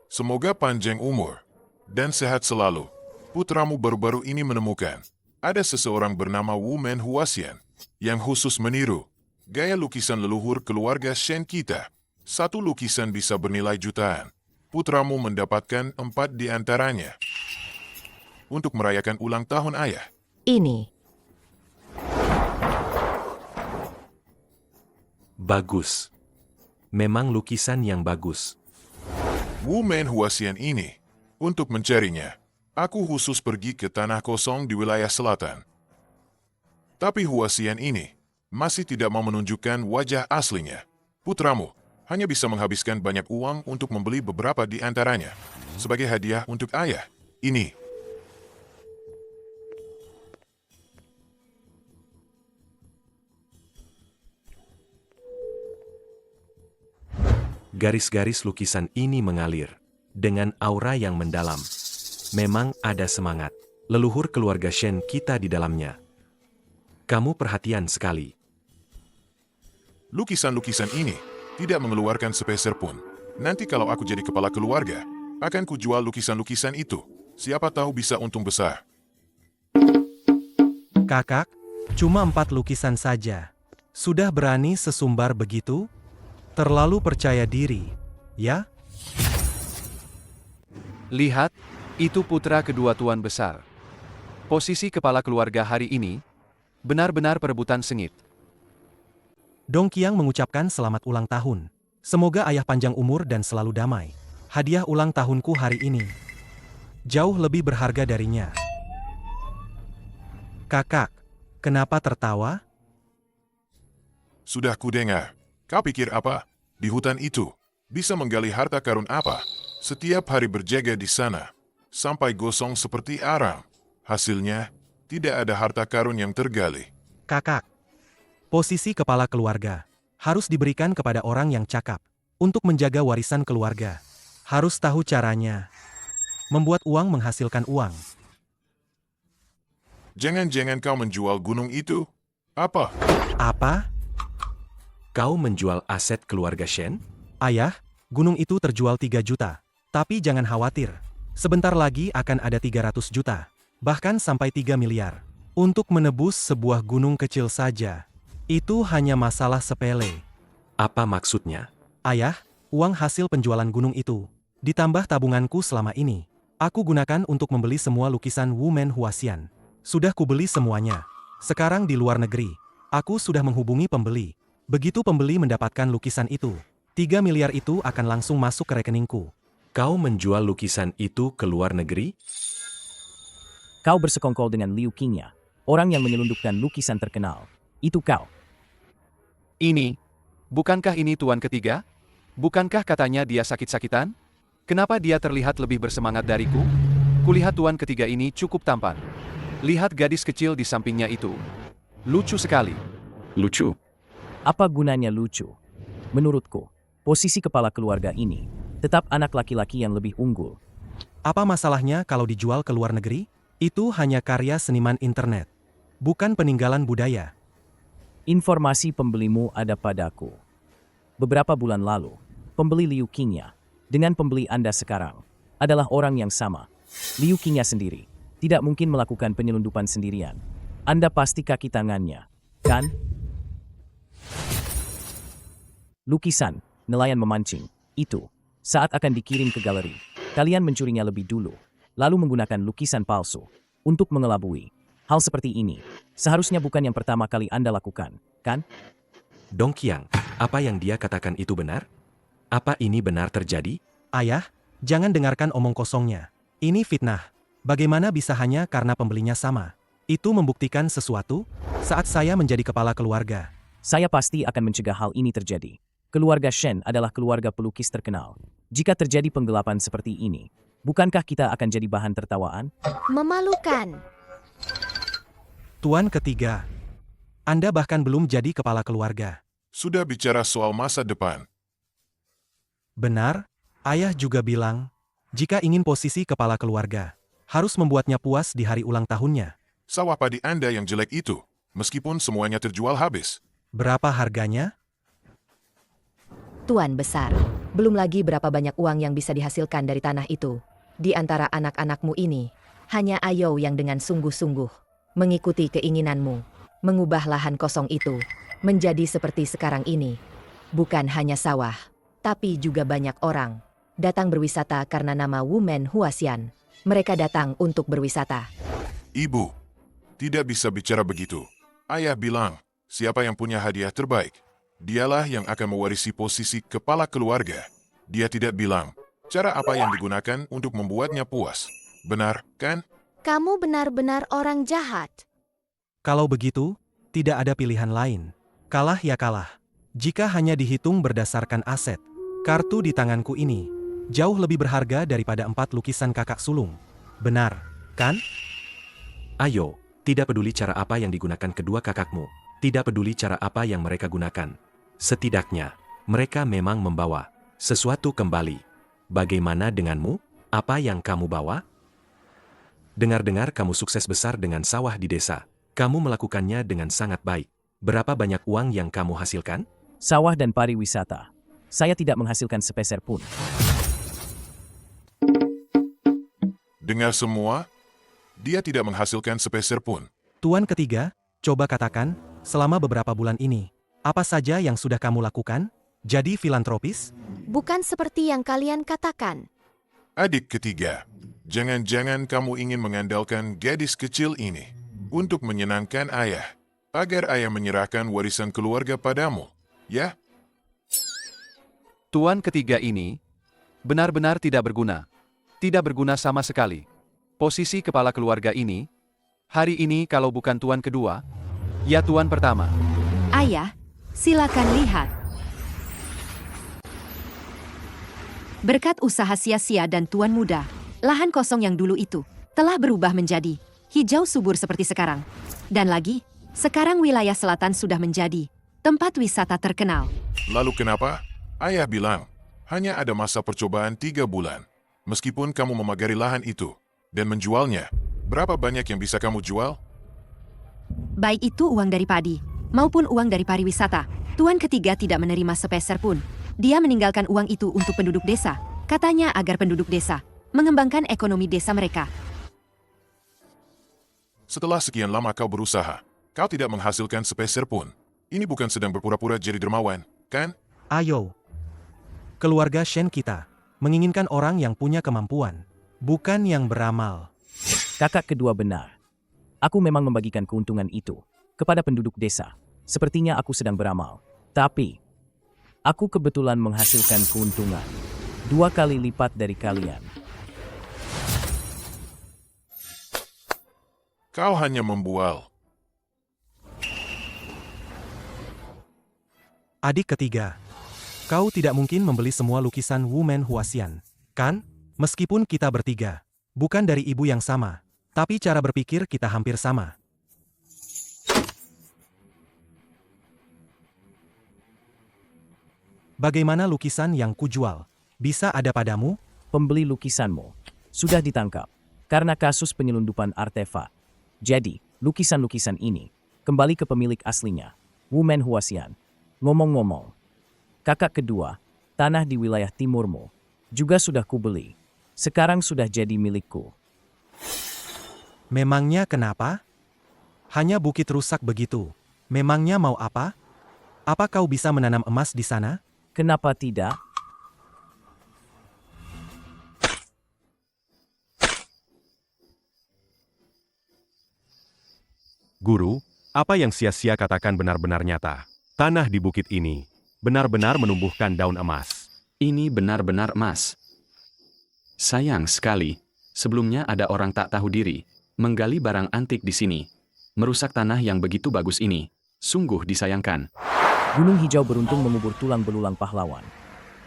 Speaker 8: Semoga panjang umur dan sehat selalu. Putramu baru-baru ini menemukan ada seseorang bernama Wumen Huasian yang khusus meniru gaya lukisan leluhur keluarga Shen kita. Satu lukisan bisa bernilai jutaan. Putramu mendapatkan 4 di antaranya. Untuk merayakan ulang tahun ayah.
Speaker 13: Bagus. Memang lukisan yang bagus.
Speaker 8: Wumen Huasian ini, untuk mencarinya, aku khusus pergi ke tanah kosong di wilayah selatan. Tapi Huasian ini masih tidak mau menunjukkan wajah aslinya. Putramu hanya bisa menghabiskan banyak uang untuk membeli beberapa di antaranya. Sebagai hadiah untuk ayah, ini.
Speaker 13: Garis-garis lukisan ini mengalir dengan aura yang mendalam. Memang ada semangat leluhur keluarga Shen kita di dalamnya. Kamu perhatian sekali.
Speaker 8: Lukisan-lukisan ini tidak mengeluarkan sepeser pun. Nanti kalau aku jadi kepala keluarga, akan kujual lukisan-lukisan itu. Siapa tahu bisa untung besar.
Speaker 10: Kakak, cuma 4 lukisan saja. Sudah berani sesumbar begitu? Terlalu percaya diri, ya?
Speaker 17: Lihat, itu putra kedua tuan besar. Posisi kepala keluarga hari ini benar-benar perebutan sengit.
Speaker 10: Dong Qiang mengucapkan selamat ulang tahun. Semoga ayah panjang umur dan selalu damai. Hadiah ulang tahunku hari ini jauh lebih berharga darinya. Kakak, kenapa tertawa?
Speaker 8: Sudah kudengar. Kau pikir apa? Di hutan itu, bisa menggali harta karun apa? Setiap hari berjaga di sana, sampai gosong seperti arang. Hasilnya, tidak ada harta karun yang tergali.
Speaker 10: Kakak, posisi kepala keluarga harus diberikan kepada orang yang cakap. Untuk menjaga warisan keluarga, harus tahu caranya. Membuat uang menghasilkan uang.
Speaker 8: Jangan-jangan kau menjual gunung itu? Apa?
Speaker 10: Apa?
Speaker 13: Kau menjual aset keluarga Shen?
Speaker 10: Ayah, gunung itu terjual 3 juta. Tapi jangan khawatir. Sebentar lagi akan ada 300 juta. Bahkan sampai 3 miliar. Untuk menebus sebuah gunung kecil saja. Itu hanya masalah sepele.
Speaker 13: Apa maksudnya?
Speaker 10: Ayah, uang hasil penjualan gunung itu ditambah tabunganku selama ini. Aku gunakan untuk membeli semua lukisan Wumen Huasian. Sudah kubeli semuanya. Sekarang di luar negeri, aku sudah menghubungi pembeli. Begitu pembeli mendapatkan lukisan itu, 3 miliar itu akan langsung masuk ke rekeningku.
Speaker 13: Kau menjual lukisan itu ke luar negeri?
Speaker 3: Kau bersekongkol dengan Liu Qingya, orang yang menyelundupkan lukisan terkenal. Itu kau.
Speaker 17: Ini, bukankah ini tuan ketiga? Bukankah katanya dia sakit-sakitan? Kenapa dia terlihat lebih bersemangat dariku? Kulihat tuan ketiga ini cukup tampan. Lihat gadis kecil di sampingnya itu. Lucu sekali.
Speaker 6: Lucu?
Speaker 3: Apa gunanya lucu? Menurutku, posisi kepala keluarga ini tetap anak laki-laki yang lebih unggul.
Speaker 10: Apa masalahnya kalau dijual ke luar negeri? Itu hanya karya seniman internet, bukan peninggalan budaya.
Speaker 3: Informasi pembelimu ada padaku. Beberapa bulan lalu, pembeli Liu Qingya dengan pembeli Anda sekarang adalah orang yang sama. Liu Qingya sendiri tidak mungkin melakukan penyelundupan sendirian. Anda pasti kaki tangannya, kan? Lukisan, nelayan memancing, itu, saat akan dikirim ke galeri, kalian mencurinya lebih dulu, lalu menggunakan lukisan palsu, untuk mengelabui. Hal seperti ini, seharusnya bukan yang pertama kali Anda lakukan, kan?
Speaker 13: Dong Qiang, apa yang dia katakan itu benar? Apa ini benar terjadi?
Speaker 10: Ayah, jangan dengarkan omong kosongnya. Ini fitnah. Bagaimana bisa hanya karena pembelinya sama? Itu membuktikan sesuatu? Saat saya menjadi kepala keluarga,
Speaker 3: saya pasti akan mencegah hal ini terjadi. Keluarga Shen adalah keluarga pelukis terkenal. Jika terjadi penggelapan seperti ini, bukankah kita akan jadi bahan tertawaan?
Speaker 1: Memalukan.
Speaker 10: Tuan ketiga, Anda bahkan belum jadi kepala keluarga.
Speaker 8: Sudah bicara soal masa depan.
Speaker 10: Benar, ayah juga bilang, jika ingin posisi kepala keluarga, harus membuatnya puas di hari ulang tahunnya.
Speaker 8: Sawah padi Anda yang jelek itu, meskipun semuanya terjual habis.
Speaker 10: Berapa harganya?
Speaker 11: Tuan besar, belum lagi berapa banyak uang yang bisa dihasilkan dari tanah itu. Di antara anak-anakmu ini, hanya Ayo yang dengan sungguh-sungguh mengikuti keinginanmu, mengubah lahan kosong itu menjadi seperti sekarang ini. Bukan hanya sawah, tapi juga banyak orang datang berwisata karena nama Wumen Huasian. Mereka datang untuk berwisata.
Speaker 8: Ibu, tidak bisa bicara begitu. Ayah bilang, siapa yang punya hadiah terbaik? Dialah yang akan mewarisi posisi kepala keluarga. Dia tidak bilang cara apa yang digunakan untuk membuatnya puas. Benar, kan?
Speaker 1: Kamu benar-benar orang jahat.
Speaker 10: Kalau begitu, tidak ada pilihan lain. Kalah ya kalah. Jika hanya dihitung berdasarkan aset, kartu di tanganku ini jauh lebih berharga daripada 4 lukisan kakak sulung. Benar, kan?
Speaker 13: Ayo, tidak peduli cara apa yang digunakan kedua kakakmu. Tidak peduli cara apa yang mereka gunakan. Setidaknya, mereka memang membawa sesuatu kembali. Bagaimana denganmu? Apa yang kamu bawa? Dengar-dengar kamu sukses besar dengan sawah di desa. Kamu melakukannya dengan sangat baik. Berapa banyak uang yang kamu hasilkan?
Speaker 3: Sawah dan pariwisata. Saya tidak menghasilkan sepeser pun.
Speaker 8: Dengar semua, dia tidak menghasilkan sepeser pun.
Speaker 10: Tuan ketiga, coba katakan, selama beberapa bulan ini, apa saja yang sudah kamu lakukan? Jadi filantropis?
Speaker 1: Bukan seperti yang kalian katakan.
Speaker 8: Adik ketiga, jangan-jangan kamu ingin mengandalkan gadis kecil ini untuk menyenangkan ayah, agar ayah menyerahkan warisan keluarga padamu, ya?
Speaker 17: Tuan ketiga ini benar-benar tidak berguna. Tidak berguna sama sekali. Posisi kepala keluarga ini, hari ini kalau bukan tuan kedua, ya tuan pertama.
Speaker 9: Ayah, silakan lihat. Berkat usaha sia-sia dan tuan muda, lahan kosong yang dulu itu telah berubah menjadi hijau subur seperti sekarang. Dan lagi, sekarang wilayah selatan sudah menjadi tempat wisata terkenal.
Speaker 8: Lalu kenapa? Ayah bilang, hanya ada masa percobaan 3 bulan. Meskipun kamu memagari lahan itu dan menjualnya, berapa banyak yang bisa kamu jual?
Speaker 9: Baik itu uang dari padi, maupun uang dari pariwisata. Tuan ketiga tidak menerima sepeser pun. Dia meninggalkan uang itu untuk penduduk desa. Katanya agar penduduk desa mengembangkan ekonomi desa mereka.
Speaker 8: Setelah sekian lama kau berusaha, kau tidak menghasilkan sepeser pun. Ini bukan sedang berpura-pura jadi dermawan, kan?
Speaker 10: Ayo. Keluarga Shen kita menginginkan orang yang punya kemampuan, bukan yang beramal.
Speaker 3: Kakak kedua benar. Aku memang membagikan keuntungan itu kepada penduduk desa. Sepertinya aku sedang beramal. Tapi, aku kebetulan menghasilkan keuntungan 2 kali lipat dari kalian.
Speaker 8: Kau hanya membual.
Speaker 10: Adik ketiga, kau tidak mungkin membeli semua lukisan Wumen Huasian, kan? Meskipun kita bertiga, bukan dari ibu yang sama, tapi cara berpikir kita hampir sama. Bagaimana lukisan yang kujual? Bisa ada padamu?
Speaker 3: Pembeli lukisanmu sudah ditangkap karena kasus penyelundupan artefak. Jadi, lukisan-lukisan ini kembali ke pemilik aslinya, Wumen Huasian. Ngomong-ngomong, kakak kedua, tanah di wilayah timurmu, juga sudah kubeli. Sekarang sudah jadi milikku.
Speaker 10: Memangnya kenapa? Hanya bukit rusak begitu. Memangnya mau apa? Apa kau bisa menanam emas di sana?
Speaker 3: Kenapa tidak?
Speaker 5: Guru, apa yang sia-sia katakan benar-benar nyata. Tanah di bukit ini benar-benar menumbuhkan daun emas.
Speaker 6: Ini benar-benar emas. Sayang sekali, sebelumnya ada orang tak tahu diri, menggali barang antik di sini. Merusak tanah yang begitu bagus ini. Sungguh disayangkan.
Speaker 3: Gunung Hijau beruntung mengubur tulang belulang pahlawan.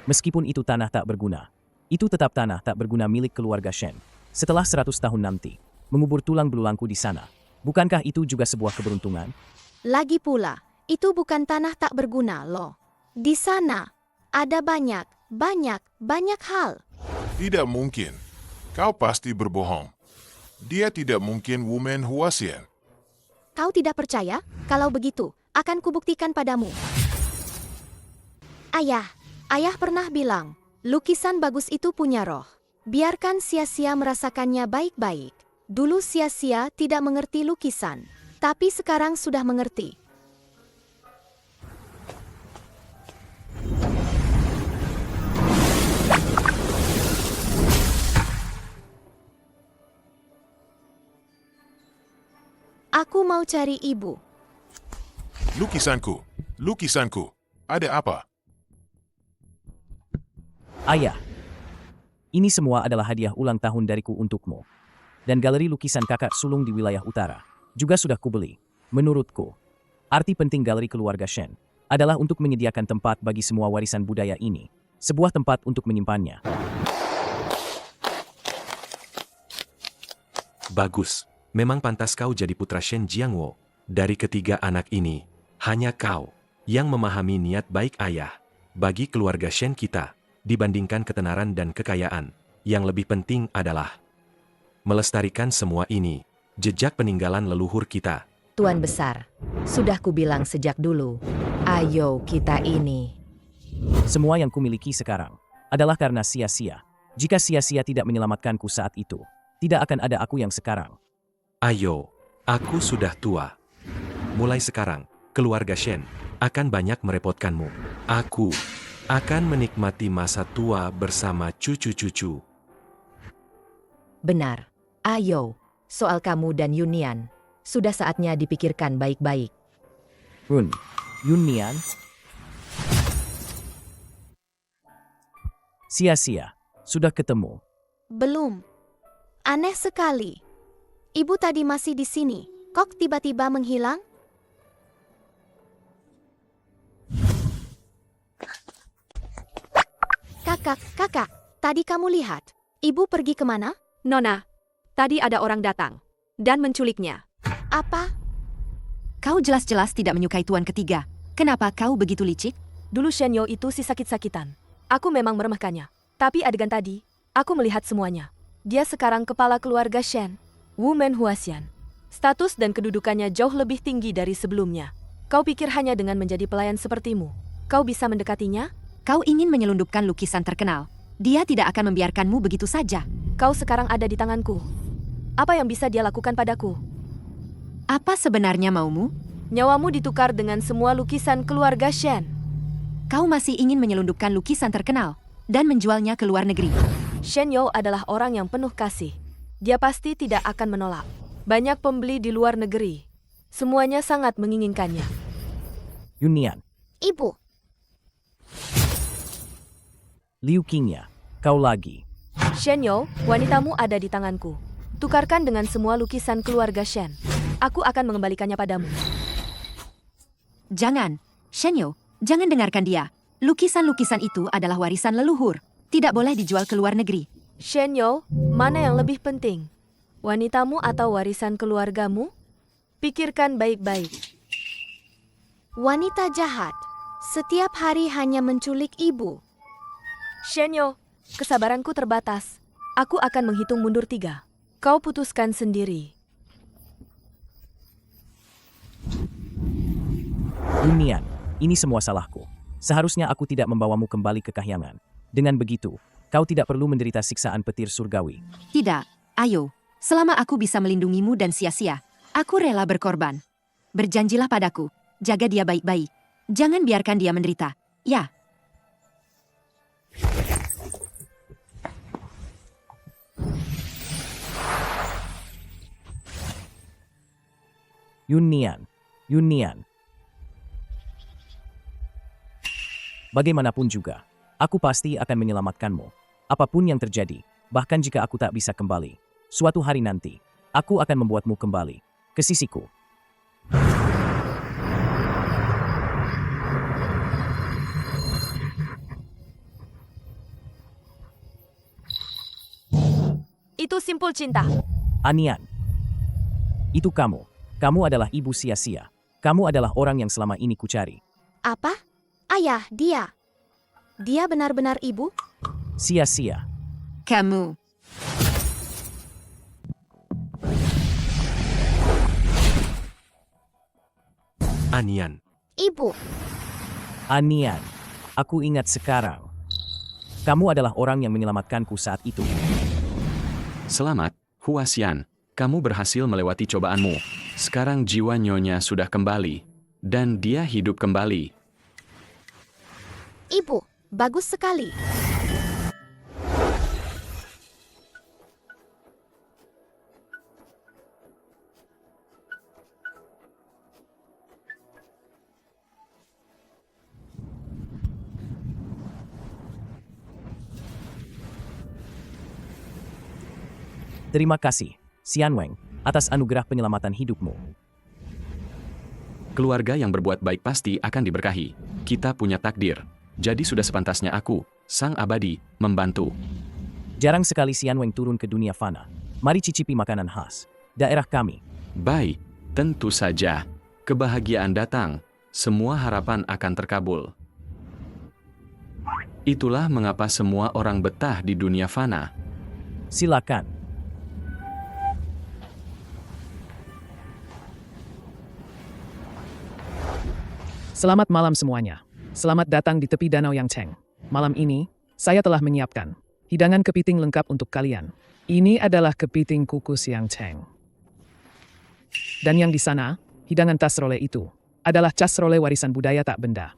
Speaker 3: Meskipun itu tanah tak berguna, itu tetap tanah tak berguna milik keluarga Shen. Setelah 100 tahun nanti, mengubur tulang belulangku di sana. Bukankah itu juga sebuah keberuntungan?
Speaker 1: Lagi pula, itu bukan tanah tak berguna loh. Di sana, ada banyak hal.
Speaker 8: Tidak mungkin. Kau pasti berbohong. Dia tidak mungkin Wumen Huasian.
Speaker 1: Kau tidak percaya? Kalau begitu, akan kubuktikan padamu. Ayah pernah bilang, lukisan bagus itu punya roh. Biarkan sia-sia merasakannya baik-baik. Dulu sia-sia tidak mengerti lukisan, tapi sekarang sudah mengerti. Aku mau cari ibu.
Speaker 8: Lukisanku, lukisanku. Ada apa?
Speaker 3: Ayah, ini semua adalah hadiah ulang tahun dariku untukmu. Dan galeri lukisan kakak sulung di wilayah utara juga sudah kubeli. Menurutku, arti penting galeri keluarga Shen adalah untuk menyediakan tempat bagi semua warisan budaya ini. Sebuah tempat untuk menyimpannya.
Speaker 13: Bagus, memang pantas kau jadi putra Shen Jiangwo. Dari ketiga anak ini, hanya kau yang memahami niat baik ayah bagi keluarga Shen kita. Dibandingkan ketenaran dan kekayaan, yang lebih penting adalah melestarikan semua ini, jejak peninggalan leluhur kita.
Speaker 11: Tuan Besar, sudah kubilang sejak dulu, ayo kita ini.
Speaker 3: Semua yang kumiliki sekarang adalah karena sia-sia. Jika sia-sia tidak menyelamatkanku saat itu, tidak akan ada aku yang sekarang.
Speaker 13: Ayo, aku sudah tua. Mulai sekarang, keluarga Shen akan banyak merepotkanmu. Aku akan menikmati masa tua bersama cucu-cucu.
Speaker 11: Benar. Ayo, soal kamu dan Yunian, sudah saatnya dipikirkan baik-baik.
Speaker 3: Yunian? Sia-sia, sudah ketemu.
Speaker 1: Belum. Aneh sekali. Ibu tadi masih di sini. Kok tiba-tiba menghilang? Kakak, tadi kamu lihat. Ibu pergi kemana?
Speaker 4: Nona, tadi ada orang datang dan menculiknya.
Speaker 1: Apa?
Speaker 9: Kau jelas-jelas tidak menyukai tuan ketiga. Kenapa kau begitu licik?
Speaker 4: Dulu Shen Yo itu si sakit-sakitan. Aku memang meremehkannya. Tapi adegan tadi, aku melihat semuanya. Dia sekarang kepala keluarga Shen, Wu Menhuasian. Status dan kedudukannya jauh lebih tinggi dari sebelumnya. Kau pikir hanya dengan menjadi pelayan sepertimu, kau bisa mendekatinya?
Speaker 9: Kau ingin menyelundupkan lukisan terkenal. Dia tidak akan membiarkanmu begitu saja.
Speaker 4: Kau sekarang ada di tanganku. Apa yang bisa dia lakukan padaku?
Speaker 9: Apa sebenarnya maumu?
Speaker 4: Nyawamu ditukar dengan semua lukisan keluarga Shen.
Speaker 9: Kau masih ingin menyelundupkan lukisan terkenal dan menjualnya ke luar negeri.
Speaker 4: Shen Yo adalah orang yang penuh kasih. Dia pasti tidak akan menolak. Banyak pembeli di luar negeri. Semuanya sangat menginginkannya.
Speaker 3: Yunian.
Speaker 1: Ibu.
Speaker 3: Liu Qingya, kau lagi.
Speaker 4: Shen Yo, wanitamu ada di tanganku. Tukarkan dengan semua lukisan keluarga Shen. Aku akan mengembalikannya padamu.
Speaker 9: Jangan, Shen Yo, jangan dengarkan dia. Lukisan-lukisan itu adalah warisan leluhur. Tidak boleh dijual ke luar negeri.
Speaker 4: Shen Yo, mana yang lebih penting? Wanitamu atau warisan keluargamu? Pikirkan baik-baik.
Speaker 1: Wanita jahat. Setiap hari hanya menculik ibu.
Speaker 4: Shen Yo, kesabaranku terbatas. Aku akan menghitung mundur 3. Kau putuskan sendiri.
Speaker 3: Yunian, ini semua salahku. Seharusnya aku tidak membawamu kembali ke kahyangan. Dengan begitu, kau tidak perlu menderita siksaan petir surgawi.
Speaker 9: Tidak, ayo. Selama aku bisa melindungimu dan sia-sia, aku rela berkorban. Berjanjilah padaku, jaga dia baik-baik. Jangan biarkan dia menderita. Ya.
Speaker 3: Yunian. Bagaimanapun juga, aku pasti akan menyelamatkanmu. Apapun yang terjadi, bahkan jika aku tak bisa kembali. Suatu hari nanti, aku akan membuatmu kembali ke sisiku.
Speaker 4: Itu simpul cinta.
Speaker 3: Anian, itu kamu. Kamu adalah ibu sia-sia. Kamu adalah orang yang selama ini kucari.
Speaker 1: Apa? Ayah, dia. Dia benar-benar ibu?
Speaker 3: Sia-sia.
Speaker 9: Kamu.
Speaker 13: Anian.
Speaker 1: Ibu.
Speaker 3: Anian, aku ingat sekarang. Kamu adalah orang yang menyelamatkanku saat itu.
Speaker 6: Selamat, Huasian. Kamu berhasil melewati cobaanmu. Sekarang jiwa Nyonya sudah kembali. Dan dia hidup kembali.
Speaker 1: Ibu, bagus sekali.
Speaker 3: Terima kasih, Xian Weng, atas anugerah penyelamatan hidupmu.
Speaker 6: Keluarga yang berbuat baik pasti akan diberkahi. Kita punya takdir. Jadi sudah sepantasnya aku, Sang Abadi, membantu.
Speaker 3: Jarang sekali Xian Weng turun ke dunia fana. Mari cicipi makanan khas daerah kami.
Speaker 6: Baik, tentu saja. Kebahagiaan datang, semua harapan akan terkabul. Itulah mengapa semua orang betah di dunia fana.
Speaker 3: Silakan.
Speaker 15: Selamat malam semuanya. Selamat datang di tepi Danau Yangcheng. Malam ini, saya telah menyiapkan hidangan kepiting lengkap untuk kalian. Ini adalah kepiting kukus Yangcheng. Dan yang di sana, hidangan casserole itu, adalah casserole warisan budaya tak benda.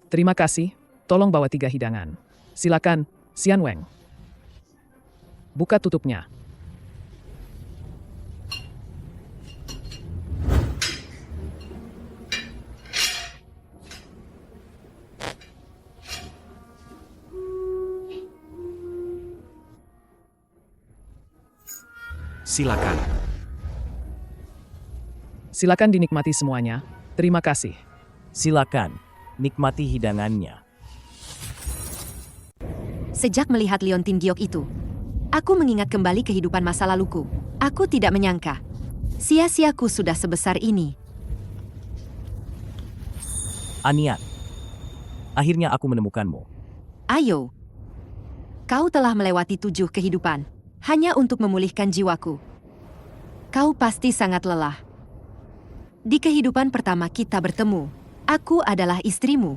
Speaker 15: Terima kasih, tolong bawa 3 hidangan. Silakan, Xian Weng. Buka tutupnya.
Speaker 13: Silakan.
Speaker 15: Silakan dinikmati semuanya. Terima kasih.
Speaker 3: Silakan, nikmati hidangannya.
Speaker 9: Sejak melihat Liontin Giok itu, aku mengingat kembali kehidupan masa laluku. Aku tidak menyangka, sia-siaku sudah sebesar ini.
Speaker 3: Anian, akhirnya aku menemukanmu.
Speaker 9: Ayo, kau telah melewati 7 kehidupan, hanya untuk memulihkan jiwaku. Kau pasti sangat lelah. Di kehidupan pertama kita bertemu, aku adalah istrimu.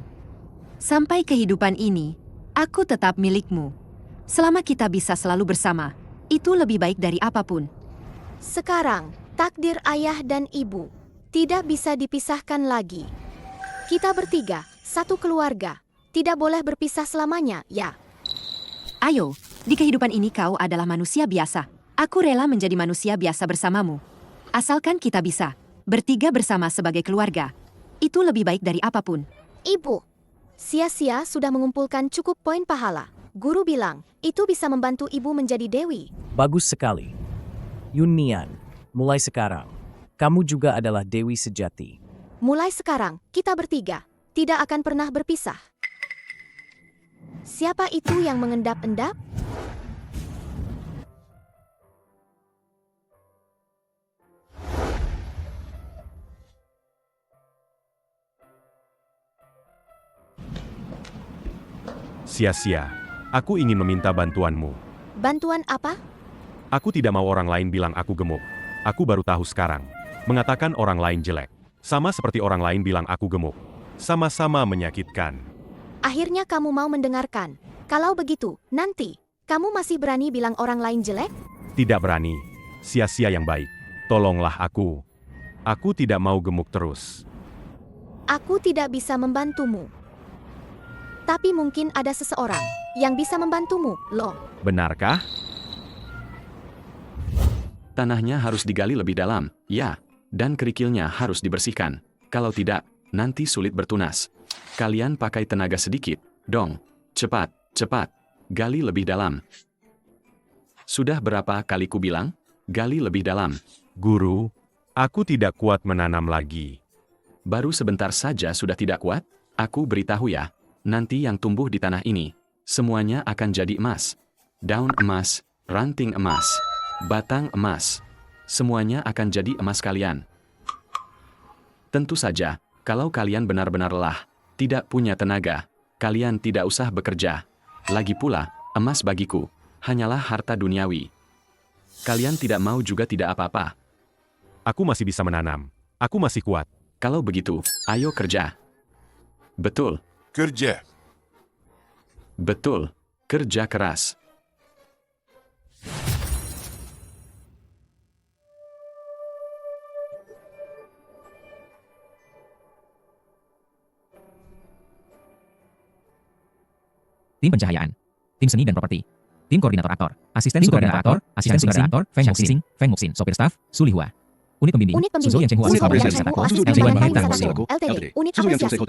Speaker 9: Sampai kehidupan ini, aku tetap milikmu. Selama kita bisa selalu bersama, itu lebih baik dari apapun.
Speaker 1: Sekarang, takdir ayah dan ibu tidak bisa dipisahkan lagi. Kita bertiga, satu keluarga, tidak boleh berpisah selamanya, ya.
Speaker 9: Ayo, di kehidupan ini kau adalah manusia biasa. Aku rela menjadi manusia biasa bersamamu. Asalkan kita bisa bertiga bersama sebagai keluarga. Itu lebih baik dari apapun.
Speaker 1: Ibu, sia-sia sudah mengumpulkan cukup poin pahala. Guru bilang, itu bisa membantu ibu menjadi dewi.
Speaker 3: Bagus sekali. Yun Nian, mulai sekarang, kamu juga adalah dewi sejati.
Speaker 1: Mulai sekarang, kita bertiga tidak akan pernah berpisah. Siapa itu yang mengendap-endap?
Speaker 5: Sia-sia. Aku ingin meminta bantuanmu.
Speaker 1: Bantuan apa?
Speaker 5: Aku tidak mau orang lain bilang aku gemuk. Aku baru tahu sekarang. Mengatakan orang lain jelek. Sama seperti orang lain bilang aku gemuk. Sama-sama menyakitkan.
Speaker 1: Akhirnya kamu mau mendengarkan. Kalau begitu, nanti, kamu masih berani bilang orang lain jelek?
Speaker 5: Tidak berani. Sia-sia yang baik. Tolonglah aku. Aku tidak mau gemuk terus.
Speaker 1: Aku tidak bisa membantumu. Tapi mungkin ada seseorang yang bisa membantumu, loh.
Speaker 5: Benarkah?
Speaker 6: Tanahnya harus digali lebih dalam, ya. Dan kerikilnya harus dibersihkan. Kalau tidak, nanti sulit bertunas. Kalian pakai tenaga sedikit, dong. Cepat, cepat. Gali lebih dalam. Sudah berapa kali ku bilang? Gali lebih dalam.
Speaker 5: Guru, aku tidak kuat menanam lagi.
Speaker 6: Baru sebentar saja sudah tidak kuat? Aku beritahu ya. Nanti yang tumbuh di tanah ini, semuanya akan jadi emas. Daun emas, ranting emas, batang emas. Semuanya akan jadi emas kalian. Tentu saja, kalau kalian benar-benar lelah, tidak punya tenaga, kalian tidak usah bekerja. Lagi pula, emas bagiku, hanyalah harta duniawi. Kalian tidak mau juga tidak apa-apa.
Speaker 5: Aku masih bisa menanam. Aku masih kuat.
Speaker 6: Kalau begitu, ayo kerja. Betul.
Speaker 8: Kerja.
Speaker 6: Betul. Kerja keras.
Speaker 7: Tim pencahayaan, tim seni dan properti, tim koordinator aktor, asisten sutradara aktor, asisten sutradara aktor, Feng Muxin, sopir staff, Sulihua. Unit pembimbing, Suzhou Yang Chenghua,
Speaker 8: Unit
Speaker 7: Wisata
Speaker 8: pembimbing,
Speaker 7: Wisata
Speaker 8: Suzhou
Speaker 7: LJ1
Speaker 8: Yang
Speaker 7: Hintang
Speaker 8: Chenghua,
Speaker 7: Museum.
Speaker 1: LTD, unit apresiasi.